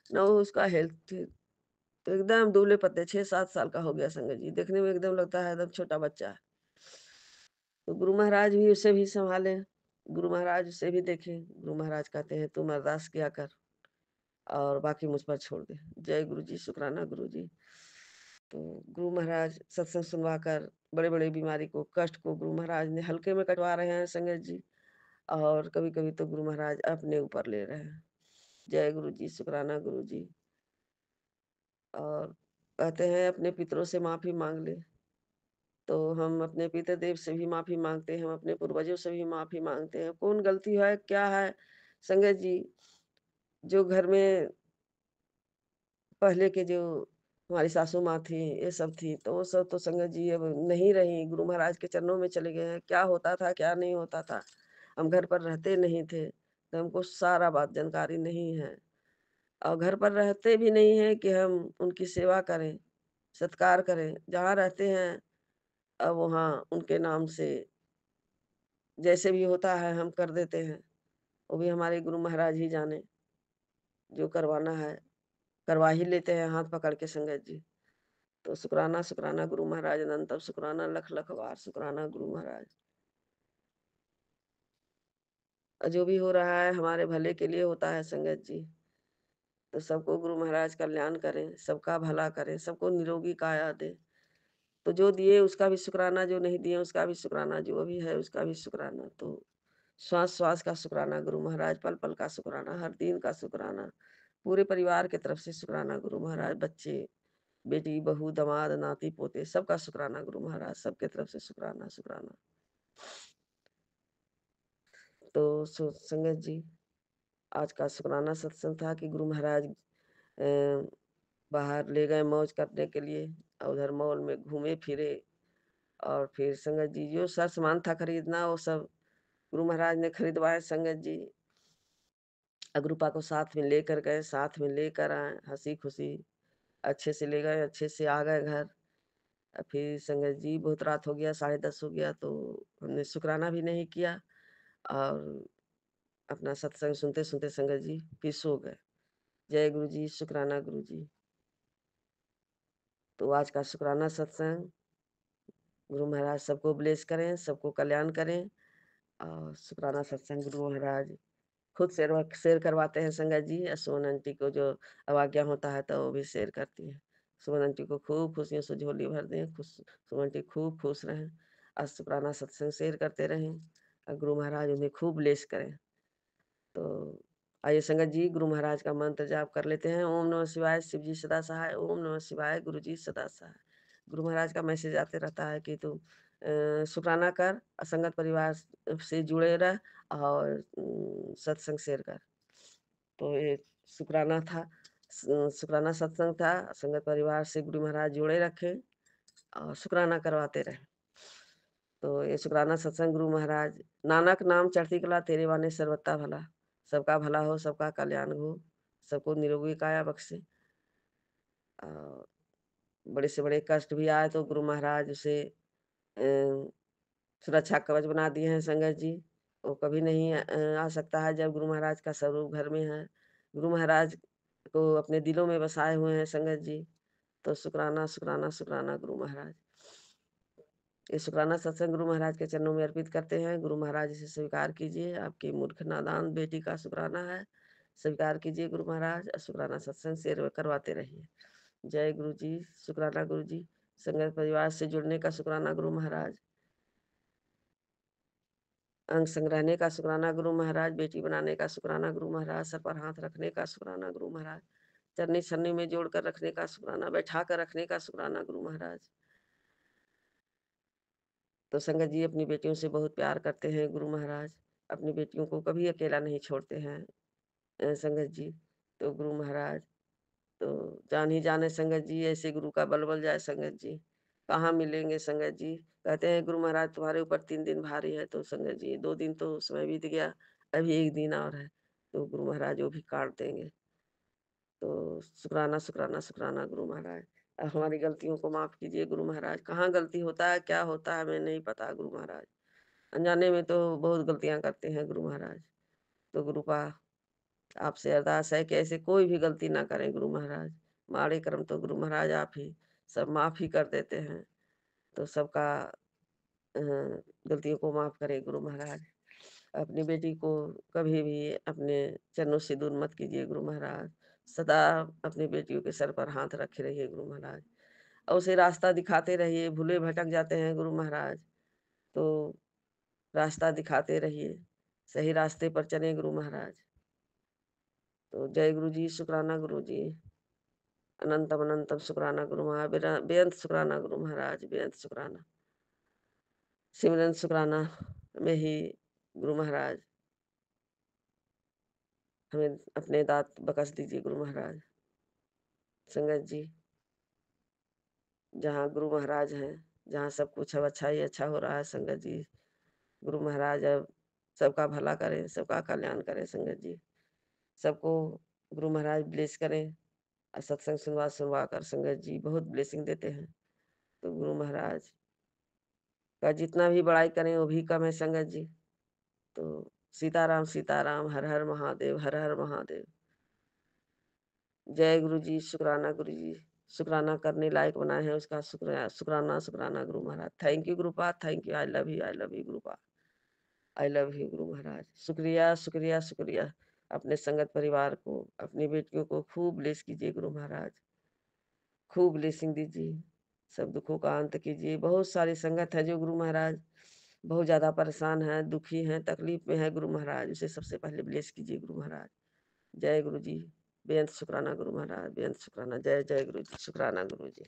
ना उसका हेल्थ ठीक, तो एकदम दुबले-पतले 6-7 साल का हो गया संगत जी, देखने में एकदम लगता है एकदम छोटा बच्चा है। तो गुरु महाराज भी उसे भी सँभालें, गुरु महाराज उसे भी देखें। गुरु महाराज कहते हैं तुम अरदास किया कर और बाकी मुझ पर छोड़ दे। जय गुरु जी, शुक्राना गुरु जी। तो गुरु महाराज सत्संग सुनवा कर बड़े-बड़े बीमारी को, कष्ट को गुरु महाराज ने हल्के में कटवा रहे हैं संगत जी, और कभी-कभी तो गुरु महाराज अपने ऊपर ले रहे हैं। जय गुरु जी, शुक्राना गुरु जी। और कहते हैं अपने पितरों से माफ़ी माँग ले, तो हम अपने पितृदेव से भी माफ़ी माँगते हैं, हम अपने पूर्वजों से भी माफ़ी माँगते हैं। कौन गलती है, क्या है संगत जी, जो घर में पहले के जो हमारी सासू माँ थी, ये सब थी, तो वो सब तो संगत जी अब नहीं रही, गुरु महाराज के चरणों में चले गए हैं। क्या होता था, क्या नहीं होता था, हम घर पर रहते नहीं थे, तो हमको सारा बात जानकारी नहीं है। और घर पर रहते भी नहीं हैं कि हम उनकी सेवा करें, सत्कार करें। जहाँ रहते हैं अब वहाँ उनके नाम से जैसे भी होता है हम कर देते हैं। वो भी हमारे गुरु महाराज ही जाने, जो करवाना है करवा ही लेते हैं हाथ पकड़ के संगत जी। तो शुक्राना शुक्राना गुरु महाराज, अनंतम शुक्राना, लख लख बार शुक्राना गुरु महाराज। और जो भी हो रहा है हमारे भले के लिए होता है संगत जी। तो सबको गुरु महाराज कल्याण करें, सबका भला करें, सबको निरोगी काया दे। तो जो दिए उसका भी शुक्राना, जो नहीं दिए उसका भी शुक्राना, जो अभी है उसका भी शुक्राना। तो श्वास श्वास का शुक्राना गुरु महाराज, पल पल का शुक्राना, हर दिन का शुक्राना, पूरे परिवार की तरफ से शुक्राना गुरु महाराज। बच्चे, बेटी, बहू, दामाद, नाती पोते, सबका शुक्राना गुरु महाराज, सबके तरफ से शुक्राना शुक्राना। तो संगत जी, आज का शुक्राना सत्संग था कि गुरु महाराज बाहर ले गए मौज करने के लिए, और उधर मॉल में घूमे फिरे। और फिर संगत जी जो सर सामान था खरीदना वो सब गुरु महाराज ने खरीदवाए संगत जी। अगरूपा को साथ में लेकर गए, साथ में लेकर आए, हंसी खुशी अच्छे से ले गए, अच्छे से आ गए घर। फिर संगत जी बहुत रात हो गया, 10:30 हो गया, तो हमने शुक्राना भी नहीं किया और अपना सत्संग सुनते सुनते संगत जी फिर सो गए। जय गुरु जी, शुक्राना गुरु जी। तो आज का शुक्राना सत्संग गुरु महाराज सबको ब्लेस करें, सबको कल्याण करें। और शुक्राना सत्संग गुरु महाराज खुद शेयर करवाते हैं संगत जी। सुमन आंटी को जो अवाज्ञा होता है तो वो भी शेयर करती है। सुमन आंटी को खूब खुशियों से झोली भर दें, खुश सुमन आंटी खूब खुश रहें और शुक्राना सत्संग शेयर करते रहें और गुरु महाराज उन्हें खूब ब्लेस करें। तो आइए संगत जी गुरु महाराज का मंत्र जाप कर लेते हैं। ओम नमः शिवाय, शिव जी सदा सहाय। ओम नमः शिवाय, गुरु जी सदा सहाय। गुरु महाराज का मैसेज आते रहता है कि तू शुक्राना कर, असंगत परिवार से जुड़े रह और सत्संग शेयर कर। तो ये शुक्राना था, शुक्राना सत्संग था। संगत परिवार से गुरु महाराज जुड़े रखे और शुक्राना करवाते रहे। तो ये शुक्राना सत्संग गुरु महाराज, नानक नाम चढ़ती कला तेरे वाने सर्वत्ता भला। सबका भला हो, सबका कल्याण हो, सबको निरोगी काया बख्शे। और बड़े से बड़े कष्ट भी आए तो गुरु महाराज उसे सुरक्षा कवच बना दिए हैं संगत जी। वो कभी नहीं आ सकता है जब गुरु महाराज का स्वरूप घर में है। गुरु महाराज को अपने दिलों में बसाए हुए हैं संगत जी। तो शुक्राना शुक्राना शुक्राना गुरु महाराज। ये शुक्राना सत्संग गुरु महाराज के चरणों में अर्पित करते हैं। गुरु महाराज इसे स्वीकार कीजिए। आपकी मूर्ख नादान बेटी का शुक्राना है, स्वीकार कीजिए गुरु महाराज। शुक्राना सत्संग शेयर करवाते रहिए। जय गुरु जी, शुक्राना गुरु जी। संगत परिवार से जुड़ने का शुक्राना गुरु महाराज। अंग संग्रहने का शुक्राना गुरु महाराज। बेटी बनाने का शुक्राना गुरु महाराज। सर पर हाथ रखने का शुक्राना गुरु महाराज। चरनी छन्नी में जोड़कर रखने का शुक्राना, बैठा कर रखने का शुक्राना गुरु महाराज। तो संगत जी अपनी बेटियों से बहुत प्यार करते हैं गुरु महाराज, अपनी बेटियों को कभी अकेला नहीं छोड़ते हैं संगत जी। तो गुरु महाराज तो जान ही जाने संगत जी, ऐसे गुरु का बल बल जाए संगत जी, कहाँ मिलेंगे संगत जी। कहते हैं गुरु महाराज तुम्हारे ऊपर 3 दिन भारी है। तो संगत जी 2 दिन तो समय बीत गया, अभी 1 दिन और है, तो गुरु महाराज वो भी काट देंगे। तो शुक्राना शुक्राना शुक्राना गुरु महाराज। हमारी गलतियों को माफ कीजिए गुरु महाराज। कहाँ गलती होता है, क्या होता है, हमें नहीं पता गुरु महाराज। अनजाने में तो बहुत गलतियां करते हैं गुरु महाराज। तो गुरुपा आपसे अरदास है कि ऐसे कोई भी गलती ना करें गुरु महाराज। माड़े कर्म तो गुरु महाराज आप ही सब माफ ही कर देते हैं। तो सबका गलतियों को माफ करें गुरु महाराज। अपनी बेटी को कभी भी अपने चरणों से दूर मत कीजिए गुरु महाराज। सदा अपनी बेटियों के सर पर हाथ रखे रहिए गुरु महाराज और उसे रास्ता दिखाते रहिए। भूले भटक जाते हैं गुरु महाराज, तो रास्ता दिखाते रहिए, सही रास्ते पर चले गुरु महाराज। तो जय गुरु जी, शुक्राना गुरु जी। अनंतम अनंतम शुक्राना गुरु महाराज, बेअंत शुक्राना गुरु महाराज, बेअंत शुक्राना। सिमरन शुक्राना में ही गुरु महाराज हमें अपने दांत बकस दीजिए गुरु महाराज। संगत जी, जहाँ गुरु महाराज हैं, जहाँ सब कुछ अब अच्छा ही अच्छा हो रहा है संगत जी। गुरु महाराज अब सबका भला करें, सबका कल्याण करें संगत जी। सबको गुरु महाराज ब्लेस करें और सत्संग सुनवा सुनवा कर संगत जी बहुत ब्लेसिंग देते हैं। तो गुरु महाराज का जितना भी बड़ाई करें वो भी कम है संगत जी। तो सीताराम सीताराम, हर हर महादेव, हर हर महादेव। जय गुरु जी, शुक्राना गुरु जी, शुक्राना करने लायक बनाए हैं उसका शुक्राना शुक्राना गुरु महाराज। थैंक यू गुरुपा, thank you, I love you गुरुपा, आई लव यू गुरु महाराज। शुक्रिया शुक्रिया शुक्रिया। अपने संगत परिवार को, अपनी बेटियों को खूब ब्लेस कीजिए गुरु महाराज, खूब ब्लेसिंग दीजिए, सब दुखों का अंत कीजिए। बहुत सारी संगत है जो गुरु महाराज बहुत ज़्यादा परेशान है, दुखी हैं, तकलीफ में है गुरु महाराज, उसे सबसे पहले ब्लेस कीजिए गुरु महाराज। जय गुरु जी, बेअंत शुक्राना गुरु महाराज, बेअंत शुक्राना। जय जय गुरु जी, शुक्राना गुरु जी।